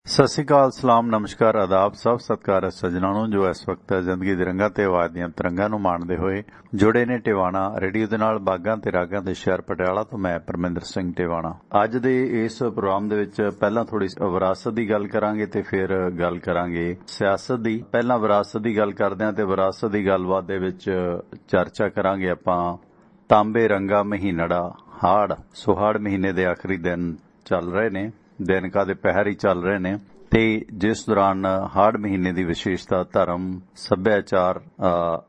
ਸਤਿ ਸ਼੍ਰੀ ਅਕਾਲ, ਸਲਾਮ, ਨਮਸਕਾਰ, ਆਦਾਬ, ਸਭ ਸਤਿਕਾਰ ਹੈ ਸੱਜਣਾਂ ਨੂੰ ਜੋ ਇਸ ਵਕਤ ਜ਼ਿੰਦਗੀ ਦੇ ਰੰਗਾਂ ਤੇ ਆਵਾਜ਼ ਦੀਆਂ ਤਰੰਗਾਂ ਨੂੰ ਮਾਣਦੇ ਹੋਏ ਜੁੜੇ ਨੇ ਟਿਵਾਣਾ ਰੇਡੀਓ ਦੇ ਨਾਲ। ਬਾਗਾਂ ਤੇ ਰਾਗਾਂ ਦੇ ਸ਼ਹਿਰ ਪਟਿਆਲਾ ਤੋਂ ਮੈਂ ਪਰਮਿੰਦਰ ਸਿੰਘ ਟਿਵਾਣਾ। ਅੱਜ ਦੇ ਇਸ ਪ੍ਰੋਗਰਾਮ ਦੇ ਵਿੱਚ ਪਹਿਲਾਂ ਥੋੜੀ ਵਿਰਾਸਤ ਦੀ ਗੱਲ ਕਰਾਂਗੇ ਤੇ ਫਿਰ ਗੱਲ ਕਰਾਂਗੇ ਸਿਆਸਤ ਦੀ। ਪਹਿਲਾਂ ਵਿਰਾਸਤ ਦੀ ਗੱਲ ਕਰਦੇ ਹਾਂ ਤੇ ਵਿਰਾਸਤ ਦੀ ਗੱਲਬਾਤ ਦੇ ਵਿੱਚ ਚਰਚਾ ਕਰਾਂਗੇ ਆਪਾਂ ਤਾਂਬੇ ਰੰਗਾ ਮਹੀਨੜਾ ਹਾੜ। ਸੋ ਹਾੜ ਮਹੀਨੇ ਦੇ ਆਖਰੀ ਦਿਨ ਚੱਲ ਰਹੇ ਨੇ, ਦਿਨਕਾ ਦੇ ਪਹਿਰ ਹੀ ਚੱਲ ਰਹੇ ਨੇ ਤੇ ਜਿਸ ਦੌਰਾਨ ਹਾੜ ਮਹੀਨੇ ਦੀ ਵਿਸ਼ੇਸ਼ਤਾ ਧਰਮ, ਸੱਭਿਆਚਾਰ,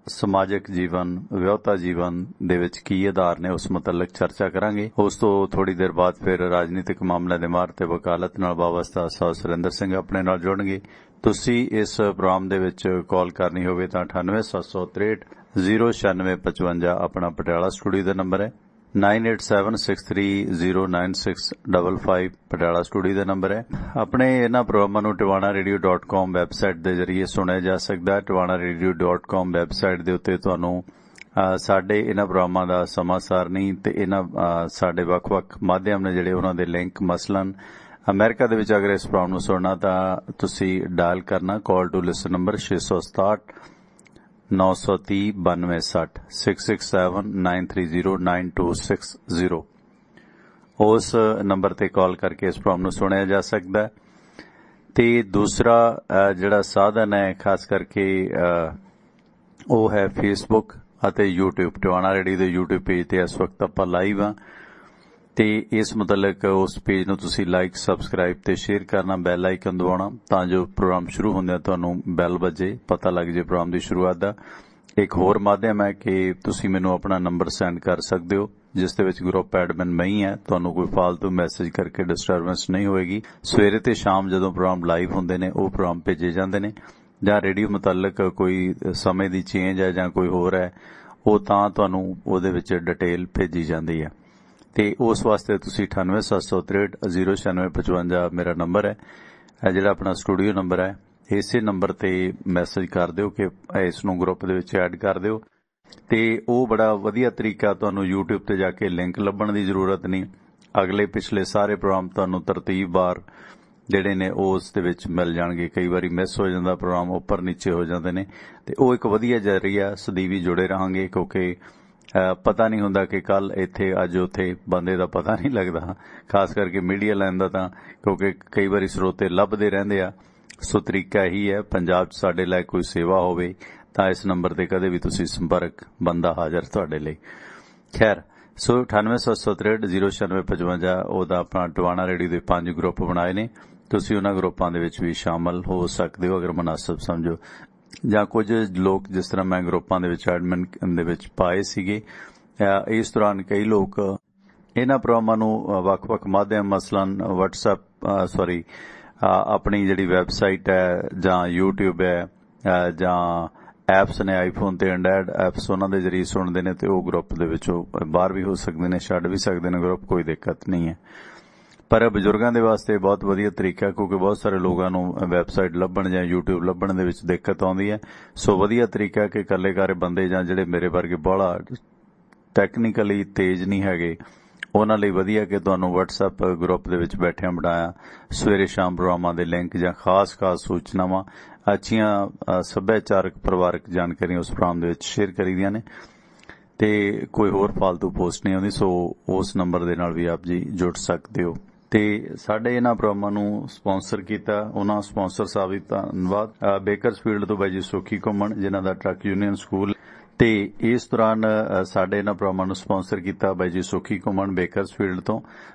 ਸਮਾਜਿਕ ਜੀਵਨ, ਵਿਆਹਤਾ ਜੀਵਨ ਦੇ ਵਿੱਚ ਕੀ ਆਧਾਰ ਨੇ ਉਸ ਮੁਤਲਕ ਚਰਚਾ ਕਰਾਂਗੇ। ਉਸ ਤੋਂ ਥੋੜੀ ਦੇਰ ਬਾਅਦ ਫਿਰ ਰਾਜਨੀਤਿਕ ਮਾਮਲਿਆਂ ਦੇ ਮਾਹਰ ਤੇ ਵਕਾਲਤ ਨਾਲ ਵਾਬਸਤਾ ਸਾਹ ਸੁਰਿੰਦਰ ਸਿੰਘ ਆਪਣੇ ਨਾਲ ਜੁੜਨਗੇ। ਤੁਸੀਂ ਇਸ ਪ੍ਰੋਗਰਾਮ ਦੇ ਵਿੱਚ ਕਾਲ ਕਰਨੀ ਹੋਵੇ ਤਾਂ 9876 09655 ਆਪਣਾ ਪਟਿਆਲਾ ਸਟੂਡੀਓ ਦਾ ਨੰਬਰ ਹੈ। 9876309655 ਪਟਿਆਲਾ ਸਟੂਡੀਓ ਦਾ ਨੰਬਰ ਹੈ। ਆਪਣੇ ਇਹਨਾਂ ਪ੍ਰੋਗਰਾਮਾਂ ਨੂੰ tiwanaradio.com ਵੈਬਸਾਈਟ ਦੇ ਜ਼ਰੀਏ ਸੁਣਿਆ ਜਾ ਸਕਦਾ ਹੈ। tiwanaradio.com ਵੈਬਸਾਈਟ ਦੇ ਉੱਤੇ ਤੁਹਾਨੂੰ ਸਾਡੇ ਇਹਨਾਂ ਪ੍ਰੋਗਰਾਮਾਂ ਦਾ ਸਮਾਂ ਸਾਰਣੀ ਤੇ ਇਹਨਾਂ ਸਾਡੇ ਵੱਖ-ਵੱਖ ਮਾਧਿਅਮ ਨੇ ਜਿਹੜੇ ਉਹਨਾਂ ਦੇ ਲਿੰਕ, ਮਸਲਨ ਅਮਰੀਕਾ ਦੇ ਵਿੱਚ ਅਗਰ ਇਸ ਪ੍ਰੋਗਰਾਮ ਨੂੰ ਸੁਣਨਾ ਤਾਂ ਤੁਸੀਂ ਡਾਇਲ ਕਰਨਾ ਕਾਲ ਟੂ ਲਿਸਨ ਨੰਬਰ 667 930 9260 667-930-9260 ਉਸ ਨੰਬਰ ਤੇ ਕਾਲ ਕਰਕੇ ਇਸ ਪ੍ਰੋਗਰਾਮ ਨੂੰ ਸੁਣਿਆ ਜਾ ਸਕਦਾ ਹੈ। ਤੇ ਦੂਸਰਾ ਜਿਹੜਾ ਸਾਧਨ ਹੈ ਖਾਸ ਕਰਕੇ ਉਹ ਹੈ ਫੇਸਬੁੱਕ ਅਤੇ YouTube। ਟਿਵਾਣਾ ਰੇਡੀਓ ਦੇ YouTube ਪੇਜ ਤੇ ਇਸ ਵਕਤ ਆਪਾਂ ਲਾਈਵ ਹਾਂ ਤੇ ਇਸ ਮੁਤਲਕ ਉਸ ਪੇਜ ਨੂੰ ਤੁਸੀਂ ਲਾਈਕ, ਸਬਸਕ੍ਰਾਈਬ ਤੇ ਸ਼ੇਅਰ ਕਰਨਾ, ਬੈਲ ਆਈਕਨ ਦਬਾਉਣਾ ਤਾਂ ਜੋ ਪ੍ਰੋਗਰਾਮ ਸ਼ੁਰੂ ਹੁੰਦਿਆਂ ਤੁਹਾਨੂੰ ਬੈਲ ਵੱਜੇ, ਪਤਾ ਲੱਗ ਜੇ ਪ੍ਰੋਗਰਾਮ ਦੀ ਸ਼ੁਰੂਆਤ ਦਾ। ਇੱਕ ਹੋਰ ਮਾਧਿਅਮ ਹੈ ਕਿ ਤੁਸੀਂ ਮੈਨੂੰ ਆਪਣਾ ਨੰਬਰ ਸੈਂਡ ਕਰ ਸਕਦੇ ਹੋ ਜਿਸ ਦੇ ਵਿੱਚ ਗਰੁੱਪ ਐਡਮਿਨ ਮੈਂ ਹੀ ਹੈ। ਤੁਹਾਨੂੰ ਕੋਈ ਫਾਲਤੂ ਮੈਸੇਜ ਕਰਕੇ ਡਿਸਟਰਬੈਂਸ ਨਹੀਂ ਹੋਏਗੀ। ਸਵੇਰੇ ਤੇ ਸ਼ਾਮ ਜਦੋਂ ਪ੍ਰੋਗਰਾਮ ਲਾਈਵ ਹੁੰਦੇ ਨੇ ਉਹ ਪ੍ਰੋਗਰਾਮ ਭੇਜੇ ਜਾਂਦੇ ਨੇ, ਜਾਂ ਰੇਡੀਓ ਮੁਤਲਕ ਕੋਈ ਸਮੇਂ ਦੀ ਚੇਂਜ ਹੈ ਜਾਂ ਕੋਈ ਹੋਰ ਹੈ ਉਹ ਤਾਂ ਤੁਹਾਨੂੰ ਉਹਦੇ ਵਿੱਚ ਡਿਟੇਲ ਭੇਜੀ ਜਾਂਦੀ ਹੈ। ਤੇ ਉਸ ਵਾਸਤੇ ਤੁਸੀਂ 9876 09655 ਮੇਰਾ ਨੰਬਰ ਹੈ, ਜਿਹੜਾ ਆਪਣਾ ਸਟੂਡੀਓ ਨੰਬਰ ਹੈ। ਇਸੇ ਨੰਬਰ ਤੇ ਮੈਸੇਜ ਕਰ ਦਿਓ ਕਿ ਇਸ ਨੂੰ ਗਰੁੱਪ ਦੇ ਵਿੱਚ ਐਡ ਕਰ ਦਿਓ ਤੇ ਉਹ ਬੜਾ ਵਧੀਆ ਤਰੀਕਾ। ਤੁਹਾਨੂੰ YouTube ਤੇ ਜਾ ਕੇ ਲਿੰਕ ਲੱਭਣ ਦੀ ਜ਼ਰੂਰਤ ਨਹੀਂ। ਅਗਲੇ ਪਿਛਲੇ ਸਾਰੇ ਪ੍ਰੋਗਰਾਮ ਤੁਹਾਨੂੰ ਤਰਤੀਬਵਾਰ ਜਿਹੜੇ ਨੇ ਉਸ ਦੇ ਵਿੱਚ ਮਿਲ ਜਾਣਗੇ। ਕਈ ਵਾਰੀ ਮਿਸ ਹੋ ਜਾਂਦਾ ਪ੍ਰੋਗਰਾਮ, ਉੱਪਰ ਨੀਚੇ ਹੋ ਜਾਂਦੇ ਨੇ ਤੇ ਉਹ ਇੱਕ ਵਧੀਆ ਜ਼ਰੀਆ। ਸਦੀਵੀ ਜੁੜੇ ਰਹਾਂਗੇ ਕਿਉਂਕਿ ਪਤਾ ਨਹੀਂ ਹੁੰਦਾ ਕਿ ਕੱਲ ਇੱਥੇ ਅੱਜ ਉੱਥੇ ਬੰਦੇ ਦਾ ਪਤਾ ਨਹੀਂ ਲੱਗਦਾ, ਖਾਸ ਕਰਕੇ ਮੀਡੀਆ ਲਾਈਨ ਦਾ ਤਾਂ, ਕਿਉਂਕਿ ਕਈ ਵਾਰੀ ਸਰੋਤੇ ਲੱਭਦੇ ਰਹਿੰਦੇ ਆ। ਸੋ ਤਰੀਕਾ ਇਹੀ ਹੈ, ਪੰਜਾਬ 'ਚ ਸਾਡੇ ਲਈ ਕੋਈ ਸੇਵਾ ਹੋਵੇ ਤਾਂ ਇਸ ਨੰਬਰ ਤੇ ਕਦੇ ਵੀ ਤੁਸੀਂ ਸੰਪਰਕ, ਬੰਦਾ ਹਾਜ਼ਰ ਤੁਹਾਡੇ ਲਈ। ਖੈਰ, ਸੋ 9876 09655 ਉਹਦਾ ਆਪਣਾ ਟਿਵਾਣਾ ਰੇਡੀਓ ਦੇ 5 ਗਰੁੱਪ ਬਣਾਏ ਨੇ। ਤੁਸੀਂ ਉਹਨਾਂ ਗਰੁੱਪਾਂ ਦੇ ਵਿੱਚ ਵੀ ਸ਼ਾਮਲ ਹੋ ਸਕਦੇ ਹੋ ਅਗਰ ਮੁਨਾਸਬ ਸਮਝੋ, ਜਾਂ ਕੁਝ ਲੋਕ ਜਿਸ ਤਰ੍ਹਾਂ ਮੈਂ ਗਰੁੱਪਾਂ ਦੇ ਵਿੱਚ ਐਡਮਿਨ ਦੇ ਵਿੱਚ ਪਾਏ ਸੀਗੇ। ਇਸ ਦੌਰਾਨ ਕਈ ਲੋਕ ਇਹਨਾਂ ਪ੍ਰੋਗਰਾਮਾਂ ਨੂੰ ਵੱਖ-ਵੱਖ ਮਾਧਿਅਮ, ਮਸਲਨ WhatsApp ਆਪਣੀ ਜਿਹੜੀ ਵੈਬਸਾਈਟ ਹੈ ਜਾਂ YouTube ਹੈ ਜਾਂ ਐਪਸ ਨੇ ਆਈਫੋਨ ਤੇ ਐਂਡਰਾਇਡ ਐਪਸ, ਉਹਨਾਂ ਦੇ ਜ਼ਰੀਏ ਸੁਣਦੇ ਨੇ ਤੇ ਉਹ ਗਰੁੱਪ ਦੇ ਵਿੱਚੋਂ ਬਾਹਰ ਵੀ ਹੋ ਸਕਦੇ ਨੇ, ਛੱਡ ਵੀ ਸਕਦੇ ਨੇ ਗਰੁੱਪ, ਕੋਈ ਦਿੱਕਤ ਨਹੀਂ ਹੈ। ਪਰ ਬਜ਼ੁਰਗਾਂ ਦੇ ਵਾਸਤੇ ਬਹੁਤ ਵਧੀਆ ਤਰੀਕਾ ਕਿਉਂਕਿ ਬਹੁਤ ਸਾਰੇ ਲੋਕਾਂ ਨੂੰ ਵੈਬਸਾਈਟ ਲੱਭਣ ਜਾਂ YouTube ਲੱਭਣ ਦੇ ਵਿੱਚ ਦਿੱਕਤ ਆਉਂਦੀ ਹੈ। ਸੋ ਵਧੀਆ ਤਰੀਕਾ ਕਿ ਇਕੱਲੇ-ਕਾਰੇ ਬੰਦੇ ਜਾਂ ਜਿਹੜੇ ਮੇਰੇ ਵਰਗੇ ਬਾਹਲਾ ਟੈਕਨੀਕਲੀ ਤੇਜ਼ ਨਹੀਂ ਹੈਗੇ ਉਹਨਾਂ ਲਈ ਵਧੀਆ ਕਿ ਤੁਹਾਨੂੰ WhatsApp ਗਰੁੱਪ ਦੇ ਵਿੱਚ ਬੈਠਿਆਂ ਬਿਠਾਇਆ ਸਵੇਰੇ ਸ਼ਾਮ ਪ੍ਰੋਗਰਾਮਾਂ ਦੇ ਲਿੰਕ ਜਾਂ ਖਾਸ ਸੂਚਨਾਵਾਂ, ਅੱਛੀਆਂ ਸੱਭਿਆਚਾਰਕ ਪਰਿਵਾਰਕ ਜਾਣਕਾਰੀਆਂ ਉਸ ਪ੍ਰੋਗਰਾਮ ਦੇ ਵਿੱਚ ਸ਼ੇਅਰ ਕਰੀਦੀਆਂ ਨੇ ਤੇ ਕੋਈ ਹੋਰ ਫਾਲਤੂ ਪੋਸਟ ਨਹੀਂ ਆਉਂਦੀ। ਸੋ ਉਸ ਨੰਬਰ ਦੇ ਨਾਲ ਵੀ ਆਪ ਜੀ ਜੁੜ ਸਕਦੇ ਹੋ। ਤੇ ਸਾਡੇ ਇਹਨਾਂ ਪ੍ਰੋਗਰਾਮਾਂ ਨੂੰ ਸਪਾਂਸਰ ਕੀਤਾ ਉਹਨਾਂ ਸਪਾਂਸਰ ਸਾਹਿਬ ਦਾ ਧੰਨਵਾਦ। ਬੇਕਰਸਫੀਲਡ ਤੋਂ ਬਾਈ ਜੀ ਸੁਖੀ ਘੁੰਮਣ, ਜਿਨ੍ਹਾਂ ਦਾ ਟਰੱਕ ਯੂਨੀਅਨ ਸਕੂਲ, ਤੇ ਇਸ ਦੌਰਾਨ ਸਾਡੇ ਇਹਨਾਂ ਪ੍ਰੋਗਰਾਮਾਂ ਨੂੰ ਸਪਾਂਸਰ ਕੀਤਾ ਬਾਈ ਜੀ ਸੁਖੀ ਘੁੰਮਣ ਬੇਕਰਸਫੀਲਡ ਤੋਂ,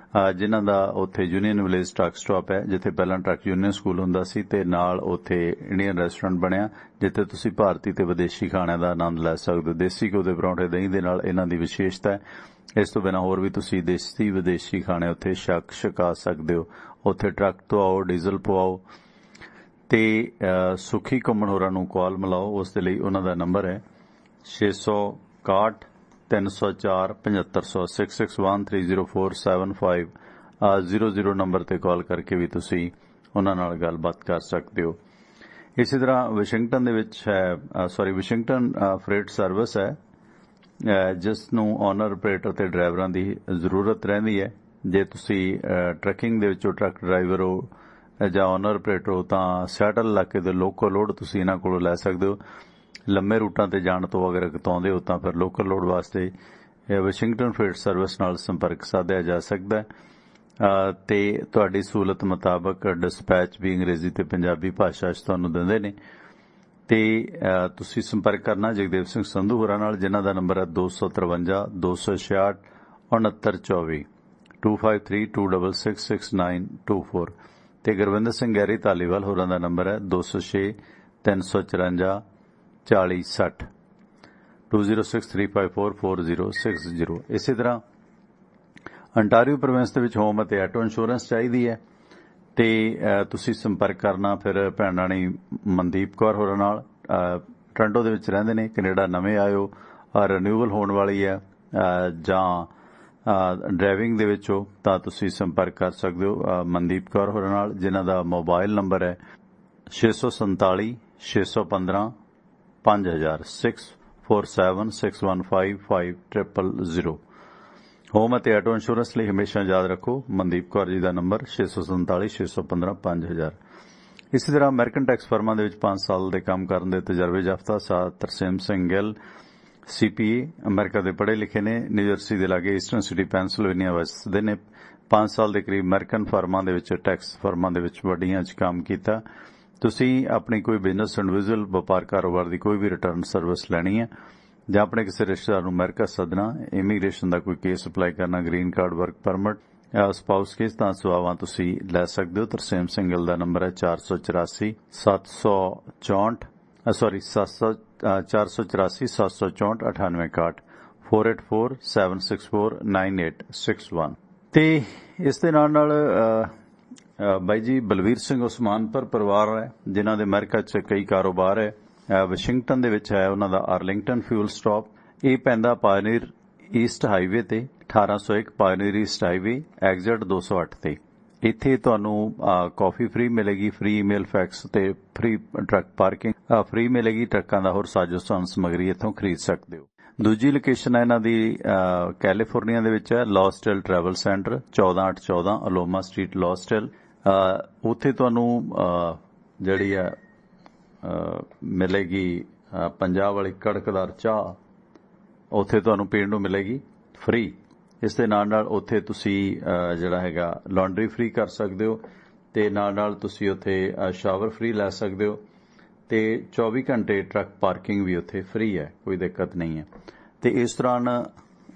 ਜਿਨ੍ਹਾਂ ਦਾ ਉੱਥੇ ਯੂਨੀਅਨ ਵਿਲੇਜ ਟਰੱਕ ਸਟਾਪ ਹੈ ਜਿੱਥੇ ਪਹਿਲਾਂ ਟਰੱਕ ਯੂਨੀਅਨ ਸਕੂਲ ਹੁੰਦਾ ਸੀ ਤੇ ਨਾਲ ਉੱਥੇ ਇੰਡੀਅਨ ਰੈਸਟੋਰੈਂਟ ਬਣਿਆ ਜਿੱਥੇ ਤੁਸੀਂ ਭਾਰਤੀ ਤੇ ਵਿਦੇਸ਼ੀ ਖਾਣਿਆਂ ਦਾ ਆਨੰਦ ਲੈ ਸਕਦੇ ਹੋ। ਦੇਸੀ ਘਿਓ ਦੇ ਪਰੌਂਠੇ, ਦਹੀਂ ਦੇ ਨਾਲ ਇਹਨਾਂ ਦੀ ਵਿਸ਼ੇਸ਼ਤਾ ਹੈ। ਇਸ ਤੋਂ ਬਿਨਾਂ ਹੋਰ ਵੀ ਤੁਸੀਂ ਦੇਸੀ ਵਿਦੇਸ਼ੀ ਖਾਣੇ ਉੱਥੇ ਛਕਾ ਸਕਦੇ ਹੋ। ਉੱਥੇ ਟਰੱਕ ਤੋਂ ਆਓ, ਡੀਜ਼ਲ ਪਵਾਓ ਤੇ ਸੁਖੀ ਘੁੰਮਣ ਹੋਰਾਂ ਨੂੰ ਕਾਲ ਮਿਲਾਓ। ਉਸ ਦੇ ਲਈ ਉਹਨਾਂ ਦਾ ਨੰਬਰ ਹੈ 661 304 7500 66130475 00 ਨੰਬਰ ਤੇ ਕਾਲ ਕਰਕੇ ਵੀ ਤੁਸੀਂ ਉਹਨਾਂ ਨਾਲ ਗੱਲਬਾਤ ਕਰ ਸਕਦੇ ਹੋ। ਇਸੇ ਤਰ੍ਹਾਂ ਵਾਸ਼ਿੰਗਟਨ ਦੇ ਵਿੱਚ ਵਾਸ਼ਿੰਗਟਨ ਫਰੇਟ ਸਰਵਿਸ ਹੈ ਜਿਸ ਨੂੰ ਓਨਰ, ਆਪਰੇਟਰ ਤੇ ਡਰਾਈਵਰਾਂ ਦੀ ਜ਼ਰੂਰਤ ਰਹਿੰਦੀ ਹੈ। ਜੇ ਤੁਸੀਂ ਟਰੱਕਿੰਗ ਦੇ ਵਿੱਚੋਂ ਟਰੱਕ ਡਰਾਈਵਰ ਹੋ ਜਾਂ ਓਨਰ ਆਪਰੇਟਰ ਹੋ ਤਾਂ ਸੈਟਲ ਇਲਾਕੇ ਦੇ ਲੋਕਲ ਲੋਡ ਤੁਸੀਂ ਇਹਨਾਂ ਕੋਲੋਂ ਲੈ ਸਕਦੇ ਹੋ। ਲੰਮੇ ਰੂਟਾਂ ਤੇ ਜਾਣ ਤੋਂ ਅਗਰ ਕਤਾਉਂਦੇ ਹੋ ਤਾਂ ਫਿਰ ਲੋਕਲ ਲੋਡ ਵਾਸਤੇ ਵਾਸ਼ਿੰਗਟਨ ਫreight ਸਰਵਿਸ ਨਾਲ ਸੰਪਰਕ ਸਾਧਿਆ ਜਾ ਸਕਦਾ ਹੈ ਤੇ ਤੁਹਾਡੀ ਸਹੂਲਤ ਮੁਤਾਬਕ ਡਿਸਪੈਚ ਵੀ ਅੰਗਰੇਜ਼ੀ ਤੇ ਪੰਜਾਬੀ ਭਾਸ਼ਾ 'ਚ ਤੁਹਾਨੂੰ ਦਿੰਦੇ ਨੇ ਤੇ ਤੁਸੀਂ ਸੰਪਰਕ ਕਰਨਾ ਜਗਦੇਵ ਸਿੰਘ ਸੰਧੂ ਹੋਰਾਂ ਨਾਲ, ਜਿਨ੍ਹਾਂ ਦਾ ਨੰਬਰ ਹੈ 253 266 6924 2532666924 ਤੇ ਗੁਰਵਿੰਦਰ ਸਿੰਘ ਗੈਰੀ ਧਾਲੀਵਾਲ ਹੋਰਾਂ ਦਾ ਨੰਬਰ ਹੈ 206 354 4060 2063544060। ਇਸੇ ਤਰ੍ਹਾਂ ਅੰਟਾਰੀਓ ਪ੍ਰੋਵਿੰਸ ਦੇ ਵਿੱਚ ਹੋਮ ਅਤੇ ਆਟੋ ਇੰਸ਼ੋਰੈਂਸ ਚਾਹੀਦੀ ਹੈ ਤੇ ਤੁਸੀਂ ਸੰਪਰਕ ਕਰਨਾ ਫਿਰ ਭੈਣ ਰਾਣੀ ਮਨਦੀਪ ਕੌਰ ਹੋਰਾਂ ਨਾਲ। ਟੋਰਾਂਟੋ ਦੇ ਵਿੱਚ ਰਹਿੰਦੇ ਨੇ, ਕੈਨੇਡਾ ਨਵੇਂ ਆਇਓ, ਰੀਨਿਊਵਲ ਹੋਣ ਵਾਲੀ ਹੈ ਜਾਂ ਡਰਾਈਵਿੰਗ ਦੇ ਵਿੱਚ ਹੋ ਤਾਂ ਤੁਸੀਂ ਸੰਪਰਕ ਕਰ ਸਕਦੇ ਹੋ ਮਨਦੀਪ ਕੌਰ ਹੋਰਾਂ ਨਾਲ, ਜਿਨ੍ਹਾਂ ਦਾ ਮੋਬਾਈਲ ਨੰਬਰ ਹੈ 647 615 5000 6476155000। ਹੋਮ ਅਤੇ ਆਟੋ ਇੰਸ਼ੋਰੈਂਸ ਲਈ ਹਮੇਸ਼ਾ ਯਾਦ ਰੱਖੋ ਮਨਦੀਪ ਕੌਰ ਜੀ ਦਾ ਨੰਬਰ 647 615 5000। ਇਸੇ ਤਰ੍ਹਾਂ ਅਮਰੀਕਨ ਟੈਕਸ ਫਰਮਾਂ ਦੇ ਵਿੱਚ 5 ਸਾਲ ਦੇ ਕੰਮ ਕਰਨ ਦੇ ਤਜਰਬੇ ਯਾਫਤਾ ਤਰਸੇਮ ਸਿੰਘ ਗਿੱਲ CPA ਅਮਰੀਕਾ ਦੇ ਪੜ੍ਹੇ ਲਿਖੇ ਨੇ, ਨਿਊਜਰਸੀ ਦੇ ਲਾਗੇ ਈਸਟਰਨ ਸਿਟੀ ਪੈਨਸਿਲਵੇਨੀਆ ਵਸਦੇ ਨੇ। 5 ਸਾਲ ਦੇ ਕਰੀਬ ਅਮਰੀਕਨ ਫਰਮਾਂ ਦੇ ਵਿੱਚ ਟੈਕਸ ਫਰਮਾਂ ਦੇ ਵਿੱਚ ਵੱਡੀਆਂ 'ਚ ਕੰਮ ਕੀਤਾ। ਤੁਸੀਂ ਆਪਣੀ ਕੋਈ ਬਿਜ਼ਨਸ ਇੰਡੀਵਿਜੂਅਲ ਵਪਾਰ ਕਾਰੋਬਾਰ ਦੀ ਕੋਈ ਵੀ ਰਿਟਰਨ ਸਰਵਿਸ ਲੈਣੀ ਹੈ ਜਾਂ ਆਪਣੇ ਕਿਸੇ ਰਿਸ਼ਤੇਦਾਰ ਨੂੰ ਅਮਰੀਕਾ ਸੱਦਣਾ, ਇਮੀਗ੍ਰੇਸ਼ਨ ਦਾ ਕੋਈ ਕੇਸ ਅਪਲਾਈ ਕਰਨਾ, green card, work permit, spouse case ਤਾਂ ਸੇਵਾਵਾਂ ਤੁਸੀਂ ਲੈ ਸਕਦੇ ਹੋ। ਤਰਸੇਮ ਸਿੰਘ ਗਿੱਲ ਦਾ ਨੰਬਰ ਹੈ 484 764 9861 484 764 9861। ਤੇ ਇਸ ਦੇ ਨਾਲ ਬਾਈ ਜੀ ਬਲਵੀਰ ਸਿੰਘ ਉਸਮਾਨਪੁਰ ਪਰਿਵਾਰ ਹੈ, ਜਿਨ੍ਹਾਂ ਦੇ ਅਮਰੀਕਾ 'ਚ ਕਈ ਕਾਰੋਬਾਰ ਹੈ। ਵਾਸ਼ਿੰਗਟਨ ਦੇ ਵਿੱਚ ਹੈ ਉਹਨਾਂ ਦਾ ਆਰਲਿੰਗਟਨ ਫਿਊਲ ਸਟਾਪ। ਇਹ ਪੈਂਦਾ ਪਾਇਨੀਅਰ ਈਸਟ ਹਾਈਵੇ ਤੇ 1801 ਪਾਇਨੀਅਰ ਈਸਟ ਹਾਈਵੇ ਐਗਜ਼ਿਟ 208 ਤੇ। ਇੱਥੇ ਤੁਹਾਨੂੰ ਕਾਫੀ ਫ੍ਰੀ ਮਿਲੇਗੀ, ਫ੍ਰੀ ਈਮੇਲ ਫੈਕਸ ਤੇ ਫ੍ਰੀ ਟਰੱਕ ਪਾਰਕਿੰਗ ਫ੍ਰੀ ਮਿਲੇਗੀ। ਟਰੱਕਾਂ ਦਾ ਹੋਰ ਸਾਜੋ ਸਮਾਨ ਸਮੱਗਰੀ ਇੱਥੋਂ ਖਰੀਦ ਸਕਦੇ ਹੋ। ਦੂਜੀ ਲੋਕੇਸ਼ਨ ਹੈ ਇਹਨਾਂ ਦੀ ਕੈਲੀਫੋਰਨੀਆ ਦੇ ਵਿੱਚ ਹੈ, ਲੌਸਟੇਲ ਟਰੈਵਲ ਸੈਂਟਰ 14814 ਅਲੋਮਾ ਸਟਰੀਟ ਲੌਸਟੇਲ। ਉੱਥੇ ਤੁਹਾਨੂੰ ਜਿਹੜੀ ਹੈ ਮਿਲੇਗੀ ਪੰਜਾਬ ਵਾਲੀ ਕੜਕਦਾਰ ਚਾਹ, ਉੱਥੇ ਤੁਹਾਨੂੰ ਪੀਣ ਨੂੰ ਮਿਲੇਗੀ ਫ੍ਰੀ। ਇਸ ਦੇ ਨਾਲ ਉੱਥੇ ਤੁਸੀਂ ਜਿਹੜਾ ਹੈਗਾ ਲਾਂਡਰੀ ਫ੍ਰੀ ਕਰ ਸਕਦੇ ਹੋ ਤੇ ਨਾਲ ਤੁਸੀਂ ਉੱਥੇ ਸ਼ਾਵਰ ਫ੍ਰੀ ਲੈ ਸਕਦੇ ਹੋ ਤੇ 24 ਘੰਟੇ ਟਰੱਕ ਪਾਰਕਿੰਗ ਵੀ ਉੱਥੇ ਫ੍ਰੀ ਹੈ, ਕੋਈ ਦਿੱਕਤ ਨਹੀਂ ਹੈ। ਤੇ ਇਸ ਦੌਰਾਨ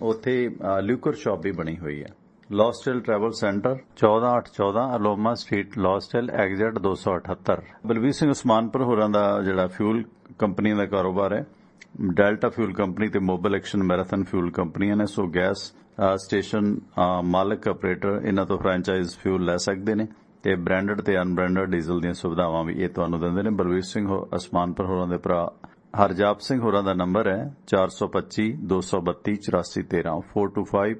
ਉੱਥੇ ਲਿਕਰ ਸ਼ਾਪ ਵੀ ਬਣੀ ਹੋਈ ਹੈ। ਲੌਸਟੇਲ ਟਰੈਵਲ ਸੈਂਟਰ 14814 ਅਲੋਮਾ ਸਟਰੀਟ ਲੌਸਟੇਲ ਐਗਜ਼ਿਟ 278। ਬਲਵੀਰ ਸਿੰਘ ਉਸਮਾਨਪੁਰ ਹੋਰਾਂ ਦਾ ਜਿਹੜਾ ਫਿਊਲ ਕੰਪਨੀ ਦਾ ਕਾਰੋਬਾਰ ਹੈ, ਡੈਲਟਾ ਫਿਊਲ ਕੰਪਨੀ ਤੇ ਮੋਬਾਈਲ ਐਕਸ਼ਨ ਮੈਰਾਥਨ ਫਿਊਲ ਕੰਪਨੀਆਂ ਨੇ। ਸੋ ਗੈਸ ਸਟੇਸ਼ਨ ਮਾਲਕ ਆਪਰੇਟਰ ਇਹਨਾਂ ਤੋਂ ਫਰੈਂਚਾਈਜ਼ ਫਿਊਲ ਲੈ ਸਕਦੇ ਨੇ ਤੇ ਬ੍ਰਾਂਡਡ ਤੇ ਅਨਬ੍ਰਾਂਡਡ ਡੀਜ਼ਲ ਦੀਆਂ ਸੁਵਿਧਾਵਾਂ ਵੀ ਇਹ ਤੁਹਾਨੂੰ ਦਿੰਦੇ ਨੇ। ਬਲਵੀਰ ਸਿੰਘ ਉਸਮਾਨਪੁਰ ਹੋਰਾਂ ਦੇ ਭਰਾ ਹਰਜਾਪ ਸਿੰਘ ਹੋਰਾਂ ਦਾ ਨੰਬਰ ਹੈ 425 232 8413 425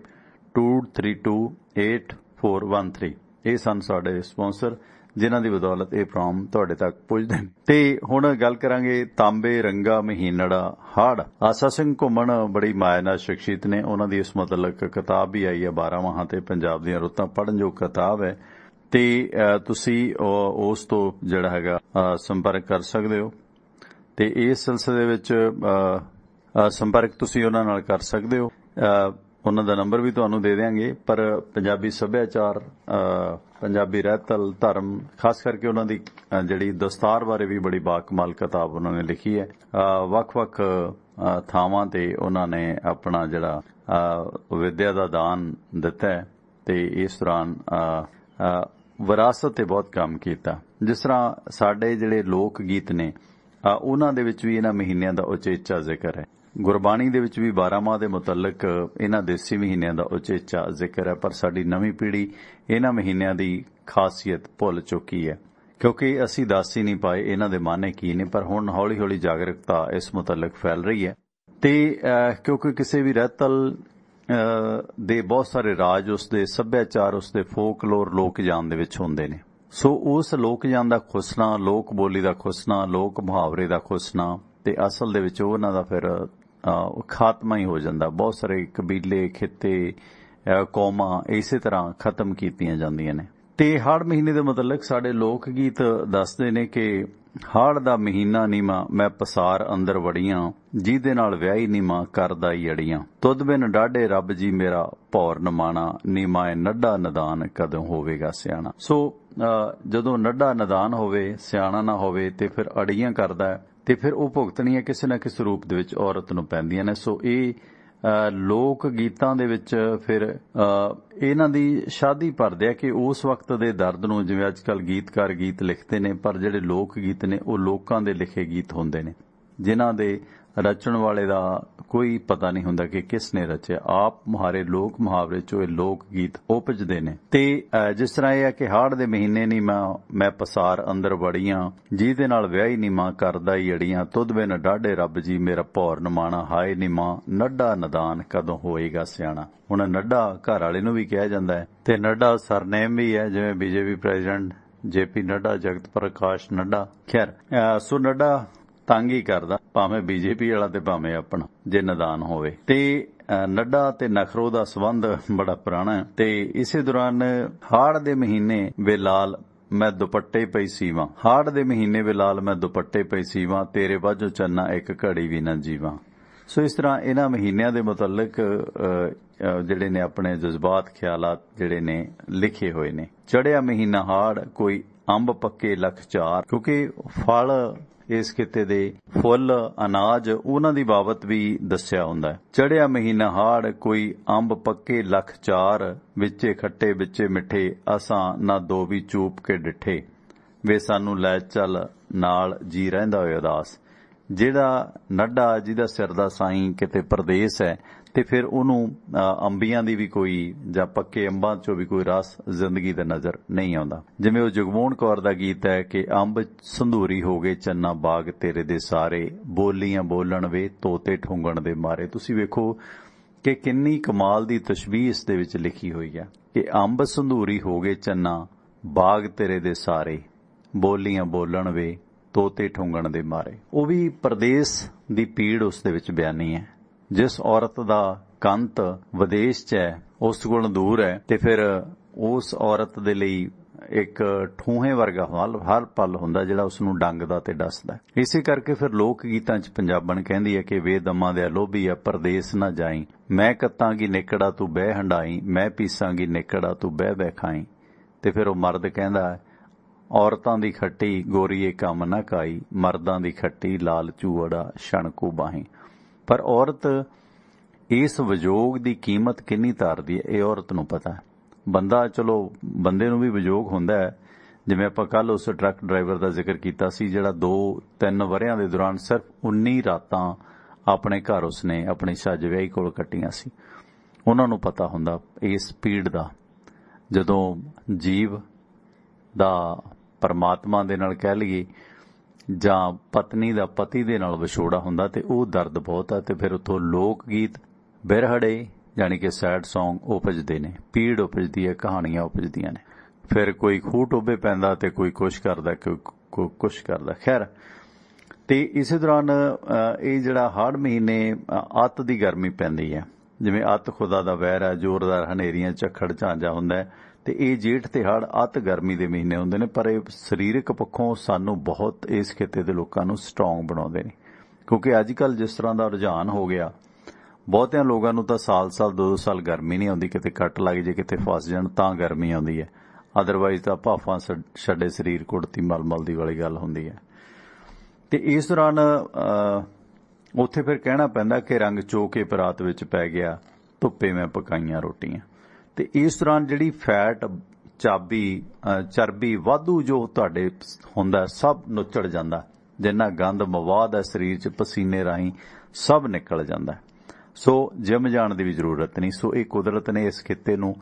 232 8413। ਇਹ ਸਨ ਸਾਡੇ ਸਪਾਂਸਰ, ਜਿਨ੍ਹਾਂ ਦੀ ਬਦੌਲਤ ਇਹ ਪ੍ਰੋਗਰਾਮ ਤੁਹਾਡੇ ਤੱਕ ਪਹੁੰਚਦੇ ਨੇ। ਤੇ ਹੁਣ ਗੱਲ ਕਰਾਂਗੇ ਤਾਂਬੇ ਰੰਗਾ ਮਹੀਨੜਾ ਹਾੜ। ਆਸਾ ਸਿੰਘ ਘੁੰਮਣ ਬੜੀ ਮਾਇਨਾ ਸ਼ਖਸੀਅਤ ਨੇ, ਉਹਨਾਂ ਦੀ ਇਸ ਮੁਤਲਕ ਕਿਤਾਬ ਵੀ ਆਈ ਹੈ 12 ਮਾਹਾਂ ਤੇ ਪੰਜਾਬ ਦੀਆਂ ਰੁੱਤਾਂ ਪੜ੍ਹਨ ਜੋ ਕਿਤਾਬ ਹੈ ਤੇ ਤੁਸੀਂ ਉਸ ਤੋਂ ਜਿਹੜਾ ਹੈਗਾ ਸੰਪਰਕ ਕਰ ਸਕਦੇ ਹੋ ਤੇ ਇਸ ਸਿਲਸਿਲੇ ਵਿੱਚ ਸੰਪਰਕ ਤੁਸੀਂ ਉਹਨਾਂ ਨਾਲ ਕਰ ਸਕਦੇ ਹੋ। ਉਹਨਾਂ ਦਾ ਨੰਬਰ ਵੀ ਤੁਹਾਨੂੰ ਦੇ ਦਿਆਂਗੇ। ਪਰ ਪੰਜਾਬੀ ਸੱਭਿਆਚਾਰ, ਪੰਜਾਬੀ ਰਹਿਤਲ, ਧਰਮ, ਖਾਸ ਕਰਕੇ ਉਹਨਾਂ ਦੀ ਜਿਹੜੀ ਦਸਤਾਰ ਬਾਰੇ ਵੀ ਬੜੀ ਬਾਕਮਾਲ ਕਿਤਾਬ ਉਹਨਾਂ ਨੇ ਲਿਖੀ ਹੈ। ਵੱਖ-ਵੱਖ ਥਾਵਾਂ ਤੇ ਉਹਨਾਂ ਨੇ ਆਪਣਾ ਜਿਹੜਾ ਵਿਦਿਆ ਦਾ ਦਾਨ ਦਿੱਤਾ ਹੈ ਤੇ ਇਸ ਦੌਰਾਨ ਵਿਰਾਸਤ ਤੇ ਬਹੁਤ ਕੰਮ ਕੀਤਾ। ਜਿਸ ਤਰ੍ਹਾਂ ਸਾਡੇ ਜਿਹੜੇ ਲੋਕ ਗੀਤ ਨੇ ਉਹਨਾਂ ਦੇ ਵਿੱਚ ਵੀ ਇਹਨਾਂ ਮਹੀਨਿਆਂ ਦਾ ਉਚੇਚਾ ਜ਼ਿਕਰ ਹੈ। ਗੁਰਬਾਣੀ ਦੇ ਵਿੱਚ ਵੀ 12 ਮਾਹ ਦੇ ਮੁਤਲਕ ਇਹਨਾਂ ਦੇਸੀ ਮਹੀਨਿਆਂ ਦਾ ਉਚੇਚਾ ਜ਼ਿਕਰ ਹੈ, ਪਰ ਸਾਡੀ ਨਵੀਂ ਪੀੜ੍ਹੀ ਇਹਨਾਂ ਮਹੀਨਿਆਂ ਦੀ ਖਾਸੀਅਤ ਭੁੱਲ ਚੁੱਕੀ ਹੈ ਕਿਉਂਕਿ ਅਸੀਂ ਦੱਸ ਹੀ ਨਹੀਂ ਪਾਏ ਇਹਨਾਂ ਦੇ ਮਾਅਨੇ ਕੀ ਨੇ। ਪਰ ਹੁਣ ਹੌਲੀ-ਹੌਲੀ ਜਾਗਰੂਕਤਾ ਇਸ ਮੁਤਲਕ ਫੈਲ ਰਹੀ ਹੈ ਤੇ ਕਿਉਂਕਿ ਕਿਸੇ ਵੀ ਰਹਿਤਲ ਦੇ ਬਹੁਤ ਸਾਰੇ ਰਾਜ, ਉਸਦੇ ਸੱਭਿਆਚਾਰ, ਉਸਦੇ ਫੋਕਲੋਰ ਲੋਕ ਜਾਨ ਦੇ ਵਿੱਚ ਹੁੰਦੇ ਨੇ। ਸੋ ਉਸ ਲੋਕ ਜਾਨ ਦਾ ਖੁਸਨਾ, ਲੋਕ ਬੋਲੀ ਦਾ ਖੁਸਨਾ, ਲੋਕ ਮੁਹਾਵਰੇ ਦਾ ਖੁਸਨਾ ਤੇ ਅਸਲ ਦੇ ਵਿੱਚ ਉਹਨਾਂ ਦਾ ਫਿਰ ਖਾਤਮਾ ਹੀ ਹੋ ਜਾਂਦਾ। ਬਹੁਤ ਸਾਰੇ ਕਬੀਲੇ, ਖਿੱਤੇ, ਕੌਮਾਂ ਇਸੇ ਤਰ੍ਹਾਂ ਖਤਮ ਕੀਤੀਆਂ ਜਾਂਦੀਆਂ ਨੇ ਤੇ ਹਾੜ ਮਹੀਨੇ ਦੇ ਮੁਤਲਕ ਸਾਡੇ ਲੋਕ ਗੀਤ ਦੱਸਦੇ ਨੇ ਕਿ ਹਾੜ ਦਾ ਮਹੀਨਾ ਨੀਮਾ ਮੈਂ ਪਸਾਰ ਅੰਦਰ ਵੜੀਆਂ, ਜਿਹਦੇ ਨਾਲ ਵਿਆਹੀ ਨੀਮਾ ਕਰਦਾ ਈ ਅੜੀਆਂ। ਤੁਧ ਬਿਨ ਡਾਢੇ ਰੱਬ ਜੀ ਮੇਰਾ ਭੌਰ ਨਮਾਣਾ, ਨੀਮਾ ਨੱਡਾ ਨਦਾਨ ਕਦੋਂ ਹੋਵੇਗਾ ਸਿਆਣਾ। ਸੋ ਜਦੋਂ ਨੱਡਾ ਨਦਾਨ ਹੋਵੇ, ਸਿਆਣਾ ਨਾ ਹੋਵੇ, ਤੇ ਫਿਰ ਅੜੀਆਂ ਕਰਦਾ ਤੇ ਫਿਰ ਉਹ ਭੁਗਤਣੀਆਂ ਕਿਸੇ ਨਾ ਕਿਸੇ ਰੂਪ ਦੇ ਵਿੱਚ ਔਰਤ ਨੂੰ ਪੈਂਦੀਆਂ ਨੇ। ਸੋ ਇਹ ਲੋਕ ਗੀਤਾਂ ਦੇ ਵਿੱਚ ਫਿਰ ਇਹਨਾਂ ਦੀ ਸ਼ਾਦੀ ਭਰਦੇ ਆ ਕਿ ਉਸ ਵਕਤ ਦੇ ਦਰਦ ਨੂੰ, ਜਿਵੇਂ ਅੱਜ ਕੱਲ੍ਹ ਗੀਤਕਾਰ ਗੀਤ ਲਿਖਦੇ ਨੇ, ਪਰ ਜਿਹੜੇ ਲੋਕ ਗੀਤ ਨੇ ਉਹ ਲੋਕਾਂ ਦੇ ਲਿਖੇ ਗੀਤ ਹੁੰਦੇ ਨੇ, ਜਿਨ੍ਹਾਂ ਦੇ ਰਚਣ ਵਾਲੇ ਦਾ ਕੋਈ ਪਤਾ ਨਹੀਂ ਹੁੰਦਾ ਕਿ ਕਿਸ ਨੇ ਰਚਿਆ। ਆਪ ਮੁਹਾਰੇ ਲੋਕ ਮੁਹਾਵਰੇ ਚੋਂ ਇਹ ਲੋਕ ਗੀਤ ਉਪਜਦੇ ਨੇ। ਤੇ ਜਿਸ ਤਰ੍ਹਾਂ ਇਹ ਹੈ ਕਿ ਹਾੜ ਦੇ ਮਹੀਨੇ ਨੀ ਮੈਂ ਪਸਾਰ ਅੰਦਰ ਵੜੀਆਂ, ਜਿਹਦੇ ਨਾਲ ਵਿਆਹੀ ਨੀ ਮਾਂ ਕਰਦਾ ਈ ਅੜੀਆਂ। ਤੁਧ ਬਿਨ ਡਾਢੇ ਰੱਬ ਜੀ ਮੇਰਾ ਭੌਰ ਨਮਾਣਾ, ਹਾਏ ਨੀ ਮਾਂ ਨੱਡਾ ਨਦਾਨ ਕਦੋਂ ਹੋਏਗਾ ਸਿਆਣਾ। ਹੁਣ ਨੱਡਾ ਘਰ ਵਾਲੇ ਨੂੰ ਵੀ ਕਿਹਾ ਜਾਂਦਾ ਹੈ ਤੇ ਨੱਡਾ ਸਰਨੇਮ ਵੀ ਹੈ, ਜਿਵੇਂ ਬੀਜੇਪੀ ਪ੍ਰੈਜ਼ੀਡੈਂਟ JP ਨੱਡਾ, ਜਗਤ ਪ੍ਰਕਾਸ਼ ਨੱਡਾ। ਖੈਰ ਸੋ ਨੱਡਾ ਤੰਗ ਹੀ ਕਰਦਾ, ਭਾਵੇਂ ਬੀਜੇਪੀ ਵਾਲਾ ਤੇ ਭਾਵੇਂ ਆਪਣਾ, ਜੇ ਨਦਾਨ ਹੋਵੇ। ਤੇ ਨੱਡਾ ਤੇ ਨਖਰੋ ਦਾ ਸੰਬੰਧ ਬੜਾ ਪੁਰਾਣਾ ਹੈ। ਤੇ ਇਸੇ ਦੌਰਾਨ ਹਾੜ ਦੇ ਮਹੀਨੇ ਵੇ ਲਾਲ ਮੈਂ ਦੁਪੱਟੇ ਪਈ ਸੀਵਾਂ, ਹਾੜ ਦੇ ਮਹੀਨੇ ਵੇ ਲਾਲ ਮੈਂ ਦੁਪੱਟੇ ਪਈ ਸੀਵਾਂ, ਤੇਰੇ ਬਾਝੋਂ ਚੰਨਾ ਇੱਕ ਘੜੀ ਵੀ ਨਾ ਜੀਵਾਂ। ਸੋ ਇਸ ਤਰ੍ਹਾਂ ਇਹਨਾਂ ਮਹੀਨਿਆਂ ਦੇ ਮੁਤਲਕ ਜਿਹੜੇ ਨੇ ਆਪਣੇ ਜਜ਼ਬਾਤ ਖਿਆਲਾਤ ਜਿਹੜੇ ਨੇ ਲਿਖੇ ਹੋਏ ਨੇ। ਚੜਿਆ ਮਹੀਨਾ ਹਾੜ ਕੋਈ ਅੰਬ ਪੱਕੇ ਲੱਖ ਚਾਰ, ਕਿਉਂਕਿ ਫਲ ਇਸ ਖਿੱਤੇ ਦੇ ਫੁੱਲ ਅਨਾਜ ਉਹਨਾਂ ਦੀ ਬਾਬਤ ਵੀ ਦੱਸਿਆ ਹੁੰਦਾ ਹੈ। ਚੜਿਆ ਮਹੀਨਾ ਹਾੜ ਕੋਈ ਅੰਬ ਪੱਕੇ ਲੱਖ ਚਾਰ, ਵਿੱਚੇ ਖੱਟੇ ਵਿੱਚੇ ਮਿੱਠੇ, ਅਸਾਂ ਨਾ ਦੋ ਵੀ ਚੂਪ ਕੇ ਡਿੱਠੇ, ਵੇ ਸਾਨੂੰ ਲੈ ਚੱਲ ਨਾਲ ਜੀ ਰਹਿੰਦਾ ਹੋਏ ਉਦਾਸ। ਜਿਹੜਾ ਨੱਡਾ ਜਿਹਦਾ ਸਿਰ ਦਾ ਸਾਈਂ ਕਿਤੇ ਪ੍ਰਦੇਸ ਹੈ ਤੇ ਫਿਰ ਉਹਨੂੰ ਅੰਬੀਆਂ ਦੀ ਵੀ ਕੋਈ ਜਾਂ ਪੱਕੇ ਅੰਬਾਂ ਚੋਂ ਵੀ ਕੋਈ ਰਸ ਜ਼ਿੰਦਗੀ ਦਾ ਨਜ਼ਰ ਨਹੀਂ ਆਉਂਦਾ। ਜਿਵੇਂ ਉਹ ਜਗਮੋਹਨ ਕੌਰ ਦਾ ਗੀਤ ਹੈ ਕਿ ਅੰਬ ਸੰਧੂਰੀ ਹੋ ਗਏ ਚੰਨਾ ਬਾਗ ਤੇਰੇ ਦੇ ਸਾਰੇ, ਬੋਲੀਆਂ ਬੋਲਣ ਵੇ ਤੋਤੇ ਠੁੰਗਣ ਦੇ ਮਾਰੇ। ਤੁਸੀਂ ਵੇਖੋ ਕਿ ਕਿੰਨੀ ਕਮਾਲ ਦੀ ਤਸ਼ਬੀਹ ਇਸ ਦੇ ਵਿੱਚ ਲਿਖੀ ਹੋਈ ਹੈ ਕਿ ਅੰਬ ਸੰਧੂਰੀ ਹੋ ਗਏ ਚੰਨਾ ਬਾਗ ਤੇਰੇ ਦੇ ਸਾਰੇ, ਬੋਲੀਆਂ ਬੋਲਣ ਵੇ ਤੋਤੇ ਠੁੰਗਣ ਦੇ ਮਾਰੇ। ਉਹ ਵੀ ਪ੍ਰਦੇਸ ਦੀ ਪੀੜ ਉਸ ਦੇ ਵਿੱਚ ਬਿਆਨੀ ਹੈ। ਜਿਸ ਔਰਤ ਦਾ ਕੰਤ ਵਿਦੇਸ਼ 'ਚ ਹੈ, ਉਸ ਕੋਲੋਂ ਦੂਰ ਹੈ, ਤੇ ਫਿਰ ਉਸ ਔਰਤ ਦੇ ਲਈ ਇੱਕ ਠੂਹੇ ਵਰਗਾ ਹਰ ਪਲ ਹੁੰਦਾ ਜਿਹੜਾ ਉਸ ਨੂੰ ਡੰਗਦਾ ਤੇ ਡਸਦਾ। ਇਸੇ ਕਰਕੇ ਫਿਰ ਲੋਕ ਗੀਤਾਂ 'ਚ ਪੰਜਾਬਣ ਕਹਿੰਦੀ ਹੈ ਕਿ ਵੇ ਦਮਾਂ ਦੇ ਲੋਭੀ ਆ ਪਰਦੇਸ ਨਾ ਜਾਈ, ਮੈਂ ਕੱਤਾਂਗੀ ਨਿਕੜਾ ਤੂੰ ਬਹਿ ਹੰਡਾਈ, ਮੈਂ ਪੀਸਾਂਗੀ ਨਿਕੜਾ ਤੂੰ ਬਹਿ ਬਹਿ ਖਾਈ। ਤੇ ਫਿਰ ਉਹ ਮਰਦ ਕਹਿੰਦਾ ਔਰਤਾਂ ਦੀ ਖੱਟੀ ਗੋਰੀਏ ਕੰਮ ਨਾ ਕਾਈ, ਮਰਦਾਂ ਦੀ ਖੱਟੀ ਲਾਲ ਚੂੜਾ ਛਣਕੂ ਬਾਹੀਂ। ਪਰ ਔਰਤ ਇਸ ਵਿਜੋਗ ਦੀ ਕੀਮਤ ਕਿੰਨੀ ਤਾਰਦੀ ਹੈ ਇਹ ਔਰਤ ਨੂੰ ਪਤਾ ਹੈ। ਬੰਦਾ ਚਲੋ ਬੰਦੇ ਨੂੰ ਵੀ ਵਿਜੋਗ ਹੁੰਦਾ ਹੈ, ਜਿਵੇਂ ਆਪਾਂ ਕੱਲ ਉਸ ਟਰੱਕ ਡਰਾਈਵਰ ਦਾ ਜ਼ਿਕਰ ਕੀਤਾ ਸੀ ਜਿਹੜਾ 2-3 ਵਰ੍ਹਿਆਂ ਦੇ ਦੌਰਾਨ ਸਿਰਫ 19 ਰਾਤਾਂ ਆਪਣੇ ਘਰ ਉਸਨੇ ਆਪਣੀ ਛੱਜ ਵਿਆਹੀ ਕੋਲ ਕੱਟੀਆਂ ਸੀ। ਉਹਨਾਂ ਨੂੰ ਪਤਾ ਹੁੰਦਾ ਇਸ ਪੀੜ ਦਾ, ਜਦੋਂ ਜੀਵ ਦਾ ਪਰਮਾਤਮਾ ਦੇ ਨਾਲ ਕਹਿ ਲਈਏ ਜਾਂ ਪਤਨੀ ਦਾ ਪਤੀ ਦੇ ਨਾਲ ਵਿਛੋੜਾ ਹੁੰਦਾ ਤੇ ਉਹ ਦਰਦ ਬਹੁਤ ਹੈ। ਤੇ ਫਿਰ ਉੱਥੋਂ ਲੋਕ ਗੀਤ ਬਿਰਹੜੇ ਯਾਨੀ ਕਿ ਸੈਡ ਸੌਂਗ ਉਪਜਦੇ ਨੇ, ਪੀੜ ਉਪਜਦੀ ਹੈ, ਕਹਾਣੀਆਂ ਉਪਜਦੀਆਂ ਨੇ। ਫਿਰ ਕੋਈ ਖੂਹ ਟੋਬੇ ਪੈਂਦਾ ਤੇ ਕੋਈ ਕੁਛ ਕਰਦਾ, ਕੋਈ ਕੁਛ ਕਰਦਾ। ਖੈਰ ਤੇ ਇਸੇ ਦੌਰਾਨ ਇਹ ਜਿਹੜਾ ਹਾੜ ਮਹੀਨੇ ਅੱਤ ਦੀ ਗਰਮੀ ਪੈਂਦੀ ਹੈ, ਜਿਵੇਂ ਅੱਤ ਖੁਦਾ ਦਾ ਵੈਰ ਹੈ, ਜ਼ੋਰਦਾਰ ਹਨੇਰੀਆਂ ਝੱਖੜ ਝਾਂਜਾ ਹੁੰਦਾ ਹੈ। ਤੇ ਇਹ ਜੇਠ ਤੇ ਹਾੜ ਅੱਤ ਗਰਮੀ ਦੇ ਮਹੀਨੇ ਹੁੰਦੇ ਨੇ, ਪਰ ਇਹ ਸਰੀਰਕ ਪੱਖੋਂ ਸਾਨੂੰ ਬਹੁਤ ਇਸ ਖਿੱਤੇ ਦੇ ਲੋਕਾਂ ਨੂੰ ਸਟਰੋਂਗ ਬਣਾਉਂਦੇ ਨੇ। ਕਿਉਂਕਿ ਅੱਜ ਕੱਲ੍ਹ ਜਿਸ ਤਰ੍ਹਾਂ ਦਾ ਰੁਝਾਨ ਹੋ ਗਿਆ, ਬਹੁਤਿਆਂ ਲੋਕਾਂ ਨੂੰ ਤਾਂ ਸਾਲ-ਸਾਲ 2-2 ਸਾਲ ਗਰਮੀ ਨਹੀਂ ਆਉਂਦੀ, ਕਿਤੇ ਕੱਟ ਲੱਗ ਜੇ, ਕਿਤੇ ਫਸ ਜਾਣ ਤਾਂ ਗਰਮੀ ਆਉਂਦੀ ਹੈ, ਅਦਰਵਾਈਜ਼ ਤਾਂ ਭਾਫਾਂ ਛੱਡੇ ਸਰੀਰ ਕੁੜਤੀ ਮਲਮਲ ਦੀ ਵਾਲੀ ਗੱਲ ਹੁੰਦੀ ਹੈ। ਤੇ ਇਸ ਦੌਰਾਨ ਉੱਥੇ ਫਿਰ ਕਹਿਣਾ ਪੈਂਦਾ ਕਿ ਰੰਗ ਚੋਕੇ ਪਰਾਤ ਵਿੱਚ ਪੈ ਗਿਆ, ਧੁੱਪੇ ਮੈਂ ਪਕਾਈਆਂ ਰੋਟੀਆਂ। ਤੇ ਇਸ ਦੌਰਾਨ ਜਿਹੜੀ ਫੈਟ ਚਰਬੀ ਵਾਧੂ ਜੋ ਤੁਹਾਡੇ ਹੁੰਦਾ ਸਭ ਨੁੱਚੜ ਜਾਂਦਾ, ਜਿੰਨਾ ਗੰਦ ਮਵਾਦ ਹੈ ਸਰੀਰ 'ਚ ਪਸੀਨੇ ਰਾਹੀਂ ਸਭ ਨਿਕਲ ਜਾਂਦਾ। ਸੋ ਜਿਮ ਜਾਣ ਦੀ ਵੀ ਜ਼ਰੂਰਤ ਨਹੀਂ। ਸੋ ਇਹ ਕੁਦਰਤ ਨੇ ਇਸ ਖਿੱਤੇ ਨੂੰ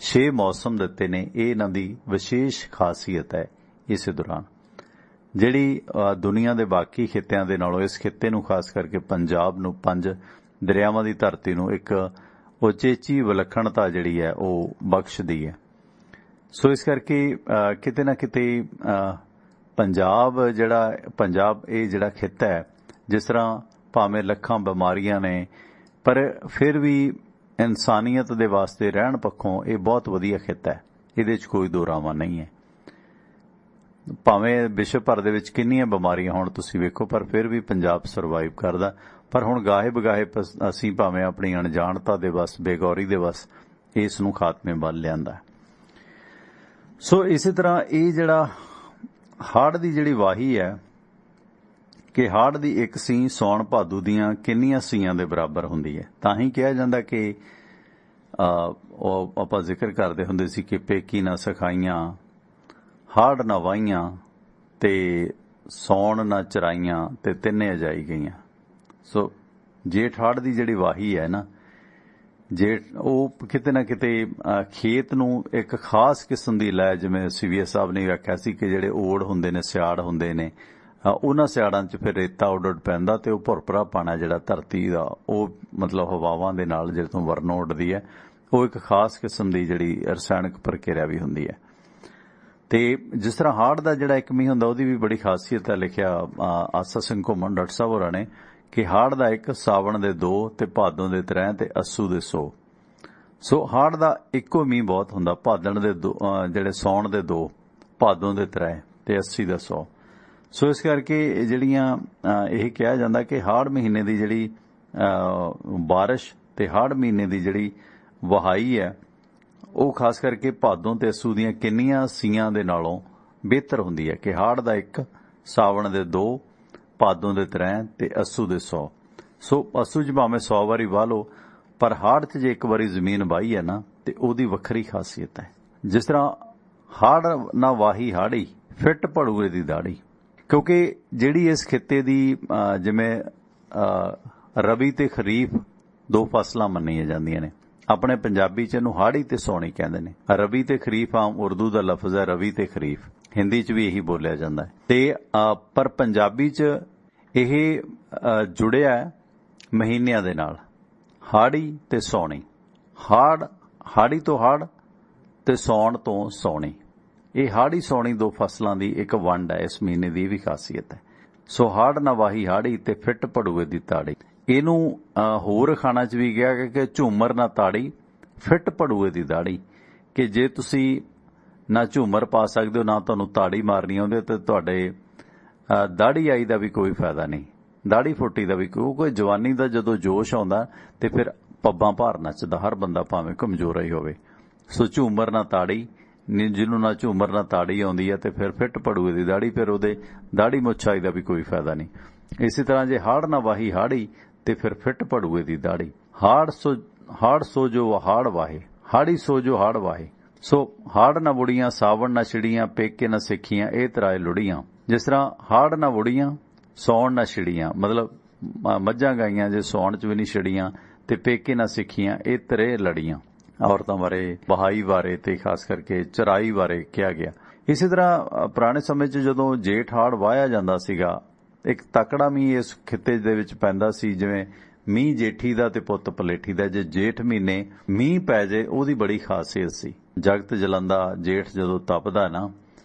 6 ਮੌਸਮ ਦਿੱਤੇ ਨੇ, ਇਹ ਇਹਨਾਂ ਦੀ ਵਿਸ਼ੇਸ਼ ਖਾਸੀਅਤ ਹੈ। ਇਸੇ ਦੌਰਾਨ ਜਿਹੜੀ ਦੁਨੀਆ ਦੇ ਬਾਕੀ ਖਿੱਤਿਆਂ ਦੇ ਨਾਲੋਂ ਇਸ ਖਿੱਤੇ ਨੂੰ ਖਾਸ ਕਰਕੇ ਪੰਜਾਬ ਨੂੰ 5 ਦਰਿਆਵਾਂ ਦੀ ਧਰਤੀ ਨੂੰ ਇੱਕ ਉਚੇਚੀ ਵਿਲੱਖਣਤਾ ਜਿਹੜੀ ਹੈ ਉਹ ਬਖਸ਼ਦੀ ਹੈ। ਸੋ ਇਸ ਕਰਕੇ ਕਿਤੇ ਨਾ ਕਿਤੇ ਪੰਜਾਬ ਇਹ ਜਿਹੜਾ ਖਿੱਤਾ ਹੈ, ਜਿਸ ਤਰ੍ਹਾਂ ਭਾਵੇਂ ਲੱਖਾਂ ਬਿਮਾਰੀਆਂ ਨੇ, ਪਰ ਫਿਰ ਵੀ ਇਨਸਾਨੀਅਤ ਦੇ ਵਾਸਤੇ ਰਹਿਣ ਪੱਖੋਂ ਇਹ ਬਹੁਤ ਵਧੀਆ ਖਿੱਤਾ ਹੈ। ਇਹਦੇ 'ਚ ਕੋਈ ਦੋ ਰਾਵਾਂ ਨਹੀਂ ਹੈ। ਭਾਵੇਂ ਵਿਸ਼ਵ ਭਰ ਦੇ ਵਿੱਚ ਕਿੰਨੀਆਂ ਬਿਮਾਰੀਆਂ ਹੋਣ ਤੁਸੀਂ ਵੇਖੋ, ਪਰ ਫਿਰ ਵੀ ਪੰਜਾਬ ਸਰਵਾਈਵ ਕਰਦਾ। ਪਰ ਹੁਣ ਗਾਹੇ ਬਗਾਹੇ ਅਸੀਂ ਭਾਵੇਂ ਆਪਣੀ ਅਣਜਾਣਤਾ ਦੇ ਵਸ, ਬੇਗੌਰੀ ਦੇ ਵਸ ਇਸ ਨੂੰ ਖਾਤਮੇ ਵੱਲ ਲਿਆਂਦਾ। ਸੋ ਇਸੇ ਤਰ੍ਹਾਂ ਇਹ ਜਿਹੜਾ ਹਾੜ ਦੀ ਜਿਹੜੀ ਵਾਹੀ ਹੈ ਕਿ ਹਾੜ ਦੀ ਇੱਕ ਸੀ ਸੌਣ ਭਾਦੂ ਦੀਆਂ ਕਿੰਨੀਆਂ ਸੀਆਂ ਦੇ ਬਰਾਬਰ ਹੁੰਦੀ ਹੈ। ਤਾਂ ਹੀ ਕਿਹਾ ਜਾਂਦਾ ਕਿ ਉਹ ਆਪਾਂ ਜ਼ਿਕਰ ਕਰਦੇ ਹੁੰਦੇ ਸੀ ਕਿ ਪੇਕੀ ਨਾ ਸਿਖਾਈਆਂ, ਹਾੜ ਨਾ ਵਾਹੀਆਂ, ਤੇ ਸੌਣ ਨਾ ਚਰਾਈਆਂ, ਤੇ ਤਿੰਨੇ ਅਜਾਈ ਗਈਆਂ। ਸੋ ਜੇਠ ਹਾੜ ਦੀ ਜਿਹੜੀ ਵਾਹੀ ਹੈ ਨਾ, ਜੇਠ ਉਹ ਕਿਤੇ ਨਾ ਕਿਤੇ ਖੇਤ ਨੂੰ ਇੱਕ ਖਾਸ ਕਿਸਮ ਦੀ ਲੈ, ਜਿਵੇਂ ਸੀਵੀਐਸ ਸਾਹਿਬ ਨੇ ਆਖਿਆ ਸੀ ਕਿ ਜਿਹੜੇ ਓੜ ਹੁੰਦੇ ਨੇ, ਸਿਆੜ ਹੁੰਦੇ ਨੇ, ਉਹਨਾਂ ਸਿਆੜਾਂ 'ਚ ਫਿਰ ਰੇਤਾ ਉੱਡ ਪੈਂਦਾ ਤੇ ਉਹ ਭੁਰਭੁਰਾ ਪਾਣਾ ਜਿਹੜਾ ਧਰਤੀ ਦਾ, ਉਹ ਮਤਲਬ ਹਵਾਵਾਂ ਦੇ ਨਾਲ ਜਿਹੜੇ ਤੋਂ ਵਰਨੋਂ ਉੱਡਦੀ ਹੈ, ਉਹ ਇੱਕ ਖਾਸ ਕਿਸਮ ਦੀ ਜਿਹੜੀ ਰਸਾਇਣਕ ਪ੍ਰਕਿਰਿਆ ਵੀ ਹੁੰਦੀ ਹੈ। ਤੇ ਜਿਸ ਤਰ੍ਹਾਂ ਹਾੜ ਦਾ ਜਿਹੜਾ ਇੱਕ ਮੀਂਹ ਹੁੰਦਾ, ਉਹਦੀ ਵੀ ਬੜੀ ਖਾਸੀਅਤ ਹੈ। ਲਿਖਿਆ ਆਸਾ ਸਿੰਘ ਘੁੰਮਣ ਡਾਕਟਰ ਸਾਹਿਬ ਹੋਰਾਂ ਨੇ ਕਿ ਹਾੜ ਦਾ ਇੱਕ, ਸਾਵਣ ਦੇ 2, ਤੇ ਭਾਦੋਂ ਦੇ 3, ਤੇ ਅੱਸੂ ਦੇ 100। ਸੋ ਹਾੜ ਦਾ ਇੱਕੋ ਮੀਂਹ ਬਹੁਤ ਹੁੰਦਾ, ਭਾਦਣ ਦੇ 2, ਜਿਹੜੇ ਸੌਣ ਦੇ 2, ਭਾਦੋਂ ਦੇ 3, ਤੇ ਅੱਸੀ ਦਾ 100। ਸੋ ਇਸ ਕਰਕੇ ਜਿਹੜੀਆਂ ਇਹ ਕਿਹਾ ਜਾਂਦਾ ਕਿ ਹਾੜ ਮਹੀਨੇ ਦੀ ਜਿਹੜੀ ਬਾਰਿਸ਼ ਤੇ ਹਾੜ ਮਹੀਨੇ ਦੀ ਜਿਹੜੀ ਵਹਾਈ ਹੈ, ਉਹ ਖਾਸ ਕਰਕੇ ਭਾਦੋਂ ਤੇ ਅੱਸੂ ਦੀਆਂ ਕਿੰਨੀਆਂ ਸੀਆਂ ਦੇ ਨਾਲੋਂ ਬਿਹਤਰ ਹੁੰਦੀ ਹੈ ਕਿ ਹਾੜ ਦਾ 1, ਸਾਵਣ ਦੇ 2, ਭਾਦੋਂ ਦੇ 3, ਤੇ ਅੱਸੂ ਦੇ 100। ਸੋ ਅੱਸੂ 'ਚ ਭਾਵੇਂ 100 ਵਾਰੀ ਵਾਹ ਲਓ, ਪਰ ਹਾੜ 'ਚ ਜੇ ਇੱਕ ਵਾਰੀ ਜ਼ਮੀਨ ਵਾਹੀ ਹੈ ਨਾ, ਤੇ ਉਹਦੀ ਵੱਖਰੀ ਖਾਸੀਅਤ ਹੈ। ਜਿਸ ਤਰ੍ਹਾਂ ਹਾੜ ਨਾ ਵਾਹੀ ਹਾੜੀ, ਫਿੱਟ ਭੜੂਏ ਦੀ ਦਾੜੀ। ਕਿਉਂਕਿ ਜਿਹੜੀ ਇਸ ਖਿੱਤੇ ਦੀ ਜਿਵੇਂ ਰਬੀ ਤੇ ਖਰੀਫ 2 ਫਸਲਾਂ ਮੰਨੀਆਂ ਜਾਂਦੀਆਂ ਨੇ। ਆਪਣੇ ਪੰਜਾਬੀ 'ਚ ਇਹਨੂੰ ਹਾੜੀ ਤੇ ਸੌਣੀ ਕਹਿੰਦੇ ਨੇ। ਰਬੀ ਤੇ ਖਰੀਫ ਆਮ ਉਰਦੂ ਦਾ ਲਫ਼ਜ਼ ਹੈ, ਰਬੀ ਤੇ ਖਰੀਫ। ਹਿੰਦੀ 'ਚ ਵੀ ਇਹੀ ਬੋਲਿਆ ਜਾਂਦਾ ਹੈ। ਤੇ ਪਰ ਪੰਜਾਬੀ 'ਚ ਇਹ ਜੁੜਿਆ ਮਹੀਨਿਆਂ ਦੇ ਨਾਲ, ਹਾੜੀ ਤੇ ਸੌਣੀ। ਹਾੜੀ ਤੋਂ ਹਾੜ ਤੇ ਸੌਣ ਤੋਂ ਸੌਣੀ। ਇਹ ਹਾੜੀ ਸੌਣੀ 2 ਫਸਲਾਂ ਦੀ ਇੱਕ ਵੰਡ ਹੈ ਇਸ ਮਹੀਨੇ ਦੀ, ਇਹ ਵੀ ਖਾਸੀਅਤ ਹੈ। ਸੋ ਹਾੜ ਨਾ ਵਾਹੀ ਹਾੜੀ ਤੇ ਫਿੱਟ ਭੜੂਏ ਦੀ ਤਾੜੀ। ਇਹਨੂੰ ਹੋਰ ਅਖਾਣਾਂ 'ਚ ਵੀ ਕਿਹਾ ਕਿ ਝੂਮਰ ਨਾ ਤਾੜੀ, ਫਿੱਟ ਭੜੂਏ ਦੀ ਦਾੜੀ। ਕਿ ਜੇ ਤੁਸੀਂ ਨਾ ਝੂਮਰ ਪਾ ਸਕਦੇ ਹੋ, ਨਾ ਤੁਹਾਨੂੰ ਤਾੜੀ ਮਾਰਨੀ ਆਉਂਦੀ, ਤੇ ਤੁਹਾਡੇ ਦਾੜੀ ਆਈ ਦਾ ਵੀ ਕੋਈ ਫਾਇਦਾ ਨਹੀਂ, ਦਾੜੀ ਫੁੱਟੀ ਦਾ ਵੀ। ਕੋਈ ਜਵਾਨੀ ਦਾ ਜਦੋਂ ਜੋਸ਼ ਆਉਂਦਾ ਤੇ ਫਿਰ ਪੱਬਾਂ ਭਾਰ ਨੱਚਦਾ ਹਰ ਬੰਦਾ, ਭਾਵੇਂ ਕਮਜ਼ੋਰ ਹੀ ਹੋਵੇ। ਸੋ ਝੂਮਰ ਨਾ ਤਾੜੀ, ਜਿਹਨੂੰ ਨਾ ਝੂਮਰ ਨਾ ਤਾੜੀ ਆਉਂਦੀ ਹੈ, ਤੇ ਫਿਰ ਫਿੱਟ ਭੜੂਏ ਦੀ ਦਾੜੀ, ਫਿਰ ਉਹਦੇ ਦਾੜੀ ਮੁੱਛਾਈ ਦਾ ਵੀ ਕੋਈ ਫਾਇਦਾ ਨਹੀਂ। ਇਸੇ ਤਰ੍ਹਾਂ ਜੇ ਹਾੜ ਨਾ ਵਾਹੀ ਹਾੜੀ, ਤੇ ਫਿਰ ਫਿੱਟ ਭੜੂਏ ਦੀ ਦਾੜੀ। ਹਾੜ ਸੋ ਜੋ ਹਾੜ ਵਾਹੇ, ਹਾੜੀ ਸੋ ਜੋ ਹਾੜ ਵਾਹੇ। ਸੋ ਹਾੜ ਨਾ ਵੁੜੀਆਂ, ਸਾਵਣ ਨਾ ਛਿੜੀਆਂ, ਪੇਕੇ ਨਾ ਸਿੱਖੀਆਂ, ਇਹ ਤਰਾਏ ਲੁੜੀਆਂ। ਜਿਸ ਤਰ੍ਹਾਂ ਹਾੜ ਨਾ ਵੁੜੀਆਂ, ਸੌਣ ਨਾ ਛਿੜੀਆਂ, ਮਤਲਬ ਮੱਝਾਂ ਗਾਈਆਂ ਜੇ ਸੌਣ 'ਚ ਵੀ ਨਹੀਂ ਛਿੜੀਆਂ, ਤੇ ਪੇਕੇ ਨਾ ਸਿੱਖੀਆਂ, ਇਹ ਤਰੇ ਲੜੀਆਂ। ਔਰਤਾਂ ਬਾਰੇ, ਵਹਾਈ ਬਾਰੇ, ਤੇ ਖਾਸ ਕਰਕੇ ਚਰਾਈ ਬਾਰੇ ਕਿਹਾ ਗਿਆ। ਇਸੇ ਤਰ੍ਹਾਂ ਪੁਰਾਣੇ ਸਮੇਂ 'ਚ ਜਦੋਂ ਜੇਠ ਹਾੜ ਵਾਹਿਆ ਜਾਂਦਾ ਸੀਗਾ, ਇੱਕ ਤਕੜਾ ਮੀਂਹ ਇਸ ਖਿੱਤੇ ਦੇ ਵਿੱਚ ਪੈਂਦਾ ਸੀ। ਜਿਵੇਂ ਮੀਂਹ ਜੇਠੀ ਦਾ ਤੇ ਪੁੱਤ ਪਲੇਠੀ ਦਾ। ਜੇ ਜੇਠ ਮਹੀਨੇ ਮੀਂਹ ਪੈ ਜੇ, ਉਹਦੀ ਬੜੀ ਖਾਸੀਅਤ ਸੀ। ਜਗਤ ਜਲੰਦਾ ਜੇਠ ਜਦੋਂ ਤਪਦਾ ਨਾ,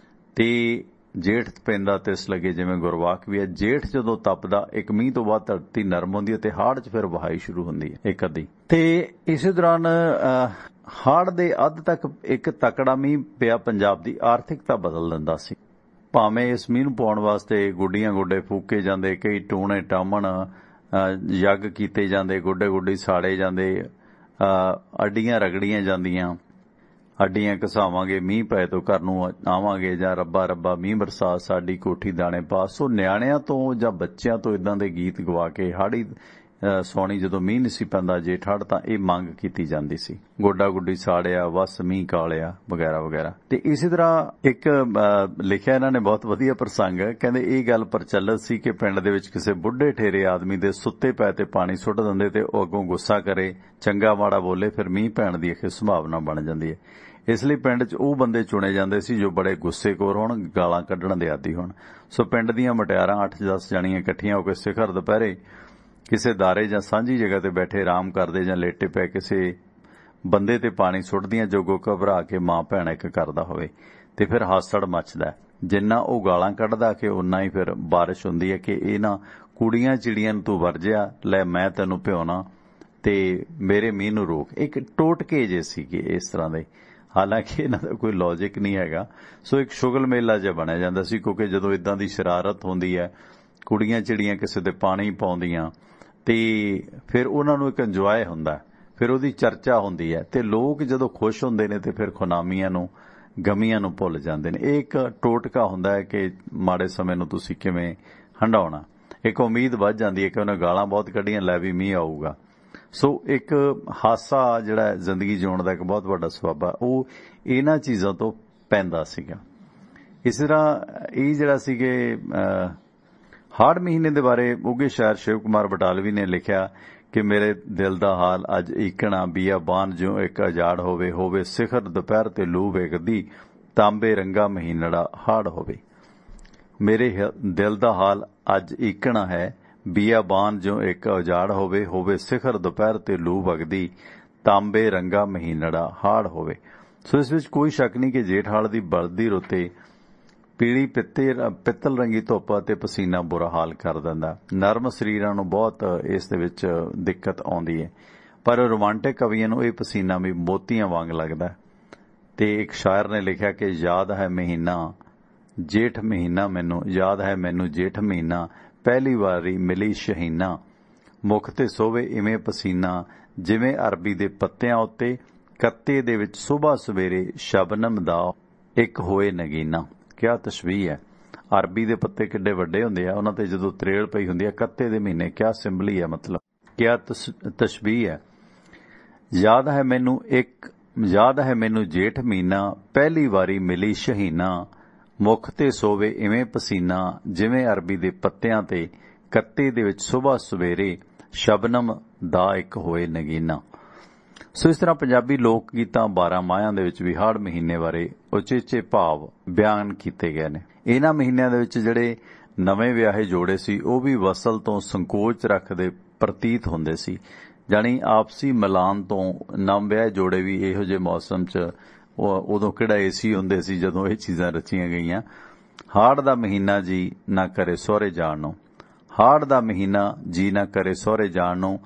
ਤੇ ਜੇਠ ਪੈਂਦਾ ਤਿਸ ਲੱਗੇ, ਜਿਵੇਂ ਗੁਰਵਾਕ ਵੀ ਹੈ। ਜੇਠ ਜਦੋਂ ਤਪਦਾ, ਇੱਕ ਮੀਂਹ ਤੋਂ ਬਾਅਦ ਧਰਤੀ ਨਰਮ ਹੁੰਦੀ ਹੈ, ਤੇ ਹਾੜ 'ਚ ਫਿਰ ਵਹਾਈ ਸ਼ੁਰੂ ਹੁੰਦੀ ਹੈ ਇੱਕ ਅੱਧੀ। ਤੇ ਇਸੇ ਦੌਰਾਨ ਹਾੜ ਦੇ ਅੱਧ ਤੱਕ ਇੱਕ ਤਕੜਾ ਮੀਂਹ ਪਿਆ, ਪੰਜਾਬ ਦੀ ਆਰਥਿਕਤਾ ਬਦਲ ਦਿੰਦਾ ਸੀ। ਭਾਵੇਂ ਇਸ ਮੀਂਹ ਨੂੰ ਪਾਉਣ ਵਾਸਤੇ ਗੁੱਡੀਆਂ ਗੋਡੇ ਫੂਕੇ ਜਾਂਦੇ, ਕਈ ਟੂਣੇ ਟਾਮਣ ਯੱਗ ਕੀਤੇ ਜਾਂਦੇ, ਗੋਡੇ ਗੋਡੀ ਸਾੜੇ ਜਾਂਦੇ, ਅੱਡੀਆਂ ਰਗੜੀਆਂ ਜਾਂਦੀਆਂ, ਅੱਡੀਆਂ ਘਸਾਵਾਂਗੇ ਮੀਂਹ ਪਏ ਤੋਂ ਘਰ ਨੂੰ ਆਵਾਂਗੇ, ਜਾਂ ਰੱਬਾ ਰੱਬਾ ਮੀਂਹ ਬਰਸਾ ਸਾਡੀ ਕੋਠੀ ਦਾਣੇ ਪਾ। ਸੋ ਨਿਆਣਿਆਂ ਤੋਂ ਜਾਂ ਬੱਚਿਆਂ ਤੋਂ ਇਦਾਂ ਦੇ ਗੀਤ ਗਵਾ ਕੇ ਹਾੜੀ ਸੌਣੀ, ਜਦੋਂ ਮੀਂਹ ਨਹੀਂ ਸੀ ਪੈਂਦਾ ਜੇਠ ਹਾੜ, ਤਾਂ ਇਹ ਮੰਗ ਕੀਤੀ ਜਾਂਦੀ ਸੀ, ਗੋਡਾ ਗੁੱਡੀ ਸਾੜਿਆ, ਵਸ ਮੀਂਹ ਕਾਲਿਆ, ਵਗੈਰਾ ਵਗੈਰਾ। ਤੇ ਇਸੇ ਤਰ੍ਹਾਂ ਇੱਕ ਲਿਖਿਆ ਇਹਨਾਂ ਨੇ, ਬਹੁਤ ਵਧੀਆ ਪ੍ਰਸੰਗ ਹੈ। ਕਹਿੰਦੇ ਇਹ ਗੱਲ ਪ੍ਰਚਲਿਤ ਸੀ ਕਿ ਪਿੰਡ ਦੇ ਵਿੱਚ ਕਿਸੇ ਬੁੱਢੇ ਠੇਰੇ ਆਦਮੀ ਦੇ ਸੁੱਤੇ ਪੈ ਤੇ ਪਾਣੀ ਸੁੱਟ ਦਿੰਦੇ, ਤੇ ਉਹ ਅੱਗੋਂ ਗੁੱਸਾ ਕਰੇ, ਚੰਗਾ ਮਾੜਾ ਬੋਲੇ, ਫਿਰ ਮੀਂਹ ਪੈਣ ਦੀ ਇੱਕ ਸੰਭਾਵਨਾ ਬਣ ਜਾਂਦੀ ਹੈ। ਇਸ ਲਈ ਪਿੰਡ 'ਚ ਉਹ ਬੰਦੇ ਚੁਣੇ ਜਾਂਦੇ ਸੀ ਜੋ ਬੜੇ ਗੁੱਸੇਖੋਰ ਹੋਣ, ਗਾਲਾਂ ਕੱਢਣ ਦੇ ਆਦੀ ਹੋਣ। ਸੋ ਪਿੰਡ ਦੀਆਂ ਮੁਟਿਆਰਾਂ 8-10 ਜਣੀਆਂ ਇਕੱਠੀਆਂ ਹੋ ਕੇ ਸਿਖਰ ਦੁਪਹਿਰੇ ਕਿਸੇ ਦਾਰੇ ਜਾਂ ਸਾਂਝੀ ਜਗ੍ਹਾ ਤੇ ਬੈਠੇ ਆਰਾਮ ਕਰਦੇ ਜਾਂ ਲੇਟੇ ਪੈ ਕਿਸੇ ਬੰਦੇ ਤੇ ਪਾਣੀ ਸੁੱਟਦੀਆਂ, ਜੋ ਘਬਰਾ ਕੇ ਮਾਂ ਭੈਣ ਇੱਕ ਕਰਦਾ ਹੋਵੇ, ਤੇ ਫਿਰ ਹਾਸੜ ਮੱਚਦਾ। ਜਿੰਨਾ ਉਹ ਗਾਲਾਂ ਕੱਢਦਾ ਕਿ ਉਨਾ ਹੀ ਫਿਰ ਬਾਰਿਸ਼ ਹੁੰਦੀ ਹੈ ਕਿ ਇਹਨਾਂ ਕੁੜੀਆਂ ਚਿੜੀਆਂ ਨੂੰ ਤੂੰ ਵਰਜਿਆ, ਲੈ ਮੈਂ ਤੈਨੂੰ ਭਿਉਣਾ, ਤੇ ਮੇਰੇ ਮੀਂਹ ਨੂੰ ਰੋਕ। ਇੱਕ ਟੋਟਕੇ ਜੇ ਸੀਗੇ ਇਸ ਤਰ੍ਹਾਂ ਦੇ। ਹਾਲਾਂਕਿ ਇਹਨਾਂ ਦਾ ਕੋਈ ਲੌਜਿਕ ਨਹੀਂ ਹੈਗਾ। ਸੋ ਇੱਕ ਸ਼ੁਗਲ ਮੇਲਾ ਜਿਹਾ ਬਣਿਆ ਜਾਂਦਾ ਸੀ, ਕਿਉਂਕਿ ਜਦੋਂ ਇਦਾਂ ਦੀ ਸ਼ਰਾਰਤ ਹੁੰਦੀ ਹੈ, ਕੁੜੀਆਂ ਚਿੜੀਆਂ ਕਿਸੇ ਦੇ ਪਾਣੀ ਪਾਉਂਦੀਆਂ ਤੇ ਫਿਰ ਉਹਨਾਂ ਨੂੰ ਇੱਕ ਇੰਜੋਏ ਹੁੰਦਾ, ਫਿਰ ਉਹਦੀ ਚਰਚਾ ਹੁੰਦੀ ਹੈ ਤੇ ਲੋਕ ਜਦੋਂ ਖੁਸ਼ ਹੁੰਦੇ ਨੇ ਤੇ ਫਿਰ ਖੁਨਾਮੀਆਂ ਨੂੰ ਗਮੀਆਂ ਨੂੰ ਭੁੱਲ ਜਾਂਦੇ ਨੇ। ਇਹ ਇੱਕ ਟੋਟਕਾ ਹੁੰਦਾ ਹੈ ਕਿ ਮਾੜੇ ਸਮੇਂ ਨੂੰ ਤੁਸੀਂ ਕਿਵੇਂ ਹੰਡਾਉਣਾ। ਇੱਕ ਉਮੀਦ ਵੱਧ ਜਾਂਦੀ ਹੈ ਕਿ ਉਹਨੇ ਗਾਲਾਂ ਬਹੁਤ ਕੱਢੀਆਂ, ਲੈ ਵੀ ਮੀਂਹ ਆਊਗਾ। ਸੋ ਇੱਕ ਹਾਸਾ ਜਿਹੜਾ ਜ਼ਿੰਦਗੀ ਜਿਉਣ ਦਾ ਇੱਕ ਬਹੁਤ ਵੱਡਾ ਸਬੱਬ ਆ, ਉਹ ਇਹਨਾਂ ਚੀਜ਼ਾਂ ਤੋਂ ਪੈਂਦਾ ਸੀਗਾ। ਇਸ ਤਰ੍ਹਾਂ ਇਹ ਜਿਹੜਾ ਸੀਗੇ ਹਾੜ ਮਹੀਨੇ ਦੇ ਬਾਰੇ ਉੱਘੇ ਸ਼ਾਇਰ ਸ਼ਿਵ ਕੁਮਾਰ ਬਟਾਲਵੀ ਨੇ ਲਿਖਿਆ ਕਿ ਮੇਰੇ ਦਿਲ ਦਾ ਹਾਲ ਅੱਜ ਈਕਣਾ ਬੀਆਬਾਨ ਜਿਉਂ ਇੱਕ ਉਜਾੜ ਹੋਵੇ, ਹੋਵੇ ਸਿਖਰ ਦੁਪਹਿਰ ਤੇ ਲੂ ਵੇਖਦੀ, ਤਾਂਬੇ ਰੰਗਾ ਮਹੀਨੜਾ ਹਾੜ ਹੋਵੇ। ਮੇਰੇ ਦਿਲ ਦਾ ਹਾਲ ਅੱਜ ਈਕਣਾ ਹੈ ਬੀਆਬਾਨ ਜਿਉਂ ਇੱਕ ਉਜਾੜ ਹੋਵੇ, ਹੋਵੇ ਸਿਖਰ ਦੁਪਹਿਰ ਤੇ ਲੂ ਵਗਦੀ, ਤਾਂਬੇ ਰੰਗਾ ਮਹੀਨੜਾ ਹਾੜ ਹੋਵੇ। ਸੋ ਇਸ ਵਿੱਚ ਕੋਈ ਸ਼ੱਕ ਨਹੀਂ ਕਿ ਜੇਠ ਹਾੜ ਦੀ ਬਲਦੀ ਰੁੱਤੇ ਪੀਲੀ ਪਿੱਤਲ ਰੰਗੀ ਧੁੱਪ ਅਤੇ ਪਸੀਨਾ ਬੁਰਾ ਹਾਲ ਕਰ ਦਿੰਦਾ। ਨਰਮ ਸਰੀਰਾਂ ਨੂੰ ਬਹੁਤ ਇਸ ਦੇ ਵਿੱਚ ਦਿੱਕਤ ਆਉਂਦੀ ਹੈ, ਪਰ ਰੋਮਾਂਟਿਕ ਕਵੀਆਂ ਨੂੰ ਇਹ ਪਸੀਨਾ ਵੀ ਮੋਤੀਆਂ ਵਾਂਗ ਲੱਗਦਾ। ਤੇ ਇੱਕ ਸ਼ਾਇਰ ਨੇ ਲਿਖਿਆ ਕਿ ਯਾਦ ਹੈ ਮਹੀਨਾ ਜੇਠ ਮਹੀਨਾ ਮੈਨੂੰ, ਯਾਦ ਹੈ ਮੈਨੂੰ ਜੇਠ ਮਹੀਨਾ, ਪਹਿਲੀ ਵਾਰੀ ਮਿਲੀ ਸ਼ਹੀਨਾ, ਮੁਖ ਤੇ ਸੋਵੇ ਇਵੇਂ ਪਸੀਨਾ, ਜਿਵੇਂ ਅਰਬੀ ਦੇ ਪੱਤਿਆਂ ਉੱਤੇ ਕੱਤੇ ਦੇ ਵਿੱਚ ਸੁਬਾਹ ਸਵੇਰੇ ਸ਼ਬਨਮ ਦਾ ਇੱਕ ਹੋਏ ਨਗੀਨਾ। ਕਿਆ ਤਸ਼ਬੀਹ ਹੈ। ਅਰਬੀ ਦੇ ਪੱਤੇ ਕਿੱਡੇ ਵੱਡੇ ਹੁੰਦੇ ਆ, ਉਹਨਾਂ ਤੇ ਜਦੋਂ ਤਰੇਲ ਪਈ ਹੁੰਦੀ ਹੈ, ਕੱਤੇ ਦੇ ਮਹੀਨੇ, ਕਿਆ ਸਿੰਬਲੀ ਹੈ, ਮਤਲਬ ਕਿਆ ਤਸ਼ਬੀਹ ਹੈ। ਯਾਦ ਹੈ ਮੈਨੂੰ ਜੇਠ ਮਹੀਨਾ, ਪਹਿਲੀ ਵਾਰੀ ਮਿਲੀ ਸ਼ਹੀਨਾ, ਮੁਖ ਤੇ ਸੋਵੇ ਇਵੇਂ ਪਸੀਨਾ, ਜਿਵੇਂ ਅਰਬੀ ਦੇ ਪੱਤਿਆਂ ਤੇ ਕੱਤੇ ਦੇ ਵਿੱਚ ਸੁਬਾਹ ਸਵੇਰੇ ਸ਼ਬਨਮ ਦਾ ਇੱਕ ਹੋਏ ਨਗੀਨਾ। ਸੋ ਇਸ ਤਰ੍ਹਾਂ ਪੰਜਾਬੀ ਲੋਕ ਗੀਤਾਂ 12 ਮਾਹਿਆਂ ਦੇ ਵਿੱਚ ਵੀ ਹਾੜ ਮਹੀਨੇ ਬਾਰੇ ਉਚੇਚੇ ਭਾਵ ਬਿਆਨ ਕੀਤੇ ਗਏ ਨੇ। ਇਹਨਾਂ ਮਹੀਨਿਆਂ ਦੇ ਵਿੱਚ ਜਿਹੜੇ ਨਵੇਂ ਵਿਆਹੇ ਜੋੜੇ ਸੀ ਉਹ ਵੀ ਵਸਲ ਤੋਂ ਸੰਕੋਚ ਰੱਖਦੇ ਪ੍ਰਤੀਤ ਹੁੰਦੇ ਸੀ, ਜਾਣੀ ਆਪਸੀ ਮਿਲਾਨ ਤੋਂ ਨਵ ਵਿਆਹੇ ਜੋੜੇ ਵੀ ਇਹੋ ਜਿਹੇ ਮੌਸਮ 'ਚ, ਉਦੋਂ ਕਿਹੜਾ ਏਸੀ ਹੁੰਦੇ ਸੀ ਜਦੋਂ ਇਹ ਚੀਜ਼ਾਂ ਰਚੀਆਂ ਗਈਆਂ। ਹਾੜ ਦਾ ਮਹੀਨਾ ਜੀ ਨਾ ਕਰੇ ਸਹੁਰੇ ਜਾਣ ਨੂੰ, ਹਾੜ ਦਾ ਮਹੀਨਾ ਜੀ ਨਾ ਕਰੇ ਸਹੁਰੇ ਜਾਣ ਨੂੰ,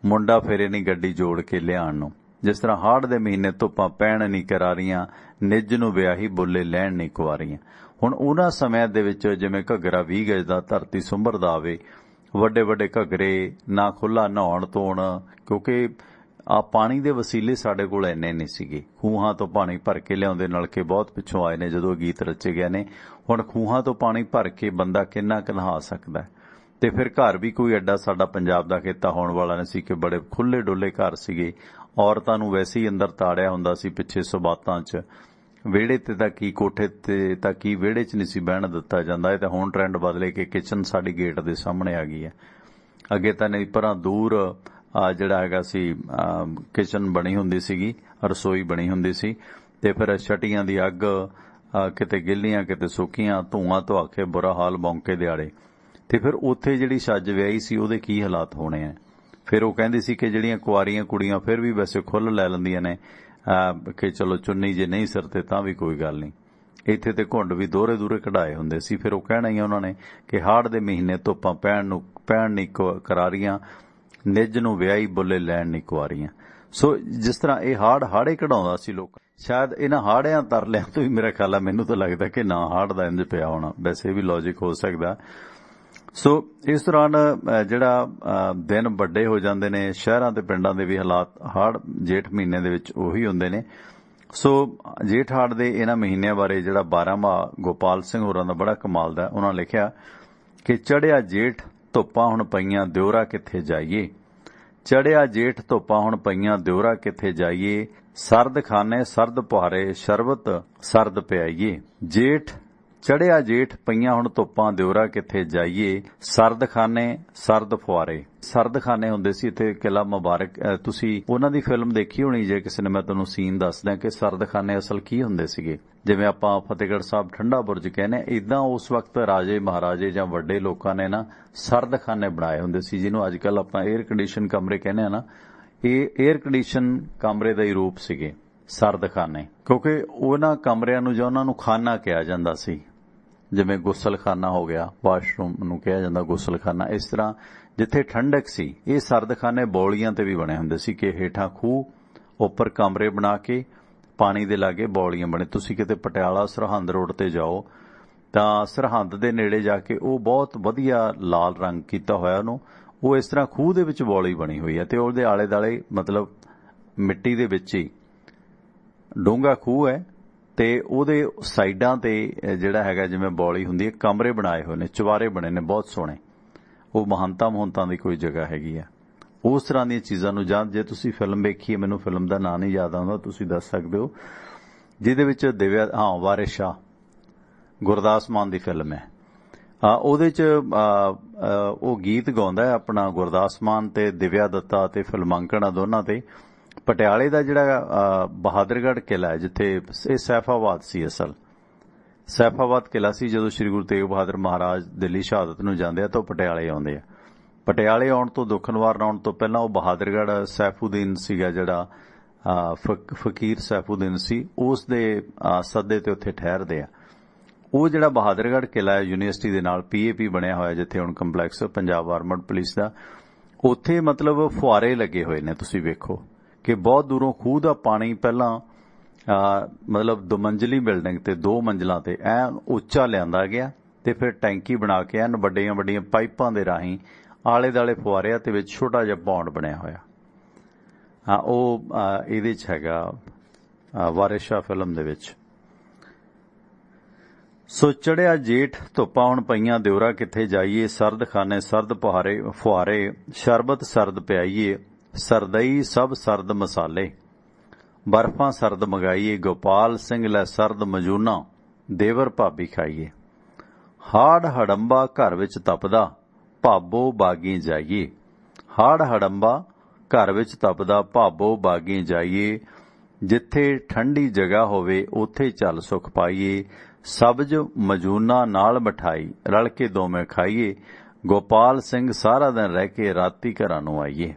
ਮੁੰਡਾ ਫੇਰੇ ਨਹੀਂ ਗੱਡੀ ਜੋੜ ਕੇ ਲਿਆਉਣ ਨੂੰ। ਜਿਸ ਤਰ੍ਹਾਂ ਹਾੜ ਦੇ ਮਹੀਨੇ ਧੁੱਪਾਂ ਪੈਣ ਨਹੀਂ ਕਰਾਰੀਆਂ, ਨਿੱਜ ਨੂੰ ਵਿਆਹੀ ਬੁੱਲੇ ਲੈਣ ਨਹੀਂ ਕੁਆਰੀਆਂ। ਹੁਣ ਉਹਨਾਂ ਸਮਿਆਂ ਦੇ ਵਿੱਚ ਜਿਵੇਂ ਘੱਗਰਾ 20 ਗਜ ਦਾ ਧਰਤੀ ਸੁੰਬਰਦਾ ਆਵੇ, ਵੱਡੇ ਵੱਡੇ ਘੱਗਰੇ, ਨਾ ਖੁੱਲਾ ਨਹਾਉਣ ਧੋਣ, ਕਿਉਂਕਿ ਆ ਪਾਣੀ ਦੇ ਵਸੀਲੇ ਸਾਡੇ ਕੋਲ ਇੰਨੇ ਨਹੀਂ ਸੀਗੇ। ਖੂਹਾਂ ਤੋਂ ਪਾਣੀ ਭਰ ਕੇ ਲਿਆਉਂਦੇ, ਨਲਕੇ ਬਹੁਤ ਪਿੱਛੋਂ ਆਏ ਨੇ ਜਦੋਂ ਗੀਤ ਰਚੇ ਗਏ ਨੇ। ਹੁਣ ਖੂਹਾਂ ਤੋਂ ਪਾਣੀ ਭਰ ਕੇ ਬੰਦਾ ਕਿੰਨਾ ਕੁ ਨਹਾ ਸਕਦਾ। ਤੇ ਫਿਰ ਘਰ ਵੀ ਕੋਈ ਐਡਾ ਸਾਡਾ ਪੰਜਾਬ ਦਾ ਖੇਤਾ ਹੋਣ ਵਾਲਾ ਨਹੀਂ ਸੀ ਕਿ ਬੜੇ ਖੁੱਲੇ ਡੁੱਲੇ ਘਰ ਸੀਗੇ। ਔਰਤਾਂ ਨੂੰ ਵੈਸੇ ਹੀ ਅੰਦਰ ਤਾੜਿਆ ਹੁੰਦਾ ਸੀ ਪਿੱਛੇ ਸੁਬਾਤਾਂ 'ਚ, ਵਿਹੜੇ ਤੇ ਤਾਂ ਕੀ, ਕੋਠੇ ਤੇ ਤਾਂ ਕੀ, ਵਿਹੜੇ 'ਚ ਨਹੀਂ ਸੀ ਬਹਿਣ ਦਿੱਤਾ ਜਾਂਦਾ। ਇਹ ਤਾਂ ਹੁਣ ਟ੍ਰੈਂਡ ਬਦਲੇ ਕਿ ਕਿਚਨ ਸਾਡੀ ਗੇਟ ਦੇ ਸਾਹਮਣੇ ਆ ਗਈ ਹੈ। ਅੱਗੇ ਤਾਂ ਨਹੀਂ ਪਰਾਂ ਦੂਰ ਜਿਹੜਾ ਹੈਗਾ ਸੀ ਕਿਚਨ ਬਣੀ ਹੁੰਦੀ ਸੀਗੀ, ਰਸੋਈ ਬਣੀ ਹੁੰਦੀ ਸੀ, ਤੇ ਫਿਰ ਛਟੀਆਂ ਦੀ ਅੱਗ ਕਿਤੇ ਗਿੱਲੀਆਂ ਕਿਤੇ ਸੁੱਕੀਆਂ, ਧੂਆਂ ਧੁਆ ਕੇ ਬੁਰਾ ਹਾਲ ਮੌਕੇ ਦਿਹਾੜੇ। ਤੇ ਫਿਰ ਉੱਥੇ ਜਿਹੜੀ ਛੱਜ ਵਿਆਹੀ ਸੀ ਉਹਦੇ ਕੀ ਹਾਲਾਤ ਹੋਣੇ ਆ। ਫਿਰ ਉਹ ਕਹਿੰਦੀ ਸੀ ਕਿ ਜਿਹੜੀਆਂ ਕੁਆਰੀਆਂ ਕੁੜੀਆਂ ਫਿਰ ਵੀ ਵੈਸੇ ਖੁੱਲ੍ਹ ਲੈ ਲੈਂਦੀਆਂ ਨੇ ਕਿ ਚਲੋ ਚੁੰਨੀ ਜੇ ਨਹੀਂ ਸਿਰ ਤੇ ਤਾਂ ਵੀ ਕੋਈ ਗੱਲ ਨਹੀਂ, ਇੱਥੇ ਤੇ ਘੁੰਡ ਵੀ ਦੋਹਰੇ ਦੂਰੇ ਕਢਾਏ ਹੁੰਦੇ ਸੀ। ਫਿਰ ਉਹ ਕਹਿਣਾ ਹੀ ਉਹਨਾਂ ਨੇ ਕਿ ਹਾੜ ਦੇ ਮਹੀਨੇ ਧੁੱਪਾਂ ਪੈਣ ਨਹੀਂ ਕਰਾਰੀਆਂ, ਨਿੱਜ ਨੂੰ ਵਿਆਹੀ ਬੁੱਲੇ ਲੈਣ ਨਹੀਂ ਕੁਆਰੀਆਂ। ਸੋ ਜਿਸ ਤਰ੍ਹਾਂ ਇਹ ਹਾੜੇ ਕਢਾਉਂਦਾ ਸੀ ਲੋਕ, ਸ਼ਾਇਦ ਇਹਨਾਂ ਹਾੜਿਆਂ ਤਰਲਿਆਂ ਤੋਂ ਹੀ ਮੇਰਾ ਖਿਆਲ ਆ, ਮੈਨੂੰ ਤਾਂ ਲੱਗਦਾ ਕਿ ਨਾ ਹਾੜ ਦਾ ਇੰਜ ਪਿਆ ਹੋਣਾ। ਵੈਸੇ ਇਹ ਵੀ ਲੌਜਿਕ ਹੋ ਸਕਦਾ। ਸੋ ਇਸ ਦੌਰਾਨ ਜਿਹੜਾ ਦਿਨ ਵੱਡੇ ਹੋ ਜਾਂਦੇ ਨੇ, ਸ਼ਹਿਰਾਂ ਤੇ ਪਿੰਡਾਂ ਦੇ ਵੀ ਹਾਲਾਤ ਹਾੜ ਜੇਠ ਮਹੀਨੇ ਦੇ ਵਿੱਚ ਉਹੀ ਹੁੰਦੇ ਨੇ। ਸੋ ਜੇਠ ਹਾੜ ਦੇ ਇਹਨਾਂ ਮਹੀਨਿਆਂ ਬਾਰੇ ਜਿਹੜਾ 12ਵਾਂ ਗੋਪਾਲ ਸਿੰਘ ਹੋਰਾਂ ਦਾ ਬੜਾ ਕਮਾਲ ਦਾ, ਉਹਨਾਂ ਲਿਖਿਆ ਕਿ ਚੜਿਆ ਜੇਠ ਧੁੱਪਾਂ ਹੁਣ ਪਈਆਂ, ਦਿਉਰਾ ਕਿੱਥੇ ਜਾਈਏ, ਚੜਿਆ ਜੇਠ ਧੁੱਪਾਂ ਹੁਣ ਪਈਆਂ, ਦਿਉਰਾ ਕਿੱਥੇ ਜਾਈਏ, ਸਰਦ ਖਾਨੇ ਸਰਦ ਪੁਹਾਰੇ, ਸ਼ਰਬਤ ਸਰਦ ਪਿਆਈਏ। ਜੇਠ ਚੜਿਆ ਜੇਠ ਪਈਆਂ ਹੁਣ ਧੁੱਪਾਂ, ਦਿਉਰਾ ਕਿੱਥੇ ਜਾਈਏ, ਸਰਦ ਖਾਨੇ ਸਰਦ ਫੁਆਰੇ। ਸਰਦ ਖਾਨੇ ਹੁੰਦੇ ਸੀ ਇੱਥੇ ਕਿਲ੍ਹਾ ਮੁਬਾਰਕ, ਤੁਸੀਂ ਉਹਨਾਂ ਦੀ ਫਿਲਮ ਦੇਖੀ ਹੋਣੀ ਜੇ ਕਿਸੇ ਨੇ, ਮੈਂ ਤੁਹਾਨੂੰ ਸੀਨ ਦੱਸਦਾ ਕਿ ਸਰਦ ਖਾਨੇ ਅਸਲ ਕੀ ਹੁੰਦੇ ਸੀਗੇ। ਜਿਵੇਂ ਆਪਾਂ ਫਤਿਹਗੜ੍ਹ ਸਾਹਿਬ ਠੰਡਾ ਬੁਰਜ ਕਹਿੰਦੇ, ਇਦਾਂ ਉਸ ਵਕਤ ਰਾਜੇ ਮਹਾਰਾਜੇ ਜਾਂ ਵੱਡੇ ਲੋਕਾਂ ਨੇ ਨਾ ਸਰਦ ਖਾਨੇ ਬਣਾਏ ਹੁੰਦੇ ਸੀ, ਜਿਹਨੂੰ ਅੱਜ ਕੱਲ੍ਹ ਆਪਾਂ 에ਅਰ ਕੰਡੀਸ਼ਨ ਕਮਰੇ ਕਹਿੰਦੇ ਆ ਨਾ, ਇਹ 에ਅਰ ਕੰਡੀਸ਼ਨ ਕਮਰੇ ਦਾ ਹੀ ਰੂਪ ਸੀਗੇ ਸਰਦ ਖਾਨੇ, ਕਿਉਂਕਿ ਉਹਨਾਂ ਕਮਰਿਆਂ ਨੂੰ ਜਾਂ ਉਹਨਾਂ ਨੂੰ ਖਾਨਾ ਕਿਹਾ ਜਾਂਦਾ ਸੀ। ਜਿਵੇਂ ਗੁਸਲਖਾਨਾ ਹੋ ਗਿਆ, ਵਾਸ਼ਰੂਮ ਨੂੰ ਕਿਹਾ ਜਾਂਦਾ ਗੁਸਲਖਾਨਾ। ਇਸ ਤਰ੍ਹਾਂ ਜਿੱਥੇ ਠੰਡਕ ਸੀ, ਇਹ ਸਰਦਖਾਨੇ ਬੌਲੀਆਂ ਤੇ ਵੀ ਬਣੇ ਹੁੰਦੇ ਸੀ ਕਿ ਹੇਠਾਂ ਖੂਹ, ਉੱਪਰ ਕਮਰੇ ਬਣਾ ਕੇ ਪਾਣੀ ਦੇ ਲਾਗੇ ਬੌਲੀਆਂ ਬਣੇ। ਤੁਸੀਂ ਕਿਤੇ ਪਟਿਆਲਾ ਸਰਹੰਦ ਰੋਡ ਤੇ ਜਾਓ ਤਾਂ ਸਰਹੰਦ ਦੇ ਨੇੜੇ ਜਾ ਕੇ ਉਹ ਬਹੁਤ ਵਧੀਆ ਲਾਲ ਰੰਗ ਕੀਤਾ ਹੋਇਆ ਉਹਨੂੰ, ਉਹ ਇਸ ਤਰ੍ਹਾਂ ਖੂਹ ਦੇ ਵਿੱਚ ਬੌਲੀ ਬਣੀ ਹੋਈ ਹੈ ਤੇ ਉਹਦੇ ਆਲੇ ਦੁਆਲੇ ਮਤਲਬ ਮਿੱਟੀ ਦੇ ਵਿੱਚ ਹੀ ਡੂੰਘਾ ਖੂਹ ਹੈ ਤੇ ਉਹਦੇ ਸਾਈਡਾਂ ਤੇ ਜਿਹੜਾ ਹੈਗਾ ਜਿਵੇਂ ਬੌਲੀ ਹੁੰਦੀ ਹੈ ਕਮਰੇ ਬਣਾਏ ਹੋਏ ਨੇ, ਚੁਬਾਰੇ ਬਣੇ ਨੇ ਬਹੁਤ ਸੋਹਣੇ। ਉਹ ਮਹੰਤਾਂ ਦੀ ਕੋਈ ਜਗ੍ਹਾ ਹੈਗੀ ਆ। ਉਸ ਤਰ੍ਹਾਂ ਦੀਆਂ ਚੀਜ਼ਾਂ ਨੂੰ ਜਾਂ ਜੇ ਤੁਸੀਂ ਫਿਲਮ ਵੇਖੀ ਹੈ, ਮੈਨੂੰ ਫਿਲਮ ਦਾ ਨਾਂ ਨਹੀਂ ਯਾਦ ਆਉਂਦਾ, ਤੁਸੀਂ ਦੱਸ ਸਕਦੇ ਹੋ, ਜਿਹਦੇ ਵਿੱਚ ਦਿਵਿਆ ਵਾਰਿਸ ਸ਼ਾਹ ਗੁਰਦਾਸ ਮਾਨ ਦੀ ਫਿਲਮ ਹੈ। ਉਹਦੇ 'ਚ ਉਹ ਗੀਤ ਗਾਉਂਦਾ ਹੈ ਆਪਣਾ ਗੁਰਦਾਸ ਮਾਨ ਤੇ ਦਿਵਿਆ ਦੱਤਾ ਤੇ ਫਿਲਮਾਂਕਣ ਦੋਨਾਂ ਤੇ। ਪਟਿਆਲੇ ਦਾ ਜਿਹੜਾ ਬਹਾਦਰਗੜ੍ਹ ਕਿਲ੍ਹਾ ਹੈ ਜਿੱਥੇ ਇਹ ਸੈਫਾਬਾਦ ਸੀ, ਅਸਲ ਸੈਫਾਬਾਦ ਕਿਲ੍ਹਾ ਸੀ। ਜਦੋਂ ਸ੍ਰੀ ਗੁਰੂ ਤੇਗ ਬਹਾਦਰ ਮਹਾਰਾਜ ਦਿੱਲੀ ਸ਼ਹਾਦਤ ਨੂੰ ਜਾਂਦੇ ਆ ਤਾਂ ਉਹ ਪਟਿਆਲੇ ਆਉਂਦੇ ਆ। ਪਟਿਆਲੇ ਆਉਣ ਤੋਂ ਦੁੱਖਨਿਵਾਰਨ ਆਉਣ ਤੋਂ ਪਹਿਲਾਂ ਉਹ ਬਹਾਦਰਗੜ੍ਹ ਸੈਫੂਦੀਨ ਸੀਗਾ ਜਿਹੜਾ ਫਕੀਰ ਸੈਫੂਦੀਨ ਸੀ, ਉਸ ਦੇ ਸੱਦੇ ਤੇ ਉੱਥੇ ਠਹਿਰਦੇ ਆ। ਉਹ ਜਿਹੜਾ ਬਹਾਦਰਗੜ੍ਹ ਕਿਲ੍ਹਾ ਹੈ ਯੂਨੀਵਰਸਿਟੀ ਦੇ ਨਾਲ PAP ਬਣਿਆ ਹੋਇਆ ਜਿੱਥੇ ਹੁਣ ਕੰਪਲੈਕਸ ਪੰਜਾਬ ਆਰਮਡ ਪੁਲਿਸ ਦਾ, ਉੱਥੇ ਮਤਲਬ ਫੁਆਰੇ ਲੱਗੇ ਹੋਏ ਨੇ। ਤੁਸੀਂ ਵੇਖੋ ਕਿ ਬਹੁਤ ਦੂਰੋਂ ਖੂਹ ਦਾ ਪਾਣੀ ਪਹਿਲਾਂ ਮਤਲਬ 2 ਮੰਜ਼ਲੀ ਬਿਲਡਿੰਗ ਤੇ 2 ਮੰਜ਼ਲਾਂ ਤੇ ਐਨ ਉੱਚਾ ਲਿਆਂਦਾ ਗਿਆ ਤੇ ਫਿਰ ਟੈਂਕੀ ਬਣਾ ਕੇ ਐਨ ਵੱਡੀਆਂ ਵੱਡੀਆਂ ਪਾਈਪਾਂ ਦੇ ਰਾਹੀਂ ਆਲੇ ਦੁਆਲੇ ਫੁਆਰਿਆਂ ਤੇ ਵਿੱਚ ਛੋਟਾ ਜਿਹਾ ਪੌਂਡ ਬਣਿਆ ਹੋਇਆ। ਉਹ ਇਹਦੇ 'ਚ ਹੈਗਾ ਵਾਰਿਸ ਸ਼ਾਹ ਫਿਲਮ ਦੇ ਵਿੱਚ। ਸੋ ਚੜਿਆ ਜੇਠ ਧੁੱਪਾਂ ਹੁਣ ਪਈਆਂ ਦਿਉਰਾ ਕਿੱਥੇ ਜਾਈਏ, ਸਰਦ ਖਾਨੇ ਸਰਦ ਫੁਆਰੇ ਸ਼ਰਬਤ ਸਰਦ ਪਿਆਈਏ, ਸਰਦਈ ਸਭ ਸਰਦ ਮਸਾਲੇ, ਬਰਫਾਂ ਸਰਦ ਮੰਗਾਈਏ, ਗੋਪਾਲ ਸਿੰਘ ਲੈ ਸਰਦ ਮਜੂਨਾ, ਦੇਵਰ ਭਾਬੀ ਖਾਈਏ, ਹਾੜ ਹੜੰਬਾ ਘਰ ਵਿੱਚ ਤਪਦਾ, ਭਾਬੋ ਬਾਗੀ ਜਾਈਏ, ਹਾੜ ਹੜੰਬਾ ਘਰ ਵਿੱਚ ਤਪਦਾ, ਭਾਬੋ ਬਾਗੀ ਜਾਈਏ, ਜਿੱਥੇ ਠੰਡੀ ਜਗ੍ਹਾ ਹੋਵੇ ਉੱਥੇ ਚੱਲ ਸੁਖ ਪਾਈਏ, ਸਬਜ ਮਜੂਨਾ ਨਾਲ ਮਠਾਈ ਰਲ ਕੇ ਦੋਵੇਂ ਖਾਈਏ, ਗੋਪਾਲ ਸਿੰਘ ਸਾਰਾ ਦਿਨ ਰਹਿ ਕੇ ਰਾਤੀ ਘਰਾਂ ਨੂੰ ਆਈਏ।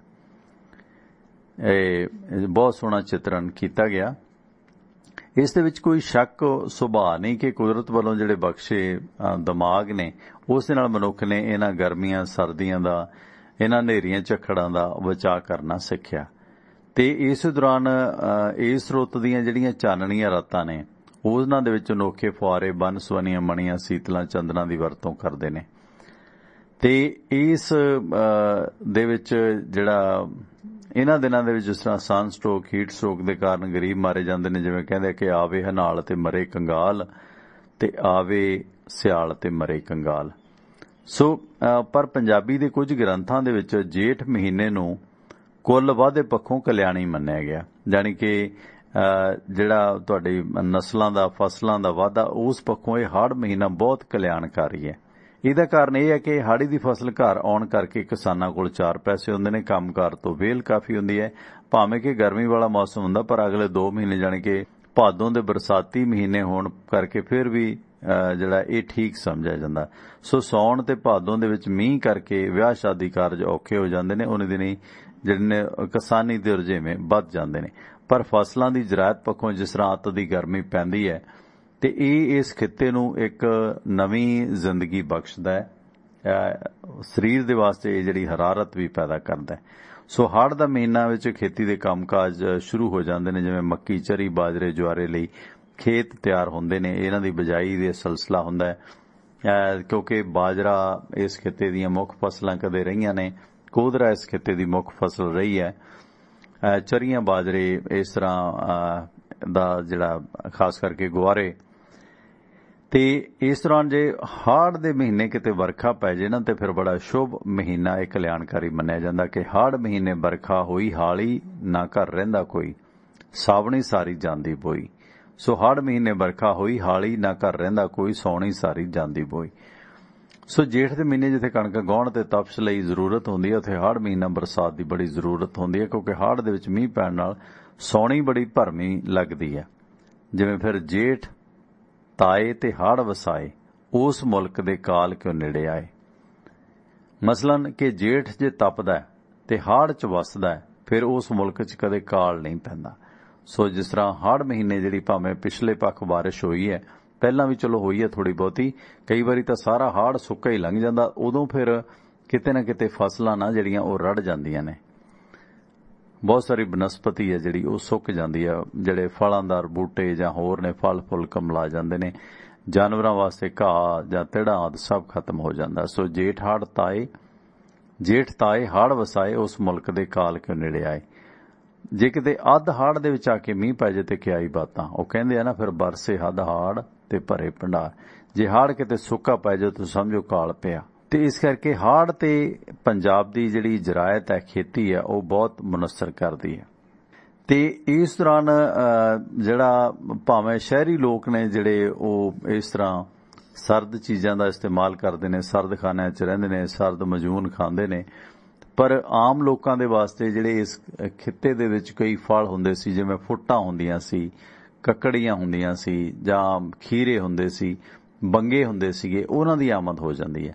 ਇਹ ਬਹੁਤ ਸੋਹਣਾ ਚਿੱਤਰਨ ਕੀਤਾ ਗਿਆ। ਇਸ ਦੇ ਵਿੱਚ ਕੋਈ ਸ਼ੱਕ ਸੁਭਾਅ ਨਹੀਂ ਕਿ ਕੁਦਰਤ ਵੱਲੋਂ ਜਿਹੜੇ ਬਖਸ਼ੇ ਦਿਮਾਗ ਨੇ ਉਸ ਦੇ ਨਾਲ ਮਨੁੱਖ ਨੇ ਇਹਨਾਂ ਗਰਮੀਆਂ ਸਰਦੀਆਂ ਦਾ, ਇਹਨਾਂ ਹਨੇਰੀਆਂ ਝੱਖੜਾਂ ਦਾ ਬਚਾਅ ਕਰਨਾ ਸਿੱਖਿਆ। ਤੇ ਇਸ ਦੌਰਾਨ ਇਸ ਰੁੱਤ ਦੀਆਂ ਜਿਹੜੀਆਂ ਚਾਨਣੀਆਂ ਰਾਤਾਂ ਨੇ ਉਹਨਾਂ ਦੇ ਵਿੱਚ ਅਨੋਖੇ ਫੁਆਰੇ, ਬੰਨ ਸੁਵੰਨੀਆਂ ਮਣੀਆਂ, ਸੀਤਲਾਂ, ਚੰਦਨਾਂ ਦੀ ਵਰਤੋਂ ਕਰਦੇ ਨੇ। ਤੇ ਇਸ ਦੇ ਵਿੱਚ ਜਿਹੜਾ ਇਹਨਾਂ ਦਿਨਾਂ ਦੇ ਵਿੱਚ ਜਿਸ ਤਰ੍ਹਾਂ ਸਨ ਸਟ੍ਰੋਕ, ਹੀਟ ਸਟ੍ਰੋਕ ਦੇ ਕਾਰਨ ਗਰੀਬ ਮਾਰੇ ਜਾਂਦੇ ਨੇ, ਜਿਵੇਂ ਕਹਿੰਦੇ ਕਿ ਆਵੇ ਹਨਾਲ ਤੇ ਮਰੇ ਕੰਗਾਲ, ਤੇ ਆਵੇ ਸਿਆਲ ਤੇ ਮਰੇ ਕੰਗਾਲ। ਸੋ ਪਰ ਪੰਜਾਬੀ ਦੇ ਕੁਝ ਗ੍ਰੰਥਾਂ ਦੇ ਵਿੱਚ ਜੇਠ ਮਹੀਨੇ ਨੂੰ ਕੁੱਲ ਵਾਧੇ ਪੱਖੋਂ ਕਲਿਆਣੀ ਮੰਨਿਆ ਗਿਆ, ਜਾਣੀ ਕਿ ਜਿਹੜਾ ਤੁਹਾਡੀ ਨਸਲਾਂ ਦਾ, ਫਸਲਾਂ ਦਾ ਵਾਧਾ, ਉਸ ਪੱਖੋਂ ਇਹ ਹਾੜ ਮਹੀਨਾ ਬਹੁਤ ਕਲਿਆਣਕਾਰੀ ਹੈ। ਇਹਦਾ ਕਾਰਨ ਇਹ ਹੈ ਕਿ ਹਾੜੀ ਦੀ ਫਸਲ ਘਰ ਆਉਣ ਕਰਕੇ ਕਿਸਾਨਾਂ ਕੋਲ 4 ਪੈਸੇ ਹੁੰਦੇ ਨੇ, ਕੰਮਕਾਰ ਤੋਂ ਵਿਹਲ ਕਾਫੀ ਹੁੰਦੀ ਹੈ। ਭਾਵੇਂ ਕਿ ਗਰਮੀ ਵਾਲਾ ਮੌਸਮ ਹੁੰਦਾ ਪਰ ਅਗਲੇ 2 ਮਹੀਨੇ ਜਾਣੀ ਕਿ ਭਾਦੋਂ ਦੇ ਬਰਸਾਤੀ ਮਹੀਨੇ ਹੋਣ ਕਰਕੇ ਫਿਰ ਵੀ ਜਿਹੜਾ ਇਹ ਠੀਕ ਸਮਝਿਆ ਜਾਂਦਾ। ਸੋ ਸਾਉਣ ਤੇ ਭਾਦੋਂ ਦੇ ਵਿੱਚ ਮੀਂਹ ਕਰਕੇ ਵਿਆਹ ਸ਼ਾਦੀ ਕਾਰਜ ਔਖੇ ਹੋ ਜਾਂਦੇ ਨੇ, ਉਹਨੇ ਦਿਨੀ ਜਿਹੜੇ ਕਿਸਾਨੀ ਦੇ ਰੁਝੇਵੇਂ ਵੱਧ ਜਾਂਦੇ ਨੇ। ਪਰ ਫਸਲਾਂ ਦੀ ਜ਼ਰਾਅਤ ਪੱਖੋਂ ਜਿਸ ਤਰ੍ਹਾਂ ਅੱਤ ਦੀ ਗਰਮੀ ਪੈਂਦੀ ਹੈ ਤੇ ਇਹ ਇਸ ਖਿੱਤੇ ਨੂੰ ਇੱਕ ਨਵੀਂ ਜ਼ਿੰਦਗੀ ਬਖਸ਼ਦਾ ਹੈ, ਸਰੀਰ ਦੇ ਵਾਸਤੇ ਇਹ ਜਿਹੜੀ ਹਰਾਰਤ ਵੀ ਪੈਦਾ ਕਰਦਾ ਹੈ। ਸੋ ਹਾੜ ਦਾ ਮਹੀਨਾ ਵਿੱਚ ਖੇਤੀ ਦੇ ਕੰਮਕਾਜ ਸ਼ੁਰੂ ਹੋ ਜਾਂਦੇ ਨੇ, ਜਿਵੇਂ ਮੱਕੀ, ਚਰੀ, ਬਾਜਰੇ, ਜਵਾਰੇ ਲਈ ਖੇਤ ਤਿਆਰ ਹੁੰਦੇ ਨੇ। ਇਹਨਾਂ ਦੀ ਬਿਜਾਈ ਦੇ ਸਿਲਸਿਲਾ ਹੁੰਦਾ ਹੈ ਕਿਉਂਕਿ ਬਾਜਰਾ ਇਸ ਖਿੱਤੇ ਦੀਆਂ ਮੁੱਖ ਫਸਲਾਂ ਕਦੇ ਰਹੀਆਂ ਨੇ, ਕੋਦਰਾ ਇਸ ਖਿੱਤੇ ਦੀ ਮੁੱਖ ਫਸਲ ਰਹੀ ਹੈ। ਚਰੀਆਂ, ਬਾਜਰੇ ਇਸ ਤਰ੍ਹਾਂ ਦਾ ਜਿਹੜਾ ਖਾਸ ਕਰਕੇ ਗੁਆਰੇ। ਤੇ ਇਸ ਦੌਰਾਨ ਜੇ ਹਾੜ ਦੇ ਮਹੀਨੇ ਕਿਤੇ ਵਰਖਾ ਪੈ ਜੇ ਨਾ ਤੇ ਫਿਰ ਬੜਾ ਸ਼ੁਭ ਮਹੀਨਾ, ਇਹ ਕਲਿਆਣਕਾਰੀ ਮੰਨਿਆ ਜਾਂਦਾ ਕਿ ਹਾੜ ਮਹੀਨੇ ਵਰਖਾ ਹੋਈ, ਹਾਲੀ ਨਾ ਘਰ ਰਹਿੰਦਾ ਕੋਈ, ਸਾਵਣੀ ਸਾਰੀ ਜਾਂਦੀ ਬੋਈ। ਸੋ ਹਾੜ ਮਹੀਨੇ ਵਰਖਾ ਹੋਈ, ਹਾਲੀ ਨਾ ਘਰ ਰਹਿੰਦਾ ਕੋਈ, ਸੌਣੀ ਸਾਰੀ ਜਾਂਦੀ ਬੋਈ। ਸੋ ਜੇਠ ਦੇ ਮਹੀਨੇ ਜਿੱਥੇ ਕਣਕ ਗਾਉਣ ਤੇ ਤਪਸ਼ ਲਈ ਜ਼ਰੂਰਤ ਹੁੰਦੀ ਹੈ, ਉੱਥੇ ਹਾੜ ਮਹੀਨਾ ਬਰਸਾਤ ਦੀ ਬੜੀ ਜ਼ਰੂਰਤ ਹੁੰਦੀ ਹੈ, ਕਿਉਂਕਿ ਹਾੜ ਦੇ ਵਿੱਚ ਮੀਂਹ ਪੈਣ ਨਾਲ ਸੌਣੀ ਬੜੀ ਭਰਮੀ ਲੱਗਦੀ ਹੈ। ਜਿਵੇਂ ਫਿਰ ਜੇਠ ਤਾਏ ਤੇ ਹਾੜ ਵਸਾਏ, ਉਸ ਮੁਲਕ ਦੇ ਕਾਲ ਕਿਉਂ ਨੇੜੇ ਆਏ। ਮਸਲਨ ਕਿ ਜੇਠ ਜੇ ਤਪਦਾ ਤੇ ਹਾੜ ਚ ਵਸਦਾ ਫਿਰ ਉਸ ਮੁਲਕ ਚ ਕਦੇ ਕਾਲ ਨਹੀਂ ਪੈਂਦਾ। ਸੋ ਜਿਸ ਤਰ੍ਹਾਂ ਹਾੜ ਮਹੀਨੇ ਜਿਹੜੀ ਭਾਵੇਂ ਪਿਛਲੇ ਪੱਖ ਬਾਰਿਸ਼ ਹੋਈ ਹੈ, ਪਹਿਲਾਂ ਵੀ ਚਲੋ ਹੋਈ ਹੈ ਥੋੜੀ ਬਹੁਤੀ, ਕਈ ਵਾਰੀ ਤਾਂ ਸਾਰਾ ਹਾੜ ਸੁੱਕਾ ਹੀ ਲੰਘ ਜਾਂਦਾ, ਉਦੋਂ ਫਿਰ ਕਿਤੇ ਨਾ ਕਿਤੇ ਫਸਲਾਂ ਨਾ ਜਿਹੜੀਆਂ ਉਹ ਰੜ ਜਾਂਦੀਆਂ ਨੇ। ਬਹੁਤ ਸਾਰੀ ਬਨਸਪਤੀ ਹੈ ਜਿਹੜੀ ਉਹ ਸੁੱਕ ਜਾਂਦੀ ਹੈ, ਜਿਹੜੇ ਫਲਾਂਦਾਰ ਬੂਟੇ ਜਾਂ ਹੋਰ ਨੇ ਫਲ ਫੁੱਲ ਕਮਲਾ ਜਾਂਦੇ ਨੇ, ਜਾਨਵਰਾਂ ਵਾਸਤੇ ਘਾਹ ਜਾਂ ਤਿੜਾ ਆਦਿ ਸਭ ਖਤਮ ਹੋ ਜਾਂਦਾ। ਸੋ ਜੇਠ ਤਾਏ ਹਾੜ ਵਸਾਏ, ਉਸ ਮੁਲਕ ਦੇ ਕਾਲ ਕਿਉਂ ਨੇੜੇ ਆਏ। ਜੇ ਕਿਤੇ ਅੱਧ ਹਾੜ ਦੇ ਵਿੱਚ ਆ ਕੇ ਮੀਂਹ ਪੈ ਜੇ ਤੇ ਕਿਆਈ ਬਾਤਾਂ, ਉਹ ਕਹਿੰਦੇ ਆ ਨਾ ਫਿਰ ਬਰਸੇ ਹੱਦ ਹਾੜ ਤੇ ਭਰੇ ਭੰਡਾਰ। ਜੇ ਹਾੜ ਕਿਤੇ ਸੁੱਕਾ ਪੈ ਜਾਏ ਤਾਂ ਸਮਝੋ ਕਾਲ ਪਿਆ। ਤੇ ਇਸ ਕਰਕੇ ਹਾੜ ਤੇ ਪੰਜਾਬ ਦੀ ਜਿਹੜੀ ਜ਼ਰਾਇਤ ਹੈ, ਖੇਤੀ ਹੈ, ਉਹ ਬਹੁਤ ਮੁਨੱਸਰ ਕਰਦੀ ਹੈ। ਤੇ ਇਸ ਦੌਰਾਨ ਜਿਹੜਾ ਭਾਵੇਂ ਸ਼ਹਿਰੀ ਲੋਕ ਨੇ ਜਿਹੜੇ ਉਹ ਇਸ ਤਰ੍ਹਾਂ ਸਰਦ ਚੀਜ਼ਾਂ ਦਾ ਇਸਤੇਮਾਲ ਕਰਦੇ ਨੇ, ਸਰਦ ਖਾਨਿਆਂ 'ਚ ਰਹਿੰਦੇ ਨੇ, ਸਰਦ ਮਜੂਨ ਖਾਂਦੇ ਨੇ, ਪਰ ਆਮ ਲੋਕਾਂ ਦੇ ਵਾਸਤੇ ਜਿਹੜੇ ਇਸ ਖਿੱਤੇ ਦੇ ਵਿੱਚ ਕਈ ਫਲ ਹੁੰਦੇ ਸੀ, ਜਿਵੇਂ ਫੁੱਟਾਂ ਹੁੰਦੀਆਂ ਸੀ, ਕੱਕੜੀਆਂ ਹੁੰਦੀਆਂ ਸੀ, ਜਾਂ ਖੀਰੇ ਹੁੰਦੇ ਸੀ, ਬੰਗੇ ਹੁੰਦੇ ਸੀਗੇ, ਉਹਨਾਂ ਦੀ ਆਮਦ ਹੋ ਜਾਂਦੀ ਹੈ।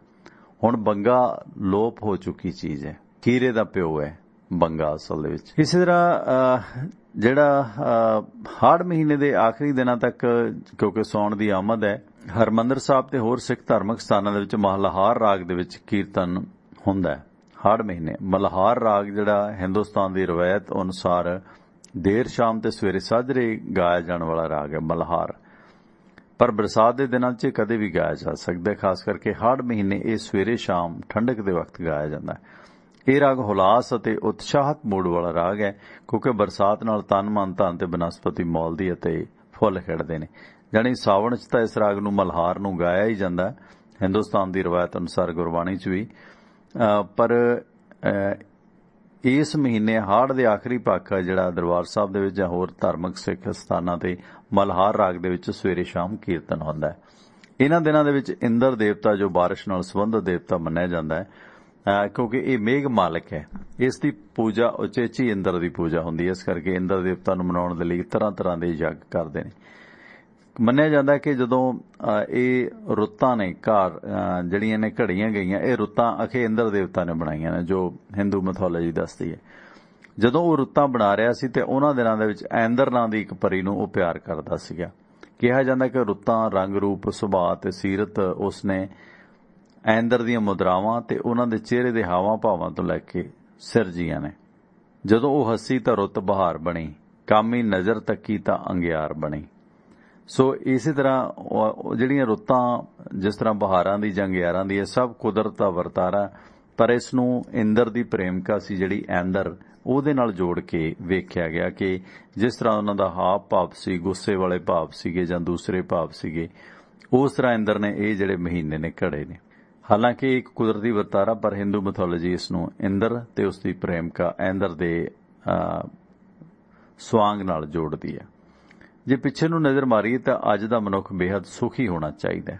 ਹੁਣ ਬੰਗਾ ਲੋਪ ਹੋ ਚੁੱਕੀ ਚੀਜ਼ ਹੈ, ਖੀਰੇ ਦਾ ਪਿਓ ਹੈ ਬੰਗਾ ਅਸਲ ਦੇ ਵਿੱਚ। ਇਸੇ ਤਰ੍ਹਾਂ ਜਿਹੜਾ ਹਾੜ ਮਹੀਨੇ ਦੇ ਆਖਰੀ ਦਿਨਾਂ ਤੱਕ, ਕਿਉਂਕਿ ਸੌਣ ਦੀ ਆਮਦ ਹੈ, ਹਰਮੰਦਰ ਸਾਹਿਬ ਤੇ ਹੋਰ ਸਿੱਖ ਧਾਰਮਿਕ ਸਥਾਨਾਂ ਦੇ ਵਿੱਚ ਮਲਹਾਰ ਰਾਗ ਦੇ ਵਿੱਚ ਕੀਰਤਨ ਹੁੰਦਾ ਹੈ। ਹਾੜ ਮਹੀਨੇ ਮਲਹਾਰ ਰਾਗ ਜਿਹੜਾ ਹਿੰਦੁਸਤਾਨ ਦੀ ਰਵਾਇਤ ਅਨੁਸਾਰ ਦੇਰ ਸ਼ਾਮ ਤੇ ਸਵੇਰੇ ਸਾਜਰੇ ਗਾਇਆ ਜਾਣ ਵਾਲਾ ਰਾਗ ਹੈ ਮਲਹਾਰ, ਪਰ ਬਰਸਾਤ ਦੇ ਦਿਨਾਂ 'ਚ ਕਦੇ ਵੀ ਗਾਇਆ ਜਾ ਸਕਦਾ ਹੈ। ਖਾਸ ਕਰਕੇ ਹਾੜ ਮਹੀਨੇ ਇਹ ਸਵੇਰੇ ਸ਼ਾਮ ਠੰਡਕ ਦੇ ਵਕਤ ਗਾਇਆ ਜਾਂਦਾ ਹੈ। ਇਹ ਰਾਗ ਹੁਲਾਸ ਅਤੇ ਉਤਸ਼ਾਹਤ ਮੂਡ ਵਾਲਾ ਰਾਗ ਹੈ, ਕਿਉਂਕਿ ਬਰਸਾਤ ਨਾਲ ਤਨ ਮਨ ਧਨ ਤੇ ਬਨਸਪਤੀ ਮੌਲਦੀ ਅਤੇ ਫੁੱਲ ਖਿੜਦੇ ਨੇ। ਜਾਣੀ ਸਾਵਣ 'ਚ ਤਾਂ ਇਸ ਰਾਗ ਨੂੰ ਮਲਹਾਰ ਨੂੰ ਗਾਇਆ ਹੀ ਜਾਂਦਾ ਹਿੰਦੁਸਤਾਨ ਦੀ ਰਵਾਇਤ ਅਨੁਸਾਰ, ਗੁਰਬਾਣੀ 'ਚ ਵੀ, ਪਰ ਇਸ ਮਹੀਨੇ ਹਾੜ ਦੇ ਆਖਰੀ ਪੱਖ ਜਿਹੜਾ ਦਰਬਾਰ ਸਾਹਿਬ ਦੇ ਵਿੱਚ ਜਾਂ ਹੋਰ ਧਾਰਮਿਕ ਸਿੱਖ ਸਥਾਨਾਂ ਤੇ ਮਲਹਾਰ ਰਾਗ ਦੇ ਵਿੱਚ ਸਵੇਰੇ ਸ਼ਾਮ ਕੀਰਤਨ ਹੁੰਦਾ ਹੈ। ਇਹਨਾਂ ਦਿਨਾਂ ਦੇ ਵਿੱਚ ਇੰਦਰ ਦੇਵਤਾ ਜੋ ਬਾਰਿਸ਼ ਨਾਲ ਸੰਬੰਧਿਤ ਦੇਵਤਾ ਮੰਨਿਆ ਜਾਂਦਾ ਹੈ, ਕਿਉਂਕਿ ਇਹ ਮੇਘ ਮਾਲਕ ਹੈ, ਇਸ ਦੀ ਪੂਜਾ ਉਚੇਚੀ ਇੰਦਰ ਦੀ ਪੂਜਾ ਹੁੰਦੀ ਹੈ। ਇਸ ਕਰਕੇ ਇੰਦਰ ਦੇਵਤਾ ਨੂੰ ਮਨਾਉਣ ਦੇ ਲਈ ਤਰ੍ਹਾਂ ਤਰ੍ਹਾਂ ਦੇ ਯੱਗ ਕਰਦੇ ਨੇ। ਮੰਨਿਆ ਜਾਂਦਾ ਕਿ ਜਦੋਂ ਇਹ ਰੁੱਤਾਂ ਨੇ ਘਰ ਜਿਹੜੀਆਂ ਨੇ ਘੜੀਆਂ ਗਈਆਂ, ਇਹ ਰੁੱਤਾਂ ਅਖੇ ਇੰਦਰ ਦੇਵਤਾ ਨੇ ਬਣਾਈਆਂ ਨੇ, ਜੋ ਹਿੰਦੂ ਮੈਥੋਲੋਜੀ ਦੱਸਦੀ ਹੈ। ਜਦੋਂ ਉਹ ਰੁੱਤਾਂ ਬਣਾ ਰਿਹਾ ਸੀ ਤੇ ਉਹਨਾਂ ਦਿਨਾਂ ਦੇ ਵਿੱਚ ਐਂਦਰ ਨਾਂ ਦੀ ਇੱਕ ਪਰੀ ਨੂੰ ਉਹ ਪਿਆਰ ਕਰਦਾ ਸੀਗਾ। ਕਿਹਾ ਜਾਂਦਾ ਕਿ ਰੁੱਤਾਂ ਰੰਗ ਰੂਪ ਸੁਭਾਅ ਤੇ ਸੀਰਤ ਉਸਨੇ ਐਂਦਰ ਦੀਆਂ ਮੁਦਰਾਵਾਂ ਤੇ ਉਹਨਾਂ ਦੇ ਚਿਹਰੇ ਦੇ ਹਾਵਾਂ ਭਾਵਾਂ ਤੋਂ ਲੈ ਕੇ ਸਿਰਜੀਆਂ ਨੇ। ਜਦੋਂ ਉਹ ਹੱਸੀ ਤਾਂ ਰੁੱਤ ਬਹਾਰ ਬਣੀ, ਕਾਮੀ ਨਜ਼ਰ ਤੱਕੀ ਤਾਂ ਅੰਗਿਆਰ ਬਣੀ। ਸੋ ਇਸੇ ਤਰ੍ਹਾਂ ਜਿਹੜੀਆਂ ਰੁੱਤਾਂ ਜਿਸ ਤਰ੍ਹਾਂ ਬਹਾਰਾਂ ਦੀ ਜਾਂ ਅੰਗਿਆਰਾਂ ਦੀ, ਇਹ ਸਭ ਕੁਦਰਤ ਦਾ ਵਰਤਾਰਾ, ਪਰ ਇਸ ਨੂੰ ਇੰਦਰ ਦੀ ਪ੍ਰੇਮਿਕਾ ਸੀ ਜਿਹੜੀ ਐਂਦਰ, ਉਹਦੇ ਨਾਲ ਜੋੜ ਕੇ ਵੇਖਿਆ ਗਿਆ ਕਿ ਜਿਸ ਤਰ੍ਹਾਂ ਉਹਨਾਂ ਦਾ ਹਾਵ ਭਾਵ ਸੀ, ਗੁੱਸੇ ਵਾਲੇ ਭਾਵ ਸੀਗੇ ਜਾਂ ਦੂਸਰੇ ਭਾਵ ਸੀਗੇ, ਉਸ ਤਰ੍ਹਾਂ ਇੰਦਰ ਨੇ ਇਹ ਜਿਹੜੇ ਮਹੀਨੇ ਨੇ ਘੜੇ ਨੇ। ਹਾਲਾਂਕਿ ਇੱਕ ਕੁਦਰਤੀ ਵਰਤਾਰਾ, ਪਰ ਹਿੰਦੂ ਮੈਥੋਲੋਜੀ ਇਸ ਨੂੰ ਇੰਦਰ ਤੇ ਉਸ ਦੀ ਪ੍ਰੇਮਿਕਾ ਐਂਦਰ ਦੇ ਸਵਾਂਗ ਨਾਲ ਜੋੜਦੀ ਹੈ। ਜੇ ਪਿੱਛੇ ਨੂੰ ਨਜ਼ਰ ਮਾਰੀਏ ਤਾਂ ਅੱਜ ਦਾ ਮਨੁੱਖ ਬੇहद ਸੁਖੀ ਹੋਣਾ ਚਾਹੀਦਾ ਹੈ,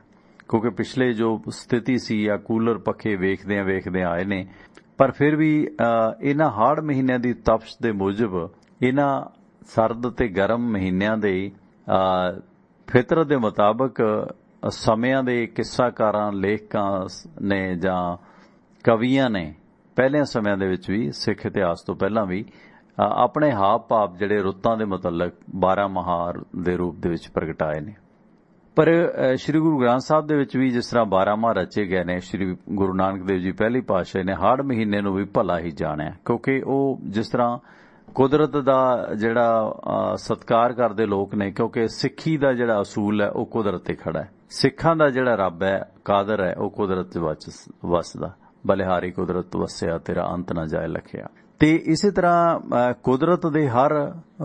ਕਿਉਂਕਿ ਪਿਛਲੇ ਜੋ ਸਥਿਤੀ ਸੀ ਜਾਂ ਕੂਲਰ ਪੱਖੇ ਵੇਖਦਿਆਂ ਆਏ ਨੇ, ਪਰ ਫਿਰ ਵੀ ਇਹਨਾਂ ਹਾੜ ਮਹੀਨਿਆਂ ਦੀ ਤਪਸ਼ ਦੇ ਮੁਜਬ ਇਹਨਾਂ ਸਰਦ ਤੇ ਗਰਮ ਮਹੀਨਿਆਂ ਦੇ ਫਿਤਰਤ ਦੇ ਮੁਤਾਬਕ ਸਮਿਆਂ ਦੇ ਕਿੱਸਾਕਾਰਾਂ, ਲੇਖਕਾਂ ਨੇ ਜਾਂ ਕਵੀਆਂ ਨੇ ਪਹਿਲਿਆਂ ਸਮਿਆਂ ਦੇ ਵਿੱਚ ਵੀ, ਸਿੱਖ ਇਤਿਹਾਸ ਤੋਂ ਪਹਿਲਾਂ ਵੀ, ਆਪਣੇ ਹਾਵ ਭਾਵ ਜਿਹੜੇ ਰੁੱਤਾਂ ਦੇ ਮੁਤਲਕ 12 ਮਹਾਰ ਦੇ ਰੂਪ ਦੇ ਵਿੱਚ ਪ੍ਰਗਟਾਏ ਨੇ। ਪਰ ਸ੍ਰੀ ਗੁਰੂ ਗ੍ਰੰਥ ਸਾਹਿਬ ਦੇ ਵਿੱਚ ਵੀ ਜਿਸ ਤਰ੍ਹਾਂ 12 ਮਾਹ ਰਚੇ ਗਏ ਨੇ, ਸ੍ਰੀ ਗੁਰੂ ਨਾਨਕ ਦੇਵ ਜੀ ਪਹਿਲੀ ਪਾਤਸ਼ਾਹ ਨੇ ਹਾੜ ਮਹੀਨੇ ਨੂੰ ਵੀ ਭਲਾ ਹੀ ਜਾਣਿਆ, ਕਿਉਂਕਿ ਉਹ ਜਿਸ ਤਰ੍ਹਾਂ ਕੁਦਰਤ ਦਾ ਜਿਹੜਾ ਸਤਿਕਾਰ ਕਰਦੇ ਲੋਕ ਨੇ, ਕਿਉਂਕਿ ਸਿੱਖੀ ਦਾ ਜਿਹੜਾ ਅਸੂਲ ਹੈ ਉਹ ਕੁਦਰਤ ਤੇ ਖੜਾ ਹੈ। ਸਿੱਖਾਂ ਦਾ ਜਿਹੜਾ ਰੱਬ ਹੈ, ਕਾਦਰ ਹੈ, ਉਹ ਕੁਦਰਤ ਵਿੱਚ ਵਸਦਾ। ਬਲਿਹਾਰੀ ਕੁਦਰਤ ਵਸਿਆ, ਤੇਰਾ ਅੰਤ ਨਾ ਜਾਏ ਲਖਿਆ। ਤੇ ਇਸੇ ਤਰ੍ਹਾਂ ਕੁਦਰਤ ਦੇ ਹਰ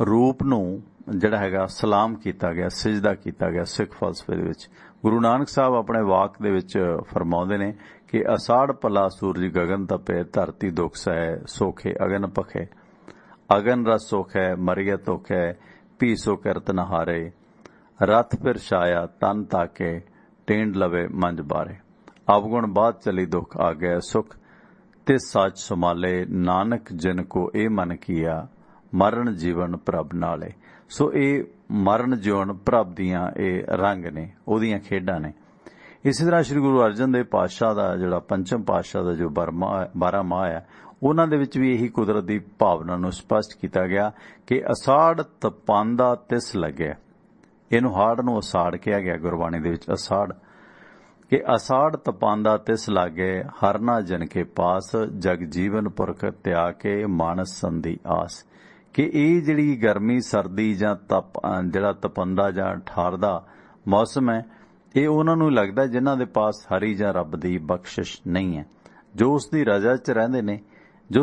ਰੂਪ ਨੂੰ ਜਿਹੜਾ ਹੈਗਾ ਸਲਾਮ ਕੀਤਾ ਗਿਆ, ਸਿਜਦਾ ਕੀਤਾ ਗਿਆ ਸਿੱਖ ਫਲਸਫੇ ਦੇ ਵਿੱਚ। ਗੁਰੂ ਨਾਨਕ ਸਾਹਿਬ ਆਪਣੇ ਵਾਕ ਦੇ ਵਿੱਚ ਫਰਮਾਉਂਦੇ ਨੇ ਕਿ ਅਸਾੜ ਭਲਾ ਸੂਰਜ ਗਗਨ ਤਪੇ, ਧਰਤੀ ਦੁਖ ਸਹਿ, ਸੋਖੇ ਅਗਨ ਪਖੇ, ਅਗਨ ਰਸ ਸੋਖੈ, ਮਰਿਆ ਤੋਖੈ, ਪੀ ਸੋ ਕਰਤ ਨਹਾਰੇ, ਰਥ ਫਿਰ ਛਾਇਆ ਤਨ ਤਾਕੇ, ਟੇਂਡ ਲਵੇ ਮੰਜ ਬਾਰੇ, ਅਵਗੁਣ ਬਾਤ ਚਲੀ ਦੁਖ ਆ ਗਿਆ ਸੁਖ, ਤੇ ਸੱਚ ਸੰਭਾਲੇ ਨਾਨਕ ਜਿਨ ਕੋ ਇਹ ਮਨ ਕੀਆ, ਮਰਨ ਜੀਵਨ ਪ੍ਰਭ ਨਾਲੇ। ਸੋ ਇਹ ਮਰਨ ਜੀਵਨ ਪ੍ਰਭ ਦੀਆਂ ਇਹ ਰੰਗ ਨੇ, ਉਹਦੀਆਂ ਖੇਡਾਂ ਨੇ। ਇਸੇ ਤਰ੍ਹਾਂ ਸ੍ਰੀ ਗੁਰੂ ਅਰਜਨ ਦੇਵ ਪਾਤਸ਼ਾਹ ਦਾ ਜਿਹੜਾ ਪੰਚਮ ਪਾਤਸ਼ਾਹ ਦਾ ਜੋ 12 ਮਾਹ ਹੈ, ਉਹਨਾਂ ਦੇ ਵਿੱਚ ਵੀ ਇਹੀ ਕੁਦਰਤ ਦੀ ਭਾਵਨਾ ਨੂੰ ਸਪਸ਼ਟ ਕੀਤਾ ਗਿਆ ਕਿ ਅਸਾੜ ਤਪਾਂਦਾ ਤਿਸ ਲੱਗਿਆ। ਇਹਨੂੰ ਹਾੜ ਨੂੰ ਅਸਾੜ ਕਿਹਾ ਗਿਆ ਗੁਰਬਾਣੀ ਦੇ ਵਿੱਚ, ਅਸਾੜ ਕਿ ਅਸਾੜ ਤਪਾਂਦਾ ਤਿਸ ਲਾਗੇ, ਹਰਨਾ ਜਨ ਕੇ ਪਾਸ, ਜਗ ਜੀਵਨ ਪੁਰਖ ਤਿਆਗ ਕੇ, ਮਾਨਸ ਸੰਧੀ ਆਸ। कि ये जिहड़ी गर्मी सर्दी जां तप जिहड़ा तपंदा जां ठारदा मौसम है, ये उन्हां नूं लगदा जिन्हां दे पास हरी जां रब दी बख्शिश नहीं है, जो उस दी रजा च रहिंदे ने, जो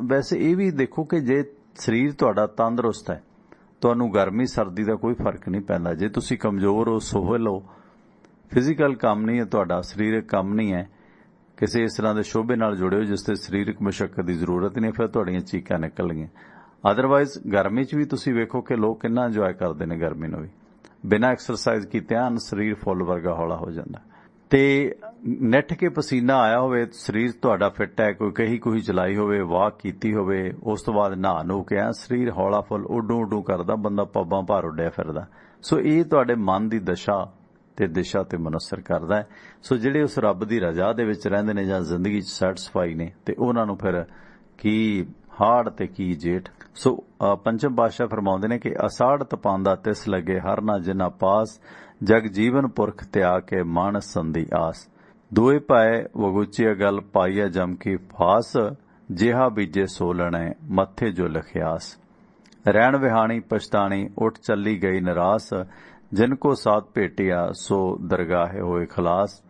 वैसे ये भी देखो कि जे शरीर तुहाडा तंदरुस्त है, तुहानूं गर्मी सर्दी का कोई फर्क नहीं पैंदा। जे तुसीं कमजोर हो, सोहल हो, फिजिकल काम नहीं है तुहाडा, सरीरक काम नहीं है, किसी इस तरह के शोभे नाल जुड़े हो जिसते सरीरक मुशक्कत की जरूरत नहीं, फिर तुहाडीआं चीकां निकलणगीआं। अदरवाइज गर्मी च भी तुसीं वेखो कि लोग किन्ना इंजॉय करते हैं गर्मी नूं भी, बिना एक्सरसाइज कीते शरीर फुੱਲ वर्गा हौला हो जाता। ते निठ के पसीना आया होवे, शरीर तुहाडा फिट है, कोई कही कोई चलाई होवे, वाक कीती होवे, उस तो बाद नहा नू के शरीर हौला फुੱਲ उडू उडू करदा, बंदा पब्बां भार उड्डिया फिरदा। सो ये तुहाडे मन की दशा ते दिशा ते मुनसर करदा है। सो जिहड़े उस रब दी रजा दे विच रहिंदे ने जां जिंदगी च सैटिस्फाई ने, ते उन्हां नूं फिर की हाड़ ते की जेठ। सो पंचम पातशाह फरमाउंदे ने कि असाड़ तपांदा तिस लगे हर ना जिना पास, जग जीवन पुरख त्याग के मन संदी आस। दोए पाए वगुचिया गल पाइया जम की फास, जिहा बीजे सोलणे मत्थे जो लिखियास। रैण विहाणी पछताणी उठ चली गई निरास, जिनको साथ भेटिया सो दरगाहे होए खलास।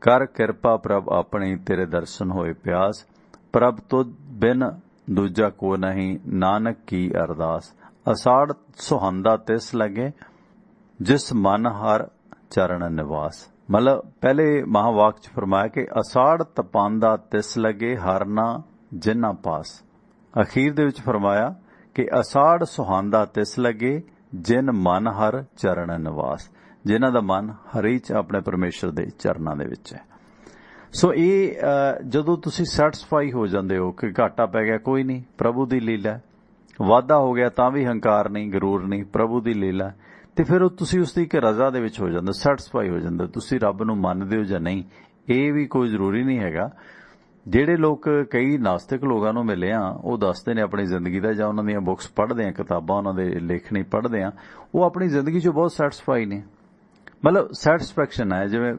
कर कृपा प्रभ अपनी तेरे दर्शन होए प्यास, प्रभ तुझ बिन दूजा को नहीं नानक की अरदास। असाड़ सुहांदा तिस लगे जिस मन हर चरण निवास। मतलब पहले महावाक च फरमाया कि असाड़ तपांदा तिस लगे हर ना जिन्ना पास। अखीर दे विच फरमाया कि असाड़ सुहांदा तिस लगे जिन मन हर चरण निवास, जिन्हां दा मन हरी च अपने परमेश्वर दे चरनां दे विच है। सो ये जदों तुसीं सैटिस्फाई हो जांदे हो कि घाटा पै गया कोई नहीं, प्रभु दी लीला है, वाधा हो गया तां भी हंकार नहीं, गरूर नहीं, प्रभु दी लीला, ते फिर तुसीं उसदी इक रजा दे विच हो जांदे, सैटिस्फाई हो जांदे। तुसीं रब नूं मनदे हो जां नहीं, ये भी कोई जरूरी नहीं हैगा। ਜਿਹੜੇ ਲੋਕ कई नास्तिक लोगों ਨੂੰ ਮਿਲੇ ਆ, ਉਹ ਦੱਸਦੇ ਨੇ ਆਪਣੀ ਜ਼ਿੰਦਗੀ ਦਾ, ਜਾਂ ਉਹਨਾਂ ਦੀਆਂ ਬੁੱਕਸ ਪੜ੍ਹਦੇ ਆ, ਕਿਤਾਬਾਂ ਉਹਨਾਂ ਦੇ ਲੇਖਣੀ ਪੜ੍ਹਦੇ ਆ, ਉਹ ਆਪਣੀ ਜ਼ਿੰਦਗੀ 'ਚ ਬਹੁਤ ਸੈਟੀਸਫਾਈ ਨੇ। ਮਤਲਬ ਸੈਟੀਸਫੈਕਸ਼ਨ ਹੈ, ਜਿਵੇਂ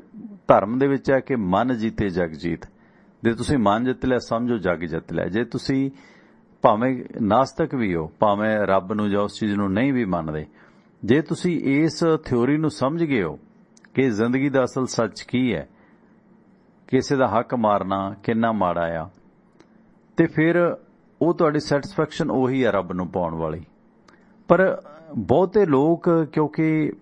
ਧਰਮ ਦੇ ਵਿੱਚ ਹੈ ਕਿ ਮਨ ਜੀਤੇ ਜਗ ਜੀਤ। ਜੇ ਤੁਸੀਂ ਮਨ ਜਿੱਤ ਲਿਆ ਸਮਝੋ ਜਗ ਜਿੱਤ ਲਿਆ। ਜੇ ਤੁਸੀਂ ਭਾਵੇਂ ਨਾਸਤਕ ਵੀ ਹੋ, ਭਾਵੇਂ ਰੱਬ ਨੂੰ ਜਾਂ ਉਸ ਚੀਜ਼ ਨੂੰ ਨਹੀਂ ਵੀ ਮੰਨਦੇ, ਜੇ ਤੁਸੀਂ ਇਸ ਥਿਉਰੀ ਨੂੰ ਸਮਝ ਗਏ ਹੋ ਕਿ ਜ਼ਿੰਦਗੀ ਦਾ ਅਸਲ ਸੱਚ ਕੀ ਹੈ, ਕਿਸੇ ਦਾ ਹੱਕ ਮਾਰਨਾ ਕਿੰਨਾ ਮਾੜਾ ਆ, ਤੇ ਫਿਰ ਉਹ ਤੁਹਾਡੀ ਸੈਟੀਸਫੈਕਸ਼ਨ ਉਹੀ ਆ ਰੱਬ ਨੂੰ ਪਾਉਣ ਵਾਲੀ। ਪਰ ਬਹੁਤੇ ਲੋਕ, ਕਿਉਂਕਿ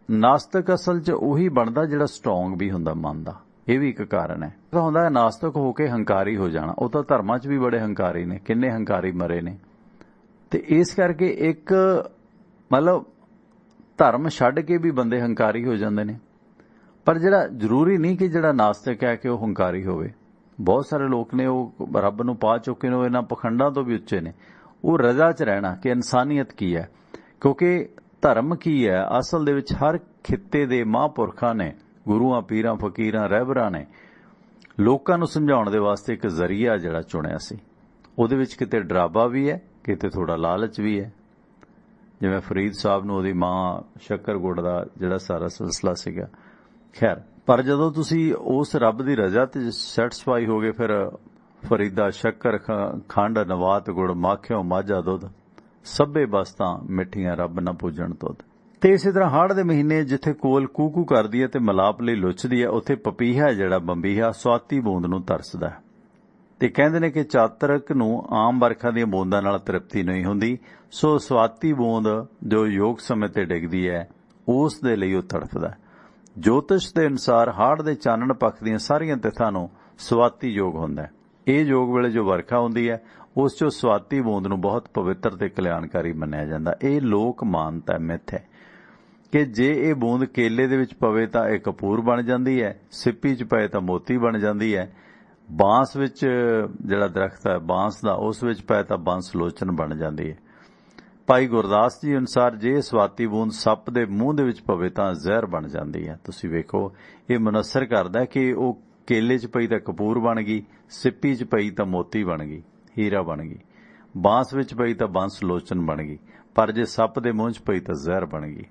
ਨਾਸਤਕ ਅਸਲ 'ਚ ਉਹੀ ਬਣਦਾ ਜਿਹੜਾ ਸਟਰੋਂਗ ਵੀ ਹੁੰਦਾ ਮਨ ਦਾ, ਇਹ ਵੀ ਇੱਕ ਕਾਰਨ ਹੈ। ਹੁੰਦਾ ਹੈ ਨਾਸਤਕ ਹੋ ਕੇ ਹੰਕਾਰੀ ਹੋ ਜਾਣਾ, ਉਹ ਤਾਂ ਧਰਮਾਂ 'ਚ ਵੀ ਬੜੇ ਹੰਕਾਰੀ ਨੇ, ਕਿੰਨੇ ਹੰਕਾਰੀ ਮਰੇ ਨੇ। ਤੇ ਇਸ ਕਰਕੇ ਇੱਕ ਮਤਲਬ ਧਰਮ ਛੱਡ ਕੇ ਵੀ ਬੰਦੇ ਹੰਕਾਰੀ ਹੋ ਜਾਂਦੇ ਨੇ। पर जिहड़ा जरूरी नहीं कि जिहड़ा नास्तिक है कि वह हंकारी होवे। बहुत सारे लोग ने वो रब नूं पा चुके ने, इन्हां पखंडां तो भी उच्चे ने। वो रजा च रहना कि इंसानियत की है, क्योंकि धर्म की है असल दे विच हर खित्ते दे महापुरखां ने, गुरुआं पीरां फकीरां रहबरां ने लोकां नूं समझाउण दे वास्ते एक जरिया जिहड़ा चुणिया सी। उहदे विच किते डरावा भी है, किते थोड़ा लालच भी है। जिवें फरीद साहब नूं उहदी मां शक्कर गुड़ दा जिहड़ा सारा सिलसिला सीगा। खैर, पर जदों तुसीं उस रब दी रजा ते सैटिस्फाई हो गए, फिर फरीदा शक्कर खंड नवात गुड़ माखियो माझा दुध, सभे बस्तां मिठियां रब न पूजण तुध। ते इसे तरह हाड़ दे महीने जिथे कोल कूकू करदी है ते मलाप लई लुचदी है, उत्थे पपीहा जिहड़ा बंबीहा स्वाति बूंद नूं तरसदा है। ते कहंदे ने कि चातरक नूं आम बरखा दीआं बूंदां नाल तृप्ति नहीं हुंदी, सो स्वाति बूंद जो योग समय ते डिगदी है उस दे लई ओह तड़फदा है। ज्योतिष के अनुसार हाड़ दे चानण पक्ष ਦੀਆਂ ਸਾਰੀਆਂ ਤਿਥਾਂ ਨੂੰ ਸਵਾਤੀ ਯੋਗ ਹੁੰਦਾ ਹੈ। ਇਹ ਯੋਗ ਵੇਲੇ ਜੋ ਵਰਖਾ ਹੁੰਦੀ ਹੈ ਉਸ 'ਚੋਂ ਸਵਾਤੀ ਬੂੰਦ ਨੂੰ ਬਹੁਤ ਪਵਿੱਤਰ ਤੇ ਕਲਿਆਣਕਾਰੀ ਮੰਨਿਆ ਜਾਂਦਾ। ਇਹ ਲੋਕ ਮਾਨਤਾ ਮਿੱਥ ਹੈ ਕਿ ਜੇ ਇਹ ਬੂੰਦ ਕੇਲੇ ਦੇ ਵਿੱਚ ਪਵੇ ਤਾਂ ਇਹ ਕਪੂਰ ਬਣ ਜਾਂਦੀ ਹੈ, ਸਿੱਪੀ 'ਚ ਪਏ ਤਾਂ ਮੋਤੀ ਬਣ ਜਾਂਦੀ ਹੈ, ਬਾਂਸ ਵਿੱਚ ਜਿਹੜਾ ਦਰਖਤ ਹੈ ਬਾਂਸ ਦਾ ਉਸ ਵਿੱਚ ਪਏ ਤਾਂ ਬੰਸ ਲੋਚਨ ਬਣ ਜਾਂਦੀ ਹੈ। ਭਾਈ ਗੁਰਦਾਸ ਜੀ ਅਨੁਸਾਰ ਜੇ ਸਵਾਤੀ ਬੂੰਦ ਸੱਪ ਦੇ ਮੂੰਹ ਦੇ ਵਿੱਚ ਪਵੇ ਤਾਂ ਜ਼ਹਿਰ ਬਣ ਜਾਂਦੀ ਹੈ। ਤੁਸੀਂ ਵੇਖੋ ਇਹ ਮੁਨਸਰ ਕਰਦਾ ਕਿ ਉਹ ਕੇਲੇ 'ਚ ਪਈ ਤਾਂ ਕਪੂਰ ਬਣ ਗਈ, ਸਿੱਪੀ 'ਚ ਪਈ ਤਾਂ ਮੋਤੀ ਬਣ ਗਈ, ਹੀਰਾ ਬਣ ਗਈ, ਬਾਂਸ ਵਿੱਚ ਪਈ ਤਾਂ ਬੰਸ ਲੋਚਨ ਬਣ ਗਈ, ਪਰ ਜੇ ਸੱਪ ਦੇ ਮੂੰਹ 'ਚ ਪਈ ਤਾਂ ਜ਼ਹਿਰ ਬਣ ਗਈ।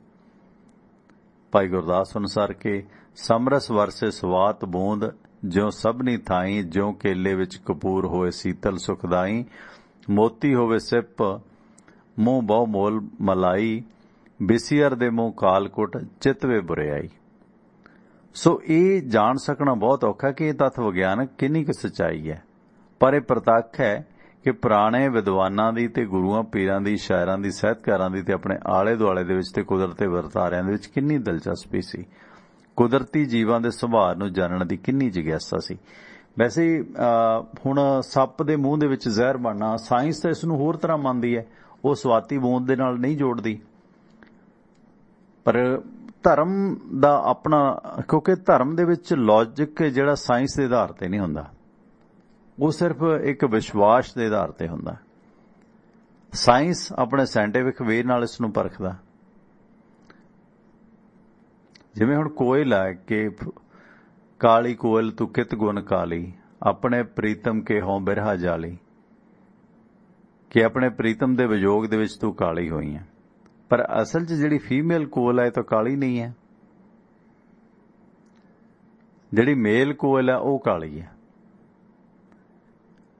ਭਾਈ ਗੁਰਦਾਸ ਅਨੁਸਾਰ ਕਿ ਸਮਰਸ ਵਰਸੇ ਸਵਾਤ ਬੂੰਦ ਜਿਉ ਸਭਨੀ ਥਾਈ, ਜਿਉ ਕੇਲੇ ਵਿੱਚ ਕਪੂਰ ਹੋਏ ਸੀਤਲ ਸੁਖਦਾਈ, ਮੋਤੀ ਹੋਵੇ ਸਿੱਪ ਮੂੰਹ ਬਹੁ ਮੋਲ ਮਲਾਈ, ਬਿਸੀਅਰ ਦੇ ਮੂੰਹ ਕਾਲਕੁੱਟ, ਚਿਤਵੇ ਬੁਰਿਆਈ। ਸੋ ਇਹ ਜਾਣ ਸਕਣਾ ਬਹੁਤ ਔਖਾ ਕਿ ਇਹ ਤੱਥ ਵਿਗਿਆਨਕ ਕਿੰਨੀ ਕੁ ਸੱਚਾਈ ਹੈ, ਪਰ ਇਹ ਪ੍ਰਤੱਖ ਹੈ ਕਿ ਪੁਰਾਣੇ ਵਿਦਵਾਨਾਂ ਦੀ ਤੇ ਗੁਰੂਆਂ ਪੀਰਾਂ ਦੀ, ਸ਼ਾਇਰਾਂ ਦੀ, ਸਾਹਿਤਕਾਰਾਂ ਦੀ ਤੇ ਆਪਣੇ ਆਲੇ ਦੁਆਲੇ ਦੇ ਵਿੱਚ ਤੇ ਕੁਦਰਤ ਦੇ ਵਰਤਾਰਿਆਂ ਦੇ ਵਿੱਚ ਕਿੰਨੀ ਦਿਲਚਸਪੀ ਸੀ, ਕੁਦਰਤੀ ਜੀਵਾਂ ਦੇ ਸੁਭਾਅ ਨੂੰ ਜਾਣਨ ਦੀ ਕਿੰਨੀ ਜਿਗਿਆਸਾ ਸੀ। ਵੈਸੇ ਹੁਣ ਸੱਪ ਦੇ ਮੂੰਹ ਦੇ ਵਿੱਚ ਜ਼ਹਿਰ ਬਣਨਾ, ਸਾਇੰਸ ਤਾਂ ਇਸ ਨੂੰ ਹੋਰ ਤਰ੍ਹਾਂ ਮੰਨਦੀ ਹੈ, ਉਹ ਸਵਾਤੀ ਬੂੰਦ ਦੇ ਨਾਲ ਨਹੀਂ ਜੋੜਦੀ। ਪਰ ਧਰਮ ਦਾ ਆਪਣਾ, ਕਿਉਂਕਿ ਧਰਮ ਦੇ ਵਿੱਚ ਲੌਜਿਕ ਜਿਹੜਾ ਸਾਇੰਸ ਦੇ ਆਧਾਰ ਤੇ ਨਹੀਂ ਹੁੰਦਾ, ਉਹ ਸਿਰਫ ਇੱਕ ਵਿਸ਼ਵਾਸ ਦੇ ਆਧਾਰ ਤੇ ਹੁੰਦਾ। ਸਾਇੰਸ ਆਪਣੇ ਸਾਇੰਟੀਫਿਕ ਵੇ ਨਾਲ ਇਸ ਨੂੰ ਪਰਖਦਾ। ਜਿਵੇਂ ਹੁਣ ਕੋਇਲ ਹੈ ਕਿ ਕਾਲੀ ਕੋਇਲ ਤੂੰ ਕਿਤ ਗੁਣ ਕਾਲੀ, ਆਪਣੇ ਪ੍ਰੀਤਮ ਕੇ ਹੋਂ ਬਿਰਹਾ ਜਾਲੀ, ਕਿ ਆਪਣੇ ਪ੍ਰੀਤਮ ਦੇ ਵਿਯੋਗ ਦੇ ਵਿੱਚ ਤੂੰ ਕਾਲੀ ਹੋਈ ਹੈ। ਪਰ ਅਸਲ 'ਚ ਜਿਹੜੀ ਫੀਮੇਲ ਕੋਇਲ ਹੈ ਤਾਂ ਕਾਲੀ ਨਹੀਂ ਹੈ, ਜਿਹੜੀ ਮੇਲ ਕੋਇਲ ਹੈ ਉਹ ਕਾਲੀ ਹੈ।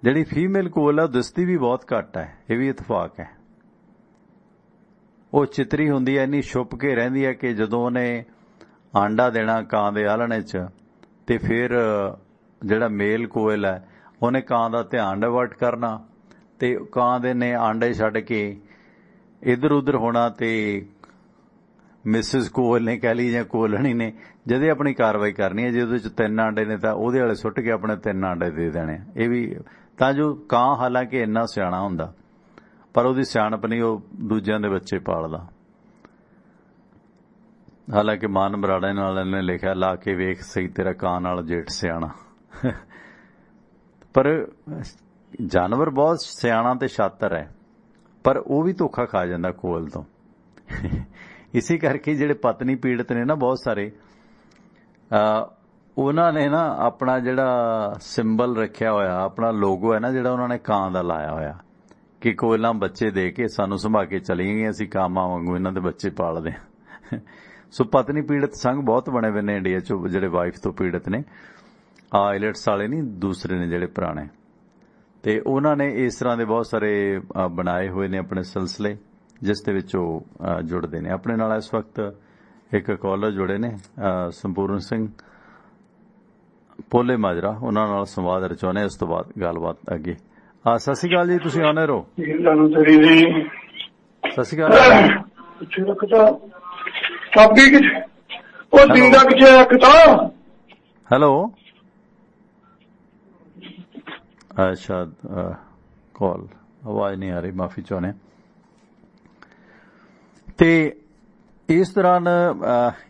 ਜਿਹੜੀ ਫੀਮੇਲ ਕੋਇਲ ਹੈ ਉਹ ਦਿਸਦੀ ਵੀ ਬਹੁਤ ਘੱਟ ਹੈ, ਇਹ ਵੀ ਇਤਫਾਕ ਹੈ। ਉਹ ਚਿਤਰੀ ਹੁੰਦੀ ਹੈ, ਇੰਨੀ ਛੁਪ ਕੇ ਰਹਿੰਦੀ ਹੈ ਕਿ ਜਦੋਂ ਉਹਨੇ ਆਂਡਾ ਦੇਣਾ ਕਾਂ ਦੇ ਆਲਣੇ 'ਚ, ਤੇ ਫਿਰ ਜਿਹੜਾ ਮੇਲ ਕੋਇਲ ਹੈ ਉਹਨੇ ਕਾਂ ਦਾ ਧਿਆਨ ਡਾਇਵਰਟ ਕਰਨਾ, ਤੇ ਕਾਂ ਦੇ ਨੇ ਆਂਡੇ ਛੱਡ ਕੇ ਇੱਧਰ ਉੱਧਰ ਹੋਣਾ, ਤੇ ਮਿਸਿਸ ਕੋਇਲ ਨੇ ਕਹਿ ਲਈ ਜਾਂ ਕੋਇਲਣੀ ਨੇ ਜਦੇ ਆਪਣੀ ਕਾਰਵਾਈ ਕਰਨੀ ਹੈ। ਜੇ ਉਹਦੇ 'ਚ 3 ਆਂਡੇ ਨੇ ਤਾਂ ਉਹਦੇ ਵਾਲੇ ਸੁੱਟ ਕੇ ਆਪਣੇ 3 ਆਂਡੇ ਦੇ ਦੇਣੇ। ਇਹ ਵੀ ਤਾਂ ਜੋ ਕਾਂ ਹਾਲਾਂਕਿ ਇੰਨਾ ਸਿਆਣਾ ਹੁੰਦਾ, ਪਰ ਉਹਦੀ ਸਿਆਣਪ ਨਹੀਂ, ਉਹ ਦੂਜਿਆਂ ਦੇ ਬੱਚੇ ਪਾਲਦਾ। ਹਾਲਾਂਕਿ ਮਾਨ ਬਰਾੜੇ ਨਾਲ ਇਹਨੇ ਲਿਖਿਆ, ਲਾ ਕੇ ਵੇਖ ਸਹੀ ਤੇਰਾ ਕਾਂ ਨਾਲ ਜੇਠ ਸਿਆਣਾ। ਪਰ ਜਾਨਵਰ ਬਹੁਤ ਸਿਆਣਾ ਤੇ ਸ਼ਾਤਰ ਹੈ, ਪਰ ਉਹ ਵੀ ਧੋਖਾ ਖਾ ਜਾਂਦਾ ਕੋਇਲ ਤੋਂ। ਇਸੇ ਕਰਕੇ ਜਿਹੜੇ ਪਤਨੀ ਪੀੜਤ ਨੇ ਨਾ ਬਹੁਤ ਸਾਰੇ, ਉਹਨਾਂ ਨੇ ਨਾ ਆਪਣਾ ਜਿਹੜਾ ਸਿੰਬਲ ਰੱਖਿਆ ਹੋਇਆ, ਆਪਣਾ ਲੋਗੋ ਹੈ ਨਾ ਜਿਹੜਾ, ਉਹਨਾਂ ਨੇ ਕਾਂ ਦਾ ਲਾਇਆ ਹੋਇਆ ਕਿ ਕੋਇਲਾਂ ਬੱਚੇ ਦੇ ਕੇ ਸਾਨੂੰ ਸੰਭਾ ਕੇ ਚਲੀਆਂ ਗਈਆਂ, ਅਸੀਂ ਕਾਮਾਂ ਵਾਂਗੂ ਇਹਨਾਂ ਦੇ ਬੱਚੇ ਪਾਲਦੇ ਹਾਂ। ਸੋ ਪਤਨੀ ਪੀੜਤ ਸੰਘ ਬਹੁਤ ਬਣੇ ਹੋਏ ਨੇ ਇੰਡੀਆ 'ਚ, ਜਿਹੜੇ ਵਾਈਫ ਤੋਂ ਪੀੜਤ ਨੇ। ਆਈਲੈਟਸ ਵਾਲੇ ਨਹੀਂ, ਦੂਸਰੇ ਨੇ ਜਿਹੜੇ ਪੁਰਾਣੇ, ਤੇ ਉਹਨਾਂ ਨੇ ਇਸ ਤਰ੍ਹਾਂ ਦੇ ਬਹੁਤ ਸਾਰੇ ਬਣਾਏ ਹੋਏ ਨੇ ਆਪਣੇ ਸਿਲਸਿਲੇ, ਜਿਸ ਦੇ ਵਿੱਚ ਉਹ ਜੁੜਦੇ ਨੇ। ਆਪਣੇ ਨਾਲ ਇਸ ਵਕਤ ਇੱਕ ਕਾਲਰ ਜੁੜੇ ਨੇ, ਸੰਪੂਰਨ ਸਿੰਘ ਪੋਲੇ ਮਾਜਰਾ, ਉਹਨਾਂ ਨਾਲ ਸੰਵਾਦ ਰਚਾਉਣੇ, ਉਸ ਤੋਂ ਬਾਅਦ ਗੱਲਬਾਤ ਅੱਗੇ। ਸਤਿ ਸ਼੍ਰੀ ਅਕਾਲ ਜੀ, ਤੁਸੀਂ ਆਨੇ ਰਹੋ। ਸਤਿ ਸ਼੍ਰੀ ਅਕਾਲ। ਹੈਲੋ, ਅੱਛਾ, ਕਾਲ ਆਵਾਜ਼ ਨਹੀਂ ਆ ਰਹੀ, ਮਾਫੀ ਚਾਹੁੰਦੇ। ਤੇ ਇਸ ਦੌਰਾਨ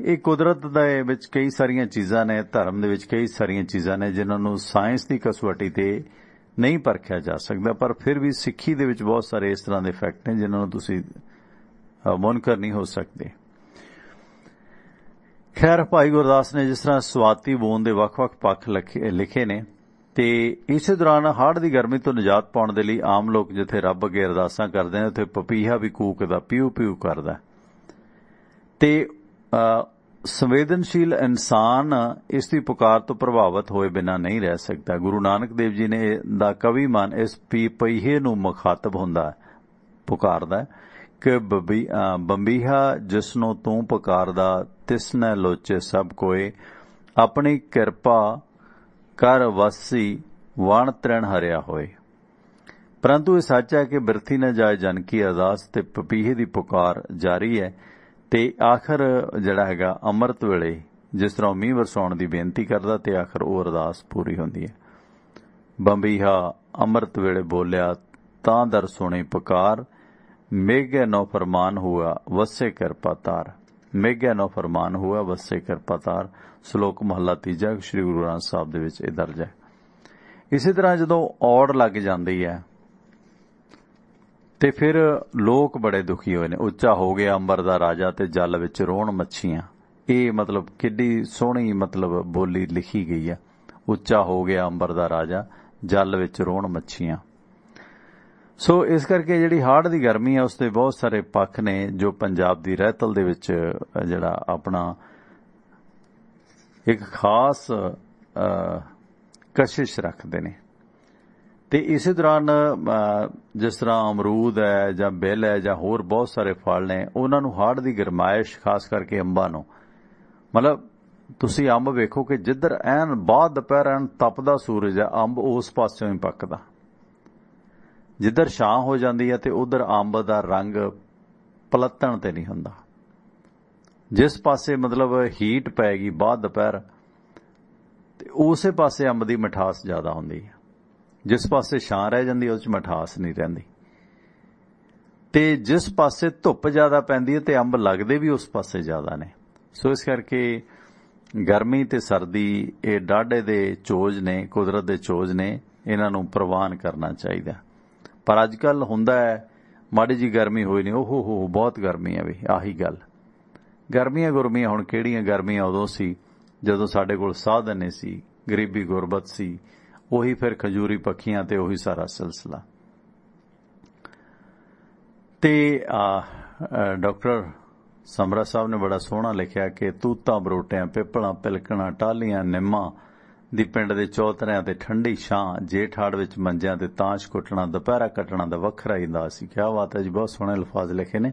ਇਹ ਕੁਦਰਤ ਦੇ ਵਿੱਚ ਕਈ ਸਾਰੀਆਂ ਚੀਜ਼ਾਂ ਨੇ, ਧਰਮ ਦੇ ਵਿੱਚ ਕਈ ਸਾਰੀਆਂ ਚੀਜ਼ਾਂ ਨੇ ਜਿਨ੍ਹਾਂ ਨੂੰ ਸਾਇੰਸ ਦੀ ਕਸਵੱਟੀ ਤੇ ਨਹੀਂ ਪਰਖਿਆ ਜਾ ਸਕਦਾ, ਪਰ ਫਿਰ ਵੀ ਸਿੱਖੀ ਦੇ ਵਿੱਚ ਬਹੁਤ ਸਾਰੇ ਇਸ ਤਰ੍ਹਾਂ ਦੇ ਫੈਕਟ ਨੇ ਜਿਨ੍ਹਾਂ ਨੂੰ ਤੁਸੀਂ ਮੁਨਕਰ ਨਹੀਂ ਹੋ ਸਕਦੇ। ਖੈਰ, ਭਾਈ ਗੁਰਦਾਸ ਨੇ ਜਿਸ ਤਰ੍ਹਾਂ ਸਵਾਤੀ ਬੂੰਦ ਦੇ ਵੱਖ-ਵੱਖ ਪੱਖ ਲਿਖੇ ਨੇ, ਤੇ ਇਸੇ ਦੌਰਾਨ ਹੜ੍ਹ ਦੀ ਗਰਮੀ ਤੋਂ ਨਿਜਾਤ ਪਾਉਣ ਦੇ ਲਈ ਆਮ ਲੋਕ ਜਿੱਥੇ ਰੱਬ ਅੱਗੇ ਅਰਦਾਸਾਂ ਕਰਦੇ ਨੇ, ਉੱਥੇ ਪਪੀਹਾ ਵੀ ਕੂਕਦਾ, ਪਿਊ ਪਿਊ ਕਰਦਾ। ਤੇ ਸੰਵੇਦਨਸ਼ੀਲ ਇਨਸਾਨ ਇਸ ਦੀ ਪੁਕਾਰ ਤੋਂ ਪ੍ਰਭਾਵਿਤ ਹੋਏ ਬਿਨਾਂ ਨਹੀਂ ਰਹਿ ਸਕਦਾ। ਗੁਰੂ ਨਾਨਕ ਦੇਵ ਜੀ ਨੇ ਦਾ ਕਵੀ ਮਨ ਇਸ ਪਹੀਏ ਨੂੰ ਮੁਖਾਤਬ ਹੁੰਦਾ, ਪੁਕਾਰਦਾ ਕਿ ਬੰਬੀਹਾ ਜਿਸਨੂੰ ਤੂੰ ਪੁਕਾਰਦਾ, ਤਿਸਨੇ ਲੋਚੇ ਸਭ ਕੋਏ, ਆਪਣੀ ਕਿਰਪਾ ਕਰ ਵਸੀ ਵਣ ਤ੍ਰਿਣ ਹਰਿਆ ਹੋਏ। ਪਰੰਤੂ ਇਹ ਸੱਚ ਹੈ ਕਿ ਬਿਰਥੀ ਨਾ ਜਾਏ ਜਨ ਕੀ ਅਰਦਾਸ, ਤੇ ਪਪੀਹੇ ਦੀ ਪੁਕਾਰ ਜਾਰੀ ਹੈ। ਤੇ ਆਖਰ ਜਿਹੜਾ ਹੈਗਾ ਅੰਮ੍ਰਿਤ ਵੇਲੇ ਜਿਸ ਤਰ੍ਹਾਂ ਮੀਂਹ ਵਰਸਾਉਣ ਦੀ ਬੇਨਤੀ ਕਰਦਾ, ਤੇ ਆਖਰ ਉਹ ਅਰਦਾਸ ਪੂਰੀ ਹੁੰਦੀ ਹੈ। ਬੰਬੀਹਾ ਅੰਮ੍ਰਿਤ ਵੇਲੇ ਬੋਲਿਆ ਤਾਂ ਦਰ ਸੁਣੀ ਪੁਕਾਰ, ਮੇਘੇ ਨੋ ਫਰਮਾਨ ਹੁਆ ਵਸੇ ਕਿਰਪਾ ਤਾਰ, ਮੇਘੇ ਨੋ ਫਰਮਾਨ ਹੁਆ ਵਸੇ ਕਿਰਪਾ ਤਾਰ। ਸ਼ਲੋਕ ਮਹੱਲਾ 3 ਸ੍ਰੀ ਗੁਰੂ ਗ੍ਰੰਥ ਸਾਹਿਬ ਦੇ ਵਿੱਚ ਇਹ ਦਰਜ ਹੈ। ਇਸੇ ਤਰ੍ਹਾਂ ਜਦੋਂ ਔੜ ਲੱਗ ਜਾਂਦੀ ਹੈ ਤੇ ਫਿਰ ਲੋਕ ਬੜੇ ਦੁਖੀ ਹੋਏ ਨੇ। ਉੱਚਾ ਹੋ ਗਿਆ ਅੰਬਰ ਦਾ ਰਾਜਾ, ਤੇ ਜਲ ਵਿੱਚ ਰੋਣ ਮੱਛੀਆਂ। ਇਹ ਮਤਲਬ ਕਿੱਡੀ ਸੋਹਣੀ ਮਤਲਬ ਬੋਲੀ ਲਿਖੀ ਗਈ ਹੈ, ਉੱਚਾ ਹੋ ਗਿਆ ਅੰਬਰ ਦਾ ਰਾਜਾ, ਜਲ ਵਿੱਚ ਰੋਣ ਮੱਛੀਆਂ। ਸੋ ਇਸ ਕਰਕੇ ਜਿਹੜੀ ਹਾੜ ਦੀ ਗਰਮੀ ਹੈ, ਉਸ ਦੇ ਬਹੁਤ ਸਾਰੇ ਪੱਖ ਨੇ ਜੋ ਪੰਜਾਬ ਦੀ ਰਹਿਤਲ ਦੇ ਵਿੱਚ ਜਿਹੜਾ ਆਪਣਾ ਇੱਕ ਖਾਸ ਕਸ਼ਿਸ਼ ਰੱਖਦੇ ਨੇ। ਤੇ ਇਸੇ ਦੌਰਾਨ ਜਿਸ ਤਰ੍ਹਾਂ ਅਮਰੂਦ ਹੈ ਜਾਂ ਬਿੱਲ ਹੈ ਜਾਂ ਹੋਰ ਬਹੁਤ ਸਾਰੇ ਫਲ ਨੇ, ਉਹਨਾਂ ਨੂੰ ਹਾੜ ਦੀ ਗਰਮਾਇਸ਼, ਖਾਸ ਕਰਕੇ ਅੰਬਾਂ ਨੂੰ, ਮਤਲਬ ਤੁਸੀਂ ਅੰਬ ਵੇਖੋ ਕਿ ਜਿੱਧਰ ਐਨ ਬਾਅਦ ਦੁਪਹਿਰ ਐਨ ਤਪਦਾ ਸੂਰਜ ਹੈ, ਅੰਬ ਉਸ ਪਾਸਿਓਂ ਹੀ ਪੱਕਦਾ। ਜਿੱਧਰ ਛਾਂ ਹੋ ਜਾਂਦੀ ਹੈ ਤੇ ਉਧਰ ਅੰਬ ਦਾ ਰੰਗ ਪਲੱਤਣ ਤੇ ਨਹੀਂ ਹੁੰਦਾ। ਜਿਸ ਪਾਸੇ ਮਤਲਬ ਹੀਟ ਪੈਗੀ ਬਾਅਦ ਦੁਪਹਿਰ, ਤੇ ਉਸੇ ਪਾਸੇ ਅੰਬ ਦੀ ਮਿਠਾਸ ਜ਼ਿਆਦਾ ਹੁੰਦੀ ਹੈ। ਜਿਸ ਪਾਸੇ ਛਾਂ ਰਹਿ ਜਾਂਦੀ ਉਸ 'ਚ ਮਿਠਾਸ ਨਹੀਂ ਰਹਿੰਦੀ। ਤੇ ਜਿਸ ਪਾਸੇ ਧੁੱਪ ਜ਼ਿਆਦਾ ਪੈਂਦੀ ਹੈ ਤੇ ਅੰਬ ਲੱਗਦੇ ਵੀ ਉਸ ਪਾਸੇ ਜ਼ਿਆਦਾ ਨੇ। ਸੋ ਇਸ ਕਰਕੇ ਗਰਮੀ ਤੇ ਸਰਦੀ ਇਹ ਡਾਢੇ ਦੇ ਚੋਜ ਨੇ, ਕੁਦਰਤ ਦੇ ਚੋਜ ਨੇ, ਇਹਨਾਂ ਨੂੰ ਪ੍ਰਵਾਨ ਕਰਨਾ ਚਾਹੀਦਾ। ਪਰ ਅੱਜ ਕੱਲ ਹੁੰਦਾ ਹੈ ਮਾੜੀ ਜੀ ਗਰਮੀ ਹੋਈ ਨਹੀਂ, ਓਹੋ ਬਹੁਤ ਗਰਮੀ ਹੈ ਵੀ, ਆਹੀ ਗੱਲ। ਗਰਮੀਆਂ ਗੁਰਮੀਆਂ ਹੁਣ ਕਿਹੜੀਆਂ, ਗਰਮੀਆਂ ਉਦੋਂ ਸੀ ਜਦੋਂ ਸਾਡੇ ਕੋਲ ਸਾਧਨ ਨਹੀਂ ਸੀ, ਗਰੀਬੀ ਗੁਰਬਤ ਸੀ, ਉਹੀ ਫਿਰ ਖਜੂਰੀ ਪੱਖੀਆਂ ਤੇ ਉਹੀ ਸਾਰਾ ਸਿਲਸਿਲਾ। ਤੇ ਡਾਕਟਰ ਸਮਰਾ ਸਾਹਿਬ ਨੇ ਬੜਾ ਸੋਹਣਾ ਲਿਖਿਆ ਕਿ ਤੂਤਾਂ ਬਰੋਟਿਆਂ, ਪਿੱਪਲਾਂ, ਪਿਲਕਣਾ, ਟਾਹਲੀਆਂ, ਨਿੰਮਾਂ ਦੀ ਪਿੰਡ ਦੇ ਚੌਤਰਿਆਂ ਤੇ ਠੰਡੀ ਛਾਂ, ਜੇਠ ਹਾੜ ਵਿੱਚ ਮੰਜਿਆਂ ਤੇ ਤਾਸ਼ ਕੁੱਟਣਾ, ਦੁਪਹਿਰਾ ਕੱਟਣਾ ਦਾ ਵੱਖਰਾ ਹੀ ਅੰਦਾਜ਼ ਸੀ। ਕਿਆ ਬਾਤ ਹੈ ਜੀ, ਬਹੁਤ ਸੋਹਣੇ ਅਲਫਾਜ਼ ਲਿਖੇ ਨੇ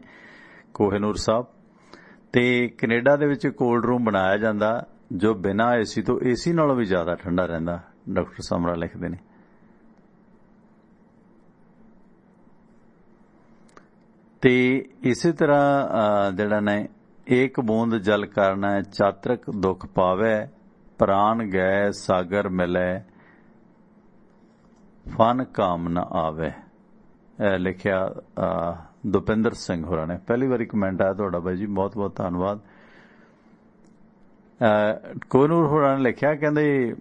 ਕੋਹਿਨੂਰ ਸਾਹਿਬ। ਤੇ ਕੈਨੇਡਾ ਦੇ ਵਿੱਚ ਕੋਲਡ ਰੂਮ ਬਣਾਇਆ ਜਾਂਦਾ ਜੋ ਬਿਨਾਂ ਏਸੀ ਤੋਂ ਏਸੀ ਨਾਲੋਂ ਵੀ ਜ਼ਿਆਦਾ ਠੰਡਾ ਰਹਿੰਦਾ, ਡਾਕਟਰ ਸਮਰਾ ਲਿਖਦੇ ਨੇ। ਤੇ ਇਸੇ ਤਰ੍ਹਾਂ ਜਿਹੜਾ ਨੇ, ਏਕ ਬੂੰਦ ਜਲ ਕਰਨਾ ਚਾਤਰਕ ਦੁੱਖ ਪਾਵੇ, ਪ੍ਰਾਨ ਗਏ ਸਾਗਰ ਮਿਲੇ ਫਨ ਕਾਮ ਨ ਆਵੇ, ਲਿਖਿਆ ਦੁਪਿੰਦਰ ਸਿੰਘ ਹੋਰਾਂ ਨੇ। ਪਹਿਲੀ ਵਾਰੀ ਕਮੈਂਟ ਆਇਆ ਤੁਹਾਡਾ ਬਾਈ ਜੀ, ਬਹੁਤ ਬਹੁਤ ਧੰਨਵਾਦ। ਕੋਨੂਰ ਹੋਰਾਂ ਨੇ ਲਿਖਿਆ, ਕਹਿੰਦੇ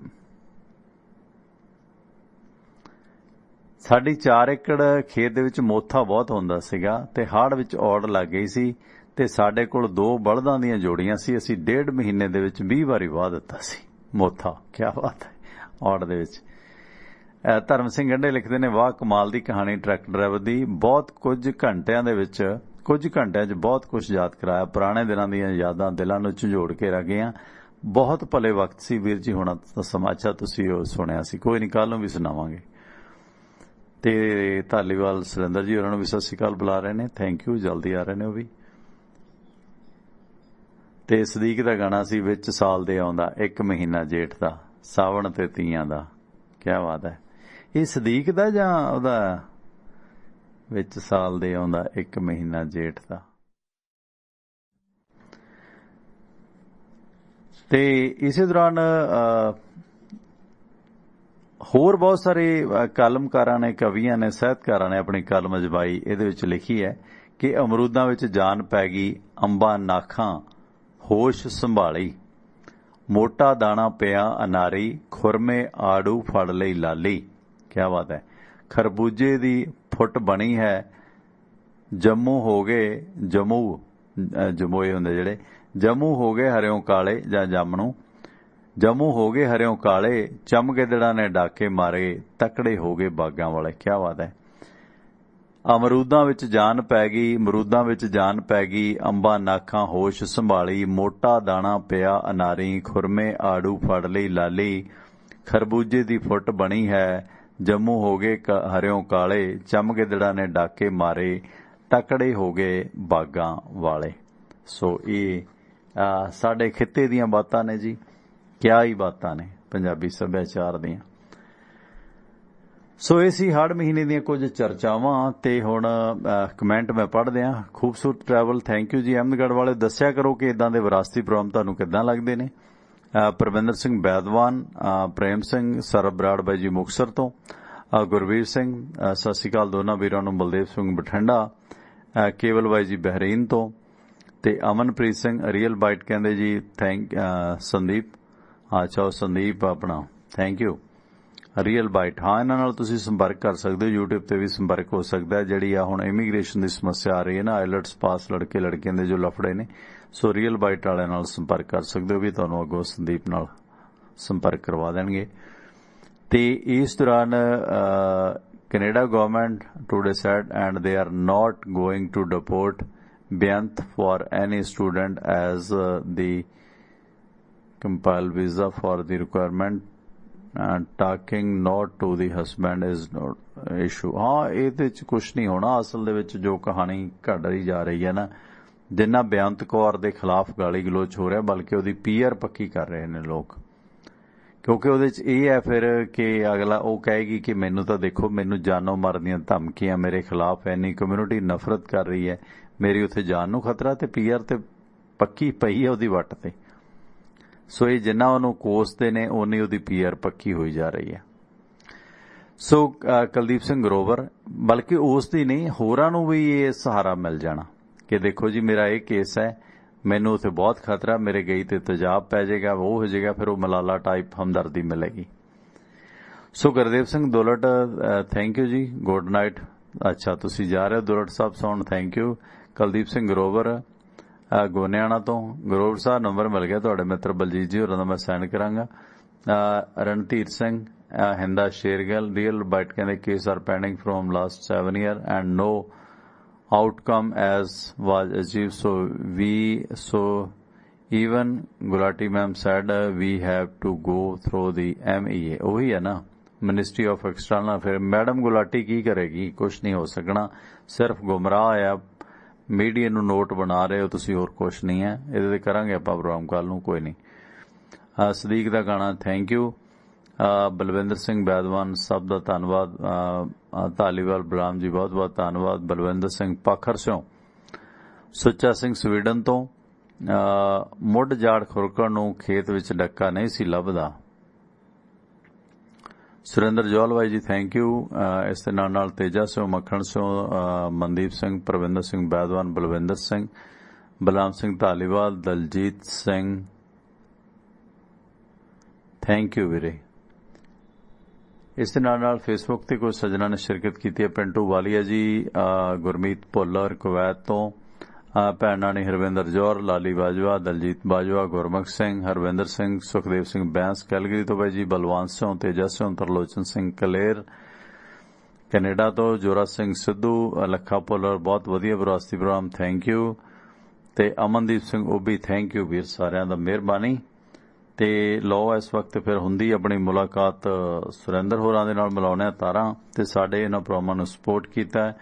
ਸਾਡੀ 4 ਏਕੜ ਖੇਤ ਦੇ ਵਿੱਚ ਮੋਥਾ ਬਹੁਤ ਹੁੰਦਾ ਸੀਗਾ ਤੇ ਹਾੜ ਵਿੱਚ ਔੜ ਲੱਗ ਗਈ ਸੀ ਤੇ ਸਾਡੇ ਕੋਲ 2 ਬਲਦਾਂ ਦੀਆਂ ਜੋੜੀਆਂ ਸੀ। ਅਸੀਂ 1.5 ਮਹੀਨੇ ਦੇ ਵਿੱਚ 20 ਵਾਰੀ ਵਾਹ ਦਿੱਤਾ ਸੀ ਮੋਥਾ। ਕਿਆ ਬਾਤ ਹੈ, ਔੜ ਦੇ ਵਿੱਚ। ਧਰਮ ਸਿੰਘ ਗੰਢੇ ਲਿਖਦੇ ਨੇ, ਵਾਹ ਕਮਾਲ ਦੀ ਕਹਾਣੀ ਟਰੱਕ ਡਰਾਈਵਰ ਦੀ, ਬਹੁਤ ਕੁਝ ਘੰਟਿਆਂ 'ਚ ਬਹੁਤ ਕੁਝ ਯਾਦ ਕਰਾਇਆ। ਪੁਰਾਣੇ ਦਿਨਾਂ ਦੀਆਂ ਯਾਦਾਂ ਦਿਲਾਂ ਨੂੰ ਝੰਜੋੜ ਕੇ ਰਹਿ ਗਈਆਂ। ਬਹੁਤ ਭਲੇ ਵਕਤ ਸੀ ਵੀਰ ਜੀ, ਹੁਣ ਤਾਂ ਸਮਾਚਾ ਤੁਸੀਂ ਉਹ ਸੁਣਿਆ ਸੀ, ਕੋਈ ਨਹੀਂ ਕੱਲ ਨੂੰ ਵੀ ਸੁਣਾਵਾਂਗੇ। ਤੇ ਧਾਲੀਵਾਲ ਸੁਰਿੰਦਰ ਜੀ ਉਹਨਾਂ ਨੂੰ ਵੀ ਸਤਿ ਸ਼੍ਰੀ ਅਕਾਲ ਬੁਲਾ ਰਹੇ ਨੇ, ਥੈਂਕ ਯੂ, ਜਲਦੀ ਆ ਰਹੇ ਨੇ ਉਹ ਵੀ। ਤੇ ਸਦੀਕ ਦਾ ਗਾਣਾ ਸੀ, ਵਿੱਚ ਸਾਲ ਦੇ ਆਉਂਦਾ 1 ਮਹੀਨਾ ਜੇਠ ਦਾ, ਸਾਵਣ ਤੇ ਤੀਆਂ ਦਾ। ਕਿਆ ਬਾਤ ਹੈ। ਇਹ ਸਦੀਕ ਦਾ ਜਾਂ ਉਹਦਾ, ਵਿੱਚ ਸਾਲ ਦੇ ਆਉਂਦਾ 1 ਮਹੀਨਾ ਜੇਠ ਦਾ। ਤੇ ਇਸੇ ਦੌਰਾਨ ਹੋਰ ਬਹੁਤ ਸਾਰੇ ਕਲਮਕਾਰਾਂ ਨੇ, ਕਵੀਆਂ ਨੇ, ਸਾਹਿਤਕਾਰਾਂ ਨੇ ਆਪਣੀ ਕਲਮ ਅਜਮਾਈ। ਇਹਦੇ ਵਿੱਚ ਲਿਖੀ ਹੈ ਕਿ ਅਮਰੂਦਾਂ ਵਿੱਚ ਜਾਨ ਪੈ ਗਈ, ਅੰਬਾਂ ਨਾਖਾਂ ਹੋਸ਼ ਸੰਭਾਲੀ, ਮੋਟਾ ਦਾਣਾ ਪਿਆ ਅਨਾਰੀ, ਖੁਰਮੇ ਆੜੂ ਫੜ ਲਈ ਲਾਲੀ। ਕਿਆ ਬਾਤ ਹੈ। ਖਰਬੂਜੇ ਦੀ ਫੁੱਟ ਬਣੀ ਹੈ, ਜੰਮੂ ਹੋ ਗਏ, ਜਮੋਏ ਹੁੰਦੇ ਜਿਹੜੇ, ਜੰਮੂ ਹੋ ਗਏ ਹਰਿਓਂ ਕਾਲੇ, ਜਾਂ ਜਾਮਣੂ, ਜੰਮੂ ਹੋ ਗਏ ਹਰਿਓਂ ਕਾਲੇ, ਚਮਗਿੱਦੜਾਂ ਨੇ ਡਾਕੇ ਮਾਰੇ, ਤਕੜੇ ਹੋ ਗਏ ਬਾਗਾਂ ਵਾਲੇ। ਕਿਆ ਬਾਤ ਹੈ। ਅਮਰੂਦਾਂ ਵਿੱਚ ਜਾਨ ਪੈ ਗਈ, ਅਮਰੂਦਾਂ ਵਿੱਚ ਜਾਨ ਪੈ ਗਈ, ਅੰਬਾਂ ਨਾਖਾਂ ਹੋਸ਼ ਸੰਭਾਲੀ, ਮੋਟਾ ਦਾਣਾ ਪਿਆ ਅਨਾਰੀ, ਖੁਰਮੇ ਆੜੂ ਫੜ ਲਈ ਲਾਲੀ, ਖਰਬੂਜੇ ਦੀ ਫੁੱਟ ਬਣੀ ਹੈ, ਜੰਮੂ ਹੋ ਗਏ ਹਰਿਓਂ ਕਾਲੇ, ਚਮਗਿੱਦੜਾਂ ਨੇ ਡਾਕੇ ਮਾਰੇ, ਤਕੜੇ ਹੋ ਗਏ ਬਾਗਾਂ ਵਾਲੇ। ਸੋ ਇਹ ਸਾਡੇ ਖਿੱਤੇ ਦੀਆਂ ਬਾਤਾਂ ਨੇ ਜੀ, ਕਿਆ ਹੀ ਬਾਤਾਂ ਨੇ ਪੰਜਾਬੀ ਸੱਭਿਆਚਾਰ ਦੀਆਂ। ਸੋ ਇਹ ਸੀ ਹੜ ਮਹੀਨੇ ਦੀਆਂ ਕੁਝ ਚਰਚਾਵਾਂ। ਤੇ ਹੁਣ ਕਮੈਂਟ ਮੈਂ ਪੜ੍ਹਦੇ ਹਾਂ। ਖੂਬਸੂਰਤ ਟਰੈਵਲ, ਥੈਂਕ ਯੂ ਜੀ। ਅਹਿਮਦਗੜ੍ਹ ਵਾਲੇ ਦੱਸਿਆ ਕਰੋ ਕਿ ਇਦਾਂ ਦੇ ਵਿਰਾਸਤੀ ਪ੍ਰੋਗਰਾਮ ਤੁਹਾਨੂੰ ਕਿੱਦਾਂ ਲੱਗਦੇ ਨੇ। ਪ੍ਰਵਿੰਦਰ ਸਿੰਘ ਬੈਦਵਾਨ, ਪ੍ਰੇਮ ਸਿੰਘ, ਸਰਬ ਬਰਾੜ ਬਾਈ ਜੀ ਮੁਕਤਸਰ ਤੋਂ, ਗੁਰਵੀਰ ਸਿੰਘ, ਸਤਿ ਸ਼੍ਰੀ ਅਕਾਲ ਦੋਨਾਂ ਵੀਰਾਂ ਨੂੰ, ਬਲਦੇਵ ਸਿੰਘ ਬਠਿੰਡਾ, ਕੇਵਲ ਬਾਈ ਜੀ ਬਹਿਰੀਨ ਤੋਂ, ਤੇ ਅਮਨਪ੍ਰੀਤ ਸਿੰਘ ਰੀਅਲ ਬਾਈਟ ਕਹਿੰਦੇ ਜੀ ਸੰਦੀਪ, ਅੱਛਾ ਸੰਦੀਪ ਆਪਣਾ, ਥੈਂਕ ਯੂ। ਰੀਅਲ ਬਾਈਟ, ਹਾਂ ਇਹਨਾਂ ਨਾਲ ਤੁਸੀਂ ਸੰਪਰਕ ਕਰ ਸਕਦੇ ਹੋ, ਯੂਟਿਊਬ ਤੇ ਵੀ ਸੰਪਰਕ ਹੋ ਸਕਦਾ ਹੈ। ਜਿਹੜੀ ਆ ਹੁਣ ਇਮੀਗ੍ਰੇਸ਼ਨ ਦੀ ਸਮੱਸਿਆ ਆ ਰਹੀ ਹੈ ਨਾ, ਆਈਲੈਟਸ ਪਾਸ ਲੜਕੇ ਲੜਕੀਆਂ ਦੇ ਜੋ ਲਫੜੇ ਨੇ, ਸੋ ਰੀਅਲ ਬਾਈਟ ਵਾਲਿਆਂ ਨਾਲ ਸੰਪਰਕ ਕਰ ਸਕਦੇ ਹੋ, ਵੀ ਤੁਹਾਨੂੰ ਅੱਗੋਂ ਸੰਦੀਪ ਨਾਲ ਸੰਪਰਕ ਕਰਵਾ ਦੇਣਗੇ। ਤੇ ਇਸ ਦੌਰਾਨ Canada government today said and they are not going to deport ਬੇਅੰਤ for any student as the compile visa for the requirement talking not to the husband is not issue. ਹਾਂ, ਇਹਦੇ ਚ ਕੁਛ ਨਹੀਂ ਹੋਣਾ। ਅਸਲ ਦੇ ਵਿੱਚ ਜੋ ਕਹਾਣੀ ਘੜ ਜਾ ਰਹੀ ਹੈ ਨਾ, ਜਿੰਨਾ ਬੇਅੰਤ ਕੌਰ ਦੇ ਖਿਲਾਫ ਗਾਲੀ ਗਲੋਚ ਹੋ ਰਿਹਾ, ਬਲਕਿ ਉਹਦੀ ਪੀਆਰ ਪੱਕੀ ਕਰ ਰਹੇ ਨੇ ਲੋਕ, ਕਿਉਂਕਿ ਉਹਦੇ ਚ ਇਹ ਹੈ ਫਿਰ ਕਿ ਅਗਲਾ ਉਹ ਕਹੇਗੀ ਕਿ ਮੈਨੂੰ ਤਾਂ ਦੇਖੋ, ਮੈਨੂੰ ਜਾਨੋਂ ਮਾਰਨ ਦੀਆਂ ਧਮਕੀਆਂ, ਮੇਰੇ ਖਿਲਾਫ ਇੰਨੀ ਕਮਿਊਨਿਟੀ ਨਫ਼ਰਤ ਕਰ ਰਹੀ ਹੈ, ਮੇਰੀ ਉੱਥੇ ਜਾਨ ਨੂੰ ਖਤਰਾ, ਤੇ ਪੀਆਰ ਤੇ ਪੱਕੀ ਪਈ ਹੈ ਉਹਦੀ ਵੱਟ ਤੇ। ਸੋ ਇਹ ਜਿੰਨਾ ਉਹਨੂੰ ਕੋਸਦੇ ਨੇ ਉਨੀ ਉਹਦੀ ਪੀਆਰ ਪੱਕੀ ਹੋਈ ਜਾ ਰਹੀ ਹੈ। ਸੋ ਕੁਲਦੀਪ ਸਿੰਘ ਗਰੋਵਰ, ਬਲਕਿ ਉਸ ਦੀ ਨਹੀਂ, ਹੋਰਾਂ ਨੂੰ ਵੀ ਇਹ ਸਹਾਰਾ ਮਿਲ ਜਾਣਾ ਕਿ ਦੇਖੋ ਜੀ ਮੇਰਾ ਇਹ ਕੇਸ ਹੈ, ਮੈਨੂੰ ਉੱਥੇ ਬਹੁਤ ਖਤਰਾ, ਮੇਰੇ ਗਈ ਤੇ ਤੇਜ਼ਾਬ ਪੈ ਜਾਏਗਾ, ਉਹ ਹੋ ਜਾਏਗਾ, ਫਿਰ ਉਹ ਮਲਾਲਾ ਟਾਈਪ ਹਮਦਰਦੀ ਮਿਲੇਗੀ। ਸੋ ਗੁਰਦੇਵ ਸਿੰਘ ਦੁਲਟ, ਥੈਂਕ ਯੂ ਜੀ, ਗੁੱਡ ਨਾਈਟ। ਅੱਛਾ, ਤੁਸੀਂ ਜਾ ਰਹੇ ਹੋ ਦੁਲਟ ਸਾਹਿਬ ਸੌਣ, ਥੈਂਕ ਯੂ। ਕੁਲਦੀਪ ਸਿੰਘ ਗਰੋਵਰ ਗੋਨਿਆਣਾ ਤੋਂ, ਗਰੋਵਰ ਸਾਹਿਬ ਨੰਬਰ ਮਿਲ ਗਿਆ ਤੁਹਾਡੇ ਮਿੱਤਰ ਬਲਜੀਤ ਜੀ ਹੋਰਾਂ ਦਾ, ਮੈਂ ਸੈਂਡ ਕਰਾਂਗਾ। ਰਣਧੀਰ ਸਿੰਘ ਹਿੰਦਾ ਸ਼ੇਰਗਿੱਲ, ਰੀਅਲ ਬਾਈਟ ਕਹਿੰਦੇ cases are pending from last 7 years and no outcome as was achieved, so even Gulati ma'am said we have to go through the MEA। ਉਹੀ ਹੈ ਨਾ, ministry of external affair. Madam Gulati ਕੀ ਕਰੇਗੀ? ਕੁਛ ਨਹੀਂ ਹੋ ਸਕਣਾ, ਸਿਰਫ ਗੁੰਮਰਾਹ ਆ, ਮੀਡੀਆ ਨੂੰ ਨੋਟ ਬਣਾ ਰਹੇ ਹੋ ਤੁਸੀਂ, ਹੋਰ ਕੁਛ ਨਹੀਂ ਹੈ। ਇਹਦੇ ਤੇ ਕਰਾਂਗੇ ਆਪਾਂ ਪ੍ਰੋਗਰਾਮ ਕੱਲ ਨੂੰ, ਕੋਈ ਨਹੀਂ। ਸਦੀਕ ਦਾ ਗਾਣਾ ਥੈਂਕ ਯੂ। ਬਲਵਿੰਦਰ ਸਿੰਘ ਬੈਦਵਾਨ, ਸਭ ਦਾ ਧੰਨਵਾਦ। ਧਾਲੀਵਾਲ ਬਰਾਮ ਜੀ, ਬਹੁਤ ਬਹੁਤ ਧੰਨਵਾਦ। ਬਲਵਿੰਦਰ ਸਿੰਘ ਪਾਖਰ ਸਿਓ, ਸੁੱਚਾ ਸਿੰਘ ਸਵੀਡਨ ਤੋਂ, ਮੁੱਢ ਜਾੜ ਖੁਰਕਣ ਨੂੰ ਖੇਤ ਵਿੱਚ ਡੱਕਾ ਨਹੀਂ ਸੀ ਲੱਭਦਾ। ਸੁਰਿੰਦਰ ਜੋਲਵਾਈ ਜੀ, ਥੈਂਕ ਯੂ। ਇਸ ਦੇ ਨਾਲ ਤੇਜਾ ਸਿਓ, ਮੱਖਣ ਸਿਓ, ਮਨਦੀਪ ਸਿੰਘ, ਪ੍ਰਵਿੰਦਰ ਸਿੰਘ ਬੈਦਵਾਨ, ਬਲਵਿੰਦਰ ਸਿੰਘ, ਬਲਰਾਮ ਸਿੰਘ ਧਾਲੀਵਾਲ, ਦਲਜੀਤ ਸਿੰਘ, ਥੈਂਕ ਯੂ ਵੀਰੇ। ਇਸ ਦੇ ਨਾਲ ਫੇਸਬੁੱਕ ਤੇ ਕੁਝ ਸੱਜਣਾ ਨੇ ਸ਼ਿਰਕਤ ਕੀਤੀ ਹੈ। ਪਿੰਟੂ ਵਾਲੀਆ ਜੀ, ਗੁਰਮੀਤ ਭੁੱਲਰ ਕੁਵੈਤ ਤੋਂ, ਭੈਣਾਂ ਨੇ ਹਰਵਿੰਦਰ ਜੌਰ, ਲਾਲੀ ਬਾਜਵਾ, ਦਲਜੀਤ ਬਾਜਵਾ, ਗੁਰਮੁਖ ਸਿੰਘ, ਹਰਵਿੰਦਰ ਸਿੰਘ, ਸੁਖਦੇਵ ਸਿੰਘ ਬੈਂਸ ਕੈਲਗਰੀ ਤੋਂ ਬਾਈ ਜੀ, ਬਲਵੰਤ ਸਿੰਘ, ਤੇਜਾ ਸਿੰਘ, ਤਰਲੋਚਨ ਸਿੰਘ ਕਲੇਰ ਕੈਨੇਡਾ ਤੋਂ, ਜੋਰਾ ਸਿੰਘ ਸਿੱਧੂ, ਲੱਖਾ ਭੁੱਲਰ, ਬਹੁਤ ਵਧੀਆ ਵਿਰਾਸਤੀ ਪ੍ਰੋਗਰਾਮ, ਥੈਂਕ ਯੂ। ਤੇ ਅਮਨਦੀਪ ਸਿੰਘ ਓਬੀ, ਥੈਂਕ ਯੂ ਵੀਰ, ਸਾਰਿਆਂ ਦਾ ਮਿਹਰਬਾਨੀ। ਤੇ ਲਓ ਇਸ ਵਕਤ ਫਿਰ ਹੁੰਦੀ ਆਪਣੀ ਮੁਲਾਕਾਤ ਸੁਰਿੰਦਰ ਹੋਰਾਂ ਦੇ ਨਾਲ, ਮਿਲਾਉਣੇ ਤਾਰਾਂ ਤੇ ਸਾਡੇ ਇਹਨਾਂ ਪ੍ਰੋਗਰਾਮਾਂ ਨੂੰ ਸਪੋਰਟ ਕੀਤਾ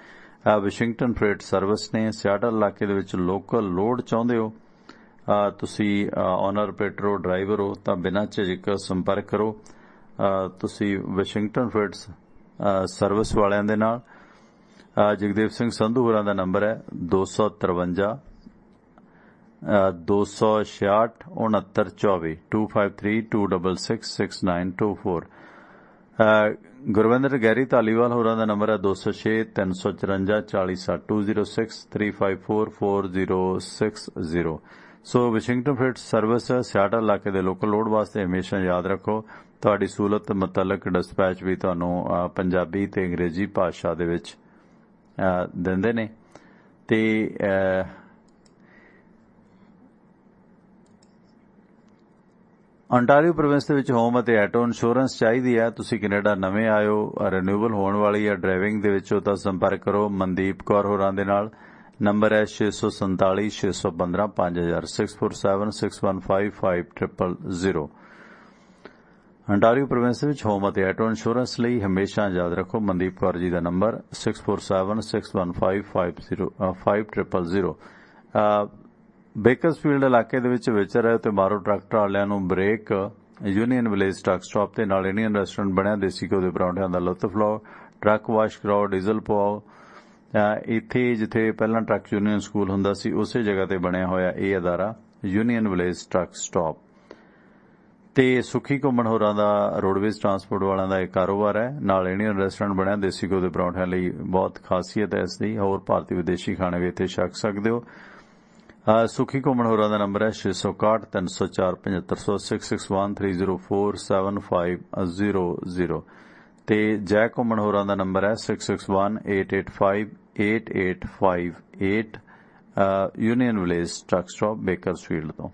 ਵਾਸ਼ਿੰਗਟਨ ਫਰੇਟ ਸਰਵਿਸ ਨੇ। ਸਿਆਟਲ ਇਲਾਕੇ ਦੇ ਵਿੱਚ ਲੋਕਲ ਲੋਡ ਚਾਹੁੰਦੇ ਹੋ ਤੁਸੀਂ, ਓਨਰ ਆਪਰੇਟਰ ਡਰਾਈਵਰ ਹੋ ਤਾਂ ਬਿਨਾਂ ਝਿਜਕ ਸੰਪਰਕ ਕਰੋ ਤੁਸੀਂ ਵਾਸ਼ਿੰਗਟਨ ਫਰੇਟ ਸਰਵਿਸ ਵਾਲਿਆਂ ਦੇ ਨਾਲ। ਜਗਦੇਵ ਸਿੰਘ ਸੰਧੂ ਹੋਰਾਂ ਦਾ ਨੰਬਰ ਹੈ 253 266 6924 253 266 6924। ਗੁਰਵਿੰਦਰ ਗੈਰੀ ਧਾਲੀਵਾਲ ਹੋਰਾਂ ਦਾ ਨੰਬਰ ਹੈ 206 354 4060 206 354 4060। ਸੋ ਵਾਸ਼ਿੰਗਟਨ ਫਰੇਟ ਸਰਵਿਸ ਸਿਆਟਲ ਇਲਾਕੇ ਦੇ ਲੋਕਲ ਲੋਡ ਵਾਸਤੇ ਹਮੇਸ਼ਾ ਯਾਦ ਰੱਖੋ, ਤੁਹਾਡੀ ਸਹੂਲਤ ਮੁਤਲਕ ਡਿਸਪੈਚ ਵੀ ਤੁਹਾਨੂੰ ਪੰਜਾਬੀ ਤੇ ਅੰਗਰੇਜ਼ੀ ਭਾਸ਼ਾ ਦੇ ਵਿੱਚ ਦਿੰਦੇ ਨੇ। ਤੇ ਅੰਟਾਰੀਓ ਪ੍ਰੋਵਿੰਸ ਦੇ ਵਿੱਚ ਹੋਮ ਅਤੇ ਆਟੋ ਇੰਸ਼ੋਰੈਂਸ ਚਾਹੀਦੀ ਹੈ, ਤੁਸੀਂ ਕੈਨੇਡਾ ਨਵੇਂ ਆਇਓ, ਰੀਨਿਊਵਲ ਹੋਣ ਵਾਲੀ ਹੈ ਡਰਾਈਵਿੰਗ ਦੇ ਵਿੱਚ, ਤਾਂ ਸੰਪਰਕ ਕਰੋ ਮਨਦੀਪ ਕੌਰ ਹੋਰਾਂ ਦੇ ਨਾਲ। ਨੰਬਰ ਹੈ 647 615 5000 647 615 5000। ਅੰਟਾਰੀਓ ਪ੍ਰੋਵਿੰਸ ਵਿੱਚ ਹੋਮ ਅਤੇ ਆਟੋ ਇੰਸ਼ੋਰੈਂਸ ਲਈ ਹਮੇਸ਼ਾ ਯਾਦ ਰੱਖੋ ਮਨਦੀਪ ਕੌਰ ਜੀ ਦਾ ਨੰਬਰ 647 615 5000। ਬੇਕਰਸਫੀਲਡ ਇਲਾਕੇ ਦੇ ਵਿੱਚ ਵਿਚਰ ਰਹੇ ਤੇ ਮਾਰੋ ਟਰੈਕਟਰ ਵਾਲਿਆਂ ਨੂੰ brake. Union village truck stop ਤੇ ਨਾਲ ਇੰਡੀਅਨ ਰੈਸਟੋਰੈਂਟ ਬਣਿਆ, ਦੇਸੀ ਘਿਓ ਦੇ ਪਰੌਂਠਿਆਂ ਦਾ ਲੁਤਫ ਲਓ, ਟਰੱਕ ਵਾਸ਼ ਕਰਾਓ, ਡੀਜ਼ਲ ਪਵਾਓ। ਇੱਥੇ ਜਿੱਥੇ ਪਹਿਲਾਂ ਟਰੱਕ ਯੂਨੀਅਨ ਸਕੂਲ ਹੁੰਦਾ ਸੀ ਉਸੇ ਜਗ੍ਹਾ ਤੇ ਬਣਿਆ ਹੋਇਆ ਇਹ ਅਦਾਰਾ ਯੂਨੀਅਨ ਵਿਲੇਜ ਟਰੱਕ ਸਟਾਪ। ਤੇ ਸੁਖੀ ਘੁੰਮਣ ਹੋਰਾਂ ਦਾ ਰੋਡਵੇਜ਼ ਟਰਾਂਸਪੋਰਟ ਵਾਲਿਆਂ ਦਾ ਇਹ ਕਾਰੋਬਾਰ ਹੈ, ਨਾਲ ਇੰਡੀਅਨ ਰੈਸਟੋਰੈਂਟ ਬਣਿਆ, ਦੇਸੀ ਘਿਓ ਦੇ ਪਰੌਂਠਿਆਂ ਲਈ ਬਹੁਤ ਖਾਸੀਅਤ ਹੈ ਇਸ ਦੀ। ਹੋਰ ਭਾਰਤੀ ਵਿਦੇਸ਼ੀ ਖਾਣੇ ਵੀ ਇੱਥੇ ਛਕ ਸਕਦੇ ਹੋ। ਸੁਖੀ ਘੁੰਮਣ ਹੋਰਾਂ ਦਾ ਨੰਬਰ ਹੈ 661 304 7500 661 304 7500। ਤੇ ਜੈ ਘੁੰਮਣ ਹੋਰਾਂ ਦਾ ਨੰਬਰ ਹੈ 661 885 8858 union village truck stop Bakersfield ਤੋਂ।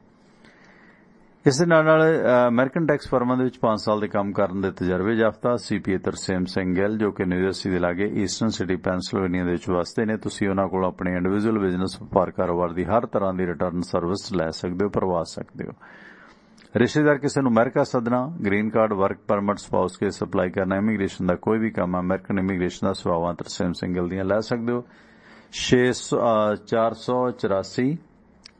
ਇਸ ਦੇ ਨਾਲ ਅਮਰੀਕਨ ਟੈਕਸ ਫਰਮਾਂ ਦੇ ਵਿੱਚ 5 ਸਾਲ ਦੇ ਕੰਮ ਕਰਨ ਦੇ ਤਜਰਬੇ ਯਾਫਤਾ ਸੀਪੀਏ ਤਰਸੇਮ ਸਿੰਘ ਗਿੱਲ, ਜੋ ਕਿ ਨਿਊਜਰਸੀ ਦੇ ਲਾਗੇ ਈਸਟਰਨ ਸਿਟੀ ਪੈਨਸਿਲਵੇਨੀਆ ਦੇ ਵਿੱਚ ਵਸਦੇ ਨੇ। ਤੁਸੀਂ ਉਹਨਾਂ ਕੋਲ ਆਪਣੇ ਇੰਡੀਵਿਜੂਅਲ ਬਿਜ਼ਨਸ ਵਪਾਰ ਕਾਰੋਬਾਰ ਦੀ ਹਰ ਤਰ੍ਹਾਂ ਦੀ ਰਿਟਰਨ ਸਰਵਿਸ ਲੈ ਸਕਦੇ ਹੋ, ਭਰਵਾ ਸਕਦੇ ਹੋ। ਰਿਸ਼ਤੇਦਾਰ ਕਿਸੇ ਨੂੰ ਅਮਰੀਕਾ ਸੱਦਣਾ, green card, work permit, spouse case apply ਕਰਨਾ, ਇਮੀਗ੍ਰੇਸ਼ਨ ਦਾ ਕੋਈ ਵੀ ਕੰਮ, ਅਮਰੀਕਨ ਇਮੀਗ੍ਰੇਸ਼ਨ ਦਾ ਸੇਵਾਵਾਂ ਤਰਸੇਮ ਸਿੰਘ ਗਿੱਲ ਦੀਆਂ ਲੈ ਸਕਦੇ ਹੋ। 484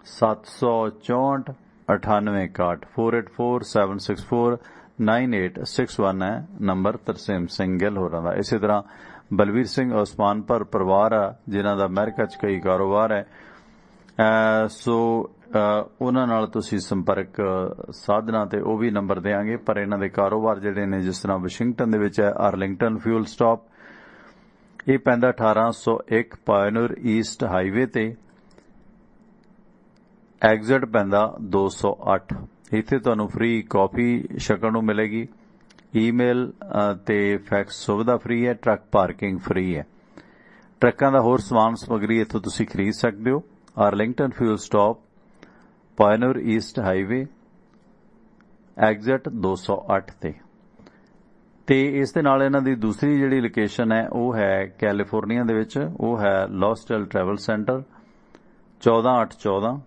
764 9861 484-764-9861 ਹੈ ਨੰਬਰ ਤਰਸੇਮ ਸਿੰਘ ਗਿੱਲ ਹੋਰਾਂ ਦਾ। ਇਸੇ ਤਰ੍ਹਾਂ ਬਲਵੀਰ ਸਿੰਘ ਉਸਮਾਨਪੁਰ ਪਰਿਵਾਰ ਆ ਜਿਨ੍ਹਾਂ ਦਾ ਅਮਰੀਕਾ 'ਚ ਕਈ ਕਾਰੋਬਾਰ ਹੈ, ਸੋ ਉਹਨਾਂ ਨਾਲ ਤੁਸੀਂ ਸੰਪਰਕ ਸਾਧਨਾ ਤੇ ਉਹ ਵੀ ਨੰਬਰ ਦੇਵਾਂਗੇ। ਪਰ ਇਹਨਾਂ ਦੇ ਕਾਰੋਬਾਰ ਜਿਹੜੇ ਨੇ, ਜਿਸ ਤਰ੍ਹਾਂ ਵਾਸ਼ਿੰਗਟਨ ਦੇ ਵਿੱਚ ਹੈ ਆਰਲਿੰਗਟਨ ਫਿਊਲ ਸਟਾਪ, ਇਹ ਪੈਂਦਾ 1801 ਪਾਇਓਨੀਅਰ ਈਸਟ ਹਾਈਵੇ ਤੇ, ਐਗਜ਼ਿਟ ਪੈਂਦਾ 208। ਇੱਥੇ ਤੁਹਾਨੂੰ ਫ੍ਰੀ ਕਾਫੀ ਛਕਣ ਨੂੰ ਮਿਲੇਗੀ, ਈਮੇਲ ਤੇ ਫੈਕਸ ਸੁਵਿਧਾ ਫ੍ਰੀ ਹੈ, ਟਰੱਕ ਪਾਰਕਿੰਗ ਫ੍ਰੀ ਹੈ। ਟਰੱਕਾਂ ਦਾ ਹੋਰ ਸਮਾਨ ਸਮੱਗਰੀ ਇੱਥੋਂ ਤੁਸੀਂ ਖਰੀਦ ਸਕਦੇ ਹੋ। Arlington fuel stop, Pioneer East highway, exit 208 ਤੇ ਇਸ ਦੇ ਨਾਲ ਇਹਨਾਂ ਦੀ ਦੂਸਰੀ ਜਿਹੜੀ ਲੋਕੇਸ਼ਨ ਹੈ ਉਹ ਹੈ ਕੈਲੀਫੋਰਨੀਆ ਦੇ ਵਿੱਚ, ਉਹ ਹੈ ਲੌਸਟਲ travel center, 14814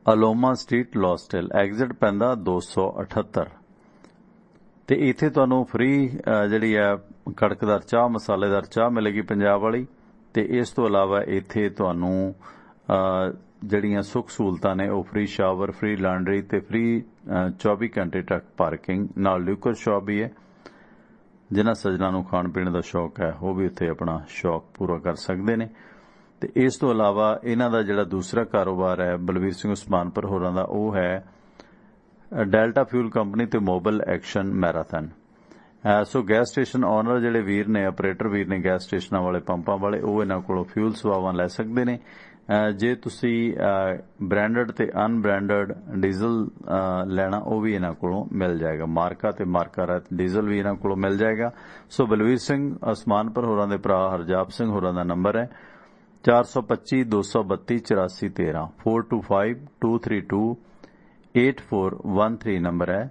Aloma street, ਲੌਸਟਲ, exit ਪੈਂਦਾ 278 ਤੇ ਇੱਥੇ ਤੁਹਾਨੂੰ ਫ੍ਰੀ ਜਿਹੜੀ ਹੈ ਕੜਕਦਾਰ ਚਾਹ, ਮਸਾਲੇਦਾਰ ਚਾਹ ਮਿਲੇਗੀ ਪੰਜਾਬ ਵਾਲੀ। ਤੇ ਇਸ ਤੋਂ ਇਲਾਵਾ ਇੱਥੇ ਤੁਹਾਨੂੰ ਜਿਹੜੀਆਂ ਸੁੱਖ ਸਹੂਲਤਾਂ ਨੇ ਉਹ ਫ੍ਰੀ ਸ਼ਾਵਰ, ਫ੍ਰੀ ਲਾਂਡਰੀ ਤੇ ਫ੍ਰੀ 24 ਘੰਟੇ ਟਰੱਕ ਪਾਰਕਿੰਗ, ਨਾਲ ਲਿਕਰ ਸ਼ਾਪ ਵੀ ਹੈ। ਜਿਨ੍ਹਾਂ ਸੱਜਣਾਂ ਨੂੰ ਖਾਣ ਪੀਣ ਦਾ ਸ਼ੌਕ ਹੈ ਉਹ ਵੀ ਉੱਥੇ ਆਪਣਾ ਸ਼ੌਕ ਪੂਰਾ ਕਰ ਸਕਦੇ ਨੇ। ਤੇ ਇਸ ਤੋਂ ਇਲਾਵਾ ਇਹਨਾਂ ਦਾ ਜਿਹੜਾ ਦੂਸਰਾ ਕਾਰੋਬਾਰ ਹੈ ਬਲਵੀਰ ਸਿੰਘ ਉਸਮਾਨਪੁਰ ਹੋਰਾਂ ਦਾ, ਉਹ ਹੈ ਡੈਲਟਾ ਫਿਊਲ ਕੰਪਨੀ ਤੇ ਮੋਬਾਈਲ ਐਕਸ਼ਨ ਮੈਰਾਥਨ। ਸੋ ਗੈਸ ਸਟੇਸ਼ਨ ਓਨਰ ਜਿਹੜੇ ਵੀਰ ਨੇ, ਆਪਰੇਟਰ ਵੀਰ ਨੇ ਗੈਸ ਸਟੇਸ਼ਨਾਂ ਵਾਲੇ, ਪੰਪਾਂ ਵਾਲੇ, ਉਹ ਇਹਨਾਂ ਕੋਲੋਂ ਫਿਊਲ ਸੇਵਾਵਾਂ ਲੈ ਸਕਦੇ ਨੇ। ਜੇ ਤੁਸੀਂ ਬ੍ਰਾਂਡਡ ਤੇ ਅਨਬ੍ਰਾਂਡਡ ਡੀਜ਼ਲ ਲੈਣਾ, ਉਹ ਵੀ ਇਹਨਾਂ ਕੋਲੋਂ ਮਿਲ ਜਾਏਗਾ। ਮਾਰਕਾ ਤੇ ਮਾਰਕਾ ਰਹਿਤ ਡੀਜ਼ਲ ਵੀ ਇਹਨਾਂ ਕੋਲੋਂ ਮਿਲ ਜਾਏਗਾ। ਸੋ ਬਲਵੀਰ ਸਿੰਘ ਉਸਮਾਨਪੁਰ ਹੋਰਾਂ ਦੇ ਭਰਾ ਹਰਜਾਪ ਸਿੰਘ ਹੋਰਾਂ ਦਾ ਨੰਬਰ ਹੈ 425 232 8413, 425 232 8413 ਨੰਬਰ ਹੈ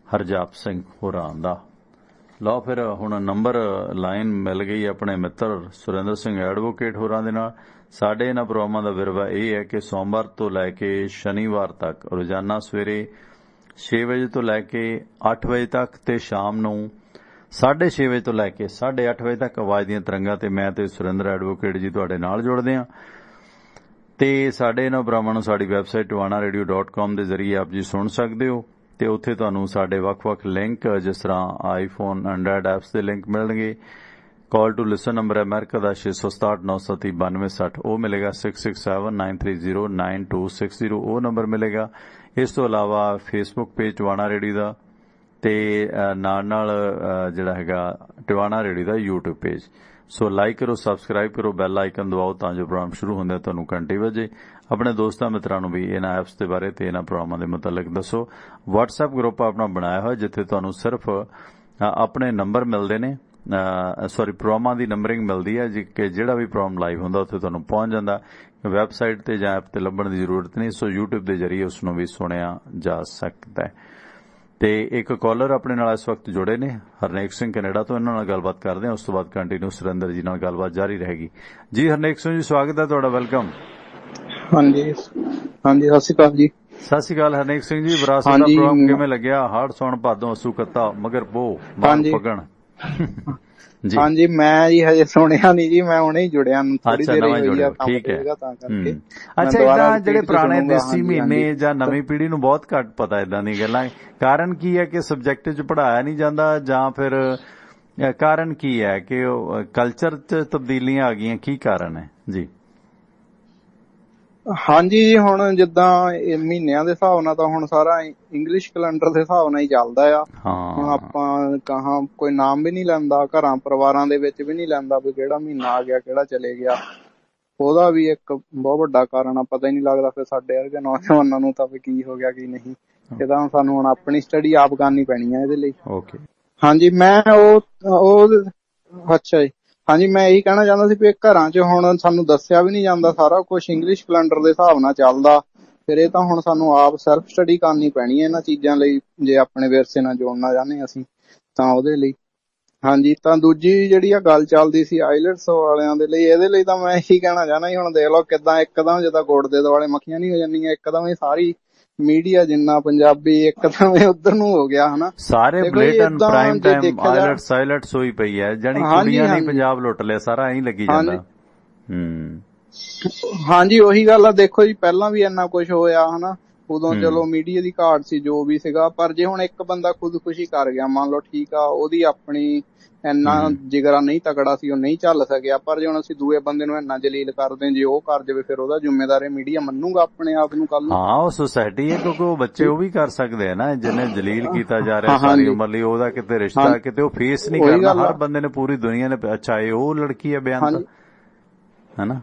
ਹਰਜਾਪ ਸਿੰਘ ਹੋਰਾਂ ਦਾ। ਲਓ ਫਿਰ ਹੁਣ ਨੰਬਰ ਲਾਈਨ ਮਿਲ ਗਈ ਆਪਣੇ ਮਿੱਤਰ ਸੁਰਿੰਦਰ ਸਿੰਘ ਐਡਵੋਕੇਟ ਹੋਰਾਂ ਦੇ ਨਾਲ। ਸਾਡੇ ਇਹਨਾਂ ਪ੍ਰੋਗਰਾਮਾਂ ਦਾ ਵਿਰਵਾ ਇਹ ਹੈ ਕਿ ਸੋਮਵਾਰ ਤੋਂ ਲੈ ਕੇ ਸ਼ਨੀਵਾਰ ਤੱਕ ਰੋਜ਼ਾਨਾ ਸਵੇਰੇ 6 ਵਜੇ ਤੋਂ ਲੈ ਕੇ 8 ਵਜੇ ਤੱਕ ਤੇ ਸ਼ਾਮ ਨੂੰ 6:30 ਵਜੇ ਤੋਂ ਲੈ ਕੇ 8:30 ਵਜੇ ਤੱਕ ਆਵਾਜ਼ ਦੀਆਂ ਤਰੰਗਾਂ ਤੇ ਮੈਂ ਤੇ ਸੁਰਿੰਦਰ ਐਡਵੋਕੇਟ ਜੀ ਤੁਹਾਡੇ ਨਾਲ ਜੁੜਦੇ ਹਾਂ। ਤੇ ਸਾਡੇ ਇਹਨਾਂ ਪ੍ਰੋਗਰਾਮਾਂ ਨੂੰ ਸਾਡੀ ਵੈਬਸਾਈਟ tiwanaradio.com ਦੇ ਜ਼ਰੀਏ ਆਪ ਜੀ ਸੁਣ ਸਕਦੇ ਹੋ ਤੇ ਉੱਥੇ ਤੁਹਾਨੂੰ ਸਾਡੇ ਵੱਖ-ਵੱਖ ਲਿੰਕ, ਜਿਸ ਤਰ੍ਹਾਂ ਆਈਫੋਨ, ਐਂਡਰਾਇਡ ਐਪਸ ਦੇ ਲਿੰਕ ਮਿਲਣਗੇ। ਕਾਲ ਟੂ ਲਿਸਨ ਨੰਬਰ ਹੈ ਅਮਰੀਕਾ ਦਾ 667-937-9260, ਉਹ ਮਿਲੇਗਾ। 6679309260 ਉਹ ਨੰਬਰ ਮਿਲੇਗਾ। ਇਸ ਤੋਂ ਇਲਾਵਾ ਫੇਸਬੁੱਕ ਪੇਜ ਟਿਵਾਣਾ ਰੇਡੀਓ ਦਾ ਤੇ ਨਾਲ ਜਿਹੜਾ ਹੈਗਾ ਟਿਵਾਣਾ ਰੇਡੀਓ ਦਾ YouTube ਪੇਜ। ਸੋ ਲਾਈਕ ਕਰੋ, ਸਬਸਕ੍ਰਾਈਬ ਕਰੋ, ਬੈਲ ਆਈਕਨ ਦਬਾਓ ਤਾਂ ਜੋ ਪ੍ਰੋਗਰਾਮ ਸ਼ੁਰੂ ਹੁੰਦਾ ਤੁਹਾਨੂੰ ਘੰਟੀ ਵੱਜੇ। ਆਪਣੇ ਦੋਸਤਾਂ ਮਿੱਤਰਾਂ ਨੂੰ ਵੀ ਇਹਨਾਂ ਐਪਸ ਦੇ ਬਾਰੇ ਤੇ ਇਹਨਾਂ ਪ੍ਰੋਗਰਾਮਾਂ ਦੇ ਮੁਤਲਕ ਦੱਸੋ। WhatsApp ਗਰੁੱਪ ਆਪਣਾ ਬਣਾਇਆ ਹੋਇਆ ਜਿੱਥੇ ਤੁਹਾਨੂੰ ਸਿਰਫ ਆਪਣੇ ਨੰਬਰ ਮਿਲਦੇ ਨੇ, ਪ੍ਰੋਗਰਾਮਾਂ ਦੀ ਨੰਬਰਿੰਗ ਮਿਲਦੀ ਹੈ ਕਿ ਜਿਹੜਾ ਵੀ ਪ੍ਰੋਗਰਾਮ ਲਾਈਵ ਹੁੰਦਾ ਉੱਥੇ ਤੁਹਾਨੂੰ ਪਹੁੰਚ ਜਾਂਦਾ। ਵੈਬਸਾਈਟ ਤੇ ਜਾਂ ਐਪ ਤੇ ਲੱਭਣ ਦੀ ਜ਼ਰੂਰਤ ਨਹੀਂ। ਸੋ YouTube ਦੇ ਜ਼ਰੀਏ ਉਸ ਨੂੰ ਵੀ ਸੁਣਿਆ ਜਾ ਸਕਦਾ ਹੈ। ਤੇ ਇੱਕ ਕਾਲਰ ਆਪਣੇ ਨਾਲ ਇਸ ਵਕਤ ਜੁੜੇ ਨੇ, ਹਰਨੇਕ ਸਿੰਘ ਕੈਨੇਡਾ ਤੋਂ। ਇਹਨਾਂ ਨਾਲ ਗੱਲਬਾਤ ਕਰਦੇ ਹਾਂ, ਉਸ ਤੋਂ ਬਾਅਦ ਕੰਟੀਨਿਊ ਸੁਰਿੰਦਰ ਜੀ ਨਾਲ ਗੱਲਬਾਤ ਜਾਰੀ ਰਹੇਗੀ। ਜੀ ਹਰਨੇਕ ਸਿੰਘ ਜੀ, ਸਵਾਗਤ ਹੈ ਤੁਹਾਡਾ, ਵੈਲਕਮ। ਹਾਂਜੀ ਸਤਿ ਸ਼੍ਰੀ ਅਕਾਲ ਜੀ। ਸਤਿ ਸ਼੍ਰੀ ਅਕਾਲ ਹਰਨੇਕ ਸਿੰਘ ਜੀ। ਵਿਰਾਸਤ ਦਾ ਪ੍ਰੋਗਰਾਮ ਕਿਵੇਂ ਲੱਗਿਆ? ਹਾੜ ਸੌਣ ਭਾਦੋਂ ਅਸੂ ਕੱਤਾ ਮਗਰ ਬੋ ਮਾਰ ਪਗਣ। ਜੀ ਹਾਂਜੀ, ਮੈਂ ਜੀ ਹਜੇ ਸੁਣਿਆ ਨਹੀਂ ਜੀ, ਮੈਂ ਹੁਣੇ ਹੀ ਜੁੜਿਆ, ਥੋੜੀ ਦੇਰ ਹੋਈ ਆ, ਠੀਕ ਹੈ ਤਾਂ ਕਰਕੇ। ਅੱਛਾ, ਇਦਾਂ ਜਿਹੜੇ ਪੁਰਾਣੇ ਦੇਸੀ ਮਹੀਨੇ ਜਾਂ ਨਵੀਂ ਪੀੜ੍ਹੀ ਨੂੰ ਬਹੁਤ ਘੱਟ ਪਤਾ ਇਦਾਂ ਦੀਆਂ ਗੱਲਾਂ। ਕਾਰਨ ਕੀ ਹੈ ਕਿ ਸਬਜੈਕਟ 'ਚ ਪੜ੍ਹਾਇਆ ਨਹੀਂ ਜਾਂਦਾ, ਜਾਂ ਫਿਰ ਕਾਰਨ ਕੀ ਹੈ ਕਿ ਕਲਚਰ 'ਚ ਤਬਦੀਲੀਆਂ ਆ ਗਈਆਂ? ਕੀ ਕਾਰਨ ਹੈ ਜੀ? ਹਾਂਜੀ, ਹੁਣ ਜਿੱਦਾਂ ਮਹੀਨਿਆਂ ਦੇ ਹਿਸਾਬ ਨਾਲ ਤਾਂ ਹੁਣ ਸਾਰਾ ਇੰਗਲਿਸ਼ ਕੈਲੰਡਰ ਦੇ ਹਿਸਾਬ ਨਾਲ ਹੀ ਚੱਲਦਾ ਆ। ਹੁਣ ਆਪਾਂ ਕਹਾਂ ਕੋਈ ਨਾਮ ਵੀ ਨਹੀਂ ਲੈਂਦਾ, ਘਰਾਂ ਪਰਿਵਾਰਾਂ ਦੇ ਵਿੱਚ ਵੀ ਨਹੀਂ ਲੈਂਦਾ ਵੀ ਕਿਹੜਾ ਮਹੀਨਾ ਆ ਗਿਆ, ਕਿਹੜਾ ਚਲੇ ਗਿਆ। ਉਹਦਾ ਵੀ ਇੱਕ ਬਹੁਤ ਵੱਡਾ ਕਾਰਨ ਆ, ਪਤਾ ਹੀ ਨਹੀਂ ਲੱਗਦਾ ਫਿਰ ਸਾਡੇ ਵਰਗੇ ਨੌਜਵਾਨਾਂ ਨੂੰ ਤਾਂ ਵੀ ਕੀ ਹੋ ਗਿਆ ਕੀ ਨਹੀਂ। ਇਹਦਾ ਹੁਣ ਸਾਨੂੰ ਹੁਣ ਆਪਣੀ ਸਟੱਡੀ ਆਪ ਕਰਨੀ ਪੈਣੀ ਆ ਇਹਦੇ ਲਈ। ਹਾਂਜੀ, ਮੈਂ ਅੱਛਾ ਜੀ, ਹਾਂਜੀ, ਮੈਂ ਇਹੀ ਕਹਿਣਾ ਚਾਹੁੰਦਾ ਸੀ ਵੀ ਘਰਾਂ 'ਚ ਹੁਣ ਸਾਨੂੰ ਦੱਸਿਆ ਵੀ ਨਹੀਂ ਜਾਂਦਾ, ਸਾਰਾ ਕੁਛ ਇੰਗਲਿਸ਼ ਕੈਲੰਡਰ ਦੇ ਹਿਸਾਬ ਨਾਲ ਚੱਲਦਾ। ਫਿਰ ਇਹ ਤਾਂ ਹੁਣ ਸਾਨੂੰ ਆਪ ਸੈਲਫ ਸਟੱਡੀ ਕਰਨੀ ਪੈਣੀ ਹੈ ਇਹਨਾਂ ਚੀਜ਼ਾਂ ਲਈ, ਜੇ ਆਪਣੇ ਵਿਰਸੇ ਨਾਲ ਜੋੜਨਾ ਚਾਹੁੰਦੇ ਅਸੀਂ ਤਾਂ ਉਹਦੇ ਲਈ। ਹਾਂਜੀ, ਤਾਂ ਦੂਜੀ ਜਿਹੜੀ ਆ ਗੱਲ ਚੱਲਦੀ ਸੀ ਆਈਲੈਟਸ ਵਾਲਿਆਂ ਦੇ ਲਈ, ਇਹਦੇ ਲਈ ਤਾਂ ਮੈਂ ਇਹੀ ਕਹਿਣਾ ਚਾਹਣਾ ਜੀ, ਹੁਣ ਦੇਖ ਲਓ ਕਿੱਦਾਂ ਇੱਕਦਮ ਜਿੱਦਾਂ ਗੁੜ ਦੇ ਦੁਆਲੇ ਮੱਖੀਆਂ ਨਹੀਂ ਹੋ ਜਾਂਦੀਆਂ, ਇੱਕਦਮ ਹੀ ਸਾਰੀ ਮੀਡੀਆ ਜਿੰਨਾ ਪੰਜਾਬੀ ਇੱਕਦਮ ਉਧਰ ਨੂੰ ਹੋ ਗਿਆ ਹਨਾ। ਸਾਰੇ ਬਲੇਟਨ ਪ੍ਰਾਈਮ ਟਾਈਮ ਆਈਲੈਟਸ ਹੋਈ ਪਈ ਹੈ, ਜਾਨੀ ਕੁੜੀਆਂ ਨੇ ਪੰਜਾਬ ਲੁੱਟ ਲਿਆ ਸਾਰਾ, ਐਂ ਲੱਗੀ ਜਾਂਦਾ। ਹਾਂਜੀ ਉਹੀ ਗੱਲ ਆ, ਦੇਖੋ ਜੀ ਪਹਿਲਾਂ ਵੀ ਇੰਨਾ ਕੁਝ ਹੋਇਆ ਹਨਾ, ਉਦੋਂ ਚਲੋ ਮੀਡੀਆ ਦੀ ਘਾਟ ਸੀ ਜੋ ਵੀ ਸੀਗਾ, ਪਰ ਜੇ ਹੁਣ ਇੱਕ ਬੰਦਾ ਖੁਦਕੁਸ਼ੀ ਕਰ ਗਿਆ ਮੰਨ ਲਓ, ਠੀਕ ਆ ਉਹਦੀ ਆਪਣੀ ਇੰਨਾ ਜਿਗਰਾ ਨਹੀਂ ਤਕੜਾ ਸੀ, ਉਹ ਨਹੀਂ ਚੱਲ ਸਕਿਆ, ਪਰ ਜੇ ਹੁਣ ਅਸੀਂ ਦੂਏ ਬੰਦੇ ਨੂੰ ਇੰਨਾ ਜਲੀਲ ਕਰਦੇ ਜੇ ਉਹ ਕਰ ਜਾਵੇ ਫਿਰ ਉਹਦਾ ਜ਼ਿੰਮੇਦਾਰ ਮੀਡੀਆ ਮੰਨੂਗਾ ਆਪਣੇ ਆਪ ਨੂੰ ਕੱਲ ਨੂੰ। ਹਾਂ ਉਹ ਸੋਸਾਇਟੀ ਹੈ, ਕਿਉਂਕਿ ਉਹ ਬੱਚੇ ਉਹ ਵੀ ਕਰ ਸਕਦੇ ਆ ਨਾ, ਜਿਹਨੇ ਜਲੀਲ ਕੀਤਾ ਜਾ ਰਿਹਾ ਸਾਰੀ ਉਮਰ ਲਈ, ਉਹਦਾ ਕਿਤੇ ਰਿਸ਼ਤਾ ਕਿਤੇ ਉਹ ਫੇਸ ਨਹੀਂ ਕਰਨਾ, ਹਰ ਬੰਦੇ ਨੇ ਪੂਰੀ ਦੁਨੀਆ ਨੇ ਅੱਛਾ ਇਹ ਉਹ ਲੜਕੀ ਹੈ ਬਿਆਨ ਹਨਾ।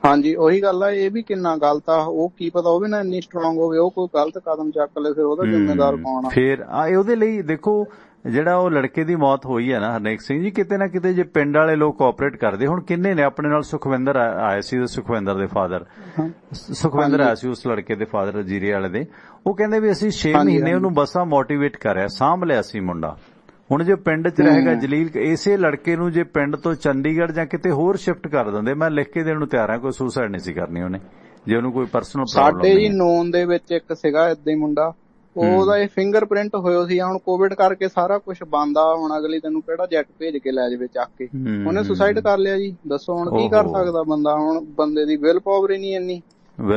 ਹਾਂਜੀ ਉਹੀ ਗੱਲ ਆ, ਇਹ ਵੀ ਕਿੰਨਾ ਗਲਤ ਆ, ਉਹ ਕੀ ਪਤਾ ਉਹ ਵੀ ਨਾ ਇੰਨੀ ਸਟਰੋਂਗ ਹੋਵੇ, ਉਹ ਕੋਈ ਗਲਤ ਕਦਮ ਚੱਕ ਲੈ ਫਿਰ ਉਹਦਾ ਜ਼ਿੰਮੇਦਾਰ ਕੌਣ ਆ। ਫਿਰ ਉਹਦੇ ਲਈ ਦੇਖੋ ਜਿਹੜਾ ਉਹ ਲੜਕੇ ਦੀ ਮੌਤ ਹੋਈ ਹੈ ਨਾ ਹਰਨੇਕ ਸਿੰਘ ਜੀ, ਕਿਤੇ ਨਾ ਕਿਤੇ ਜੇ ਪਿੰਡ ਵਾਲੇ ਲੋਕ ਕੋਆਪਰੇਟ ਕਰਦੇ, ਹੁਣ ਕਿੰਨੇ ਨੇ ਆਪਣੇ ਨਾਲ ਸੁਖਵਿੰਦਰ ਆਏ ਸੀ, ਸੁਖਵਿੰਦਰ ਦੇ ਫਾਦਰ ਸੁਖਵਿੰਦਰ ਆਇਆ ਸੀ ਉਸ ਲੜਕੇ ਦੇ ਫਾਦਰ ਜੀਰੇ ਵਾਲੇ ਦੇ, ਉਹ ਕਹਿੰਦੇ ਵੀ ਅਸੀਂ 6 ਮਹੀਨੇ ਉਹਨੂੰ ਬਸਾਂ ਮੋਟੀਵੇਟ ਕਰਿਆ, ਸਾਂਭ ਲਿਆ ਸੀ ਮੁੰਡਾ। ਹੁਣ ਜੇ ਪਿੰਡ 'ਚ ਰਹੇਗਾ ਜਲੀਲ, ਇਸੇ ਲੜਕੇ ਨੂੰ ਜੇ ਪਿੰਡ ਤੋਂ ਚੰਡੀਗੜ੍ਹ ਜਾਂ ਕਿਤੇ ਹੋਰ ਸ਼ਿਫਟ ਕਰ ਦਿੰਦੇ, ਮੈਂ ਲਿਖ ਕੇ ਦੇਣ ਨੂੰ ਤਿਆਰ ਹਾਂ, ਕੋਈ ਸੁਸਾਈਡ ਨਹੀਂ ਸੀ ਕਰਨੀ ਉਹਨੇ, ਜੇ ਉਹਨੂੰ ਕੋਈ ਪਰਸਨਲ ਪ੍ਰੋਬਲਮ। ਸਾਡੇ ਜੀ ਨੋਨ ਦੇ ਵਿੱਚ ਇੱਕ ਸੀਗਾ ਏਦਾਂ ਹੀ ਮੁੰਡਾ, ਉਹਦਾ ਇਹ ਫਿੰਗਰਪ੍ਰਿੰਟ ਹੋਇਆ ਸੀ, ਹੁਣ ਕੋਵਿਡ ਕਰਕੇ ਸਾਰਾ ਕੁਝ ਬੰਦ ਆ, ਹੁਣ ਅਗਲੀ ਤੈਨੂੰ ਕਿਹੜਾ ਜੈਟ ਭੇਜ ਕੇ ਲੈ ਜਾਵੇ ਚੱਕ ਕੇ, ਉਹਨੇ ਸੁਸਾਈਡ ਕਰ ਲਿਆ ਜੀ। ਦੱਸੋ ਹੁਣ ਕੀ ਕਰ ਸਕਦਾ ਬੰਦਾ, ਹੁਣ ਬੰਦੇ ਦੀ ਵਿਲ ਪਾਵਰ ਹੀ ਨਹੀਂ ਇੰਨੀ,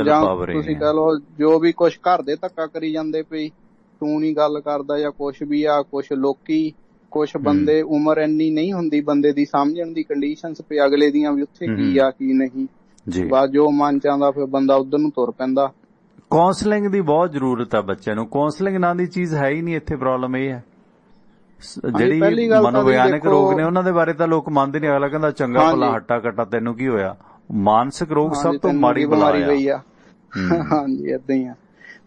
ਜਾਂ ਤੁਸੀਂ ਕਹ ਲਓ ਜੋ ਵੀ ਕੁਝ ਘਰ ਦੇ ਧੱਕਾ ਕਰੀ ਜਾਂਦੇ ਪਈ, ਤੂੰ ਨੀ ਗੱਲ ਕਰਦਾ ਜਾਂ ਕੁਛ ਵੀ ਆ, ਕੁਛ ਲੋਕੀ ਕੁਛ ਬੰਦੇ ਉਮਰ ਇੰਨੀ ਨਹੀਂ ਹੁੰਦੀ ਬੰਦੇ ਦੀ ਸਮਝਣ ਦੀ ਕੰਡੀਸ਼ਨਸ ਪਈ ਅਗਲੇ ਦੀਆਂ ਵੀ ਉੱਥੇ ਕੀ ਆ ਕੀ ਨਹੀਂ, ਬਸ ਜੋ ਮਨ ਚਾਹੁੰਦਾ ਫਿਰ ਬੰਦਾ ਉਧਰ ਨੂੰ ਤੁਰ ਪੈਂਦਾ। ਕਾਉਂਸਲਿੰਗ ਦੀ ਬਹੁਤ ਜ਼ਰੂਰਤ ਆ ਬੱਚਿਆਂ ਨੂੰ, ਕਾਉਂਸਲਿੰਗ ਨਾਂ ਦੀ ਚੀਜ਼ ਹੈ ਹੀ ਨਹੀਂ ਇੱਥੇ। ਪ੍ਰੋਬਲਮ ਇਹ ਹੈ ਜਿਹੜੀ ਮਨੋਵਿਗਿਆਨਕ ਰੋਗ ਨੇ ਉਹਨਾਂ ਦੇ ਬਾਰੇ ਤਾਂ ਲੋਕ ਮੰਨਦੇ ਨਹੀਂ, ਅਗਲਾ ਕਹਿੰਦਾ ਚੰਗਾ ਭਲਾ ਹੱਟਾ ਕੱਟਾ ਤੈਨੂੰ ਕੀ ਹੋਇਆ। ਮਾਨਸਿਕ ਰੋਗ ਸਭ ਤੋਂ ਮਾੜੀ ਬਿਮਾਰੀ ਆ। ਹਾਂਜੀ ਏਦਾਂ ਹੀ ਆ।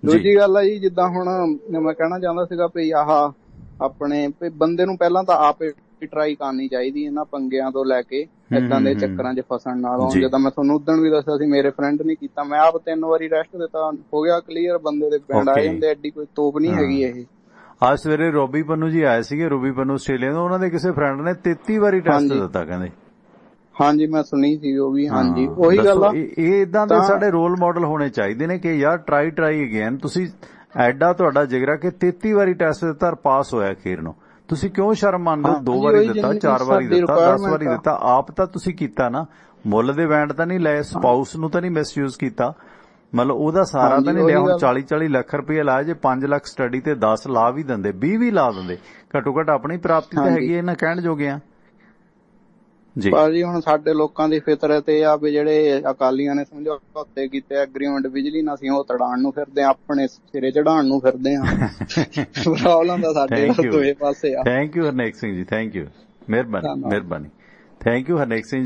ਦੂਜੀ ਗੱਲ ਆ ਜੀ, ਜਿੱਦਾਂ ਹੁਣ ਮੈਂ ਕਹਿਣਾ ਚਾਹੁੰਦਾ ਸੀਗਾ ਵੀ ਆਹ ਆਪਣੇ ਬੰਦੇ ਨੂੰ ਪਹਿਲਾਂ ਤਾਂ ਆਪ ਟਰਾਈ ਕਰਨੀ ਚਾਹੀਦੀ ਇਹਨਾਂ ਪੰਗਿਆਂ ਤੋਂ ਲੈ ਕੇ ਏਦਾਂ ਦੇ ਚੱਕਰਾਂ 'ਚ ਫਸਣ ਨਾਲੋਂ। ਜਿੱਦਾਂ ਮੈਂ ਤੁਹਾਨੂੰ ਉਦਣ ਵੀ ਦੱਸਿਆ ਸੀ, ਮੇਰੇ ਫਰੈਂਡ ਨੇ ਕੀਤਾ, ਮੈਂ ਆਪ 3 ਵਾਰੀ ਰੈਸਟ ਦਿੱਤਾ, ਹੋ ਗਿਆ ਕਲੀਅਰ, ਬੰਦੇ ਦੇ ਪਿੰਡ ਆ ਜਾਂਦੇ, ਐਡੀ ਕੋਈ ਤੋਪ ਨਹੀਂ ਹੈਗੀ ਇਹ। ਅੱਜ ਸਵੇਰੇ ਰੋਬੀ ਪੰਨੂ ਜੀ ਆਏ ਸੀਗੇ, ਰੋਬੀ ਪੰਨੂ ਆਸਟ੍ਰੇਲੀਆ ਤੋਂ, ਉਹਨਾਂ ਦੇ ਕਿਸੇ ਫਰੈਂਡ ਨੇ 33 ਵਾਰੀ ਟੈਸਟ ਦਿੱਤਾ ਕਹਿੰਦੇ। ਹਾਂਜੀ ਮੈਂ ਸੁਣੀ ਸੀ ਉਹ ਵੀ। ਹਾਂਜੀ ਉਹੀ ਗੱਲ ਆ, ਇਹ ਇਦਾਂ ਦੇ ਸਾਡੇ ਰੋਲ ਮਾਡਲ ਹੋਣੇ ਚਾਹੀਦੇ ਨੇ ਕਿ ਯਾਰ ਟਰਾਈ ਅਗੇਨ। ਤੁਸੀਂ ਐਡਾ ਤੁਹਾਡਾ ਜਿਗਰਾ ਕਿ 33 ਵਾਰੀ ਟੈਸਟ ਦਿੱਤਾ ਔਰ ਪਾਸ ਹੋਇਆ ਅਖੀਰ ਨੂੰ, ਤੁਸੀਂ ਕਿਉਂ ਸ਼ਰਮ ਮੰਨਦੇ ਹੋ? 2 ਵਾਰੀ ਦਿੱਤਾ, 4 ਵਾਰੀ ਦਿੱਤਾ, 10 ਵਾਰੀ ਦਿੱਤਾ, ਆਪ ਤਾਂ ਤੁਸੀਂ ਕੀਤਾ ਨਾ, ਮੁੱਲ ਦੇ ਵੈਂਡ ਤਾਂ ਨਹੀਂ ਲਏ, ਸਪਾਊਸ ਨੂੰ ਤਾਂ ਨਹੀਂ ਮਿਸਯੂਜ਼ ਕੀਤਾ, ਮਤਲਬ ਉਹਦਾ ਸਾਰਾ ਤਾਂ ਨਹੀਂ ਲਿਆ। ਹੁਣ 40-40 ਲੱਖ ਰੁਪਏ ਲਾਇਆ, ਜੇ 5 ਲੱਖ ਸਟੱਡੀ ਤੇ 10 ਲਾ ਵੀ ਦਿੰਦੇ, 20 ਵੀ ਲਾ ਦਿੰਦੇ, ਘੱਟੋ ਘੱਟ ਆਪਣੀ ਪ੍ਰਾਪਤੀ ਤਾਂ ਹੈਗੀ, ਇਹਨਾਂ ਕਹਿਣ ਜੋਗੇ ਆ ਜੀ। ਭਾਜੀ ਹੁਣ ਸਾਡੇ ਲੋਕਾਂ ਦੀ ਫਿਤਰਤ ਇਹ ਆ ਵੀ ਜਿਹੜੇ ਅਕਾਲੀਆਂ ਨੇ ਸਮਝੌਤੇ ਕੀਤੇ ਐਗਰੀਮੈਂਟ ਬਿਜਲੀ ਨਾਲ, ਅਸੀਂ ਉਹ ਤੜਾਉਣ ਨੂੰ ਫਿਰਦੇ ਆ, ਆਪਣੇ ਸਿਰੇ ਚੜਾਉਣ ਨੂੰ ਫਿਰਦੇ ਆ। ਪ੍ਰੋਬਲਮ ਤਾਂ ਸਾਡੇ ਦੋਵੇਂ ਪਾਸੇ ਆ। Thank you Harnek Singh ji, thank you, ਮਿਹਰਬਾਨੀ। Thank you Harnek Singh.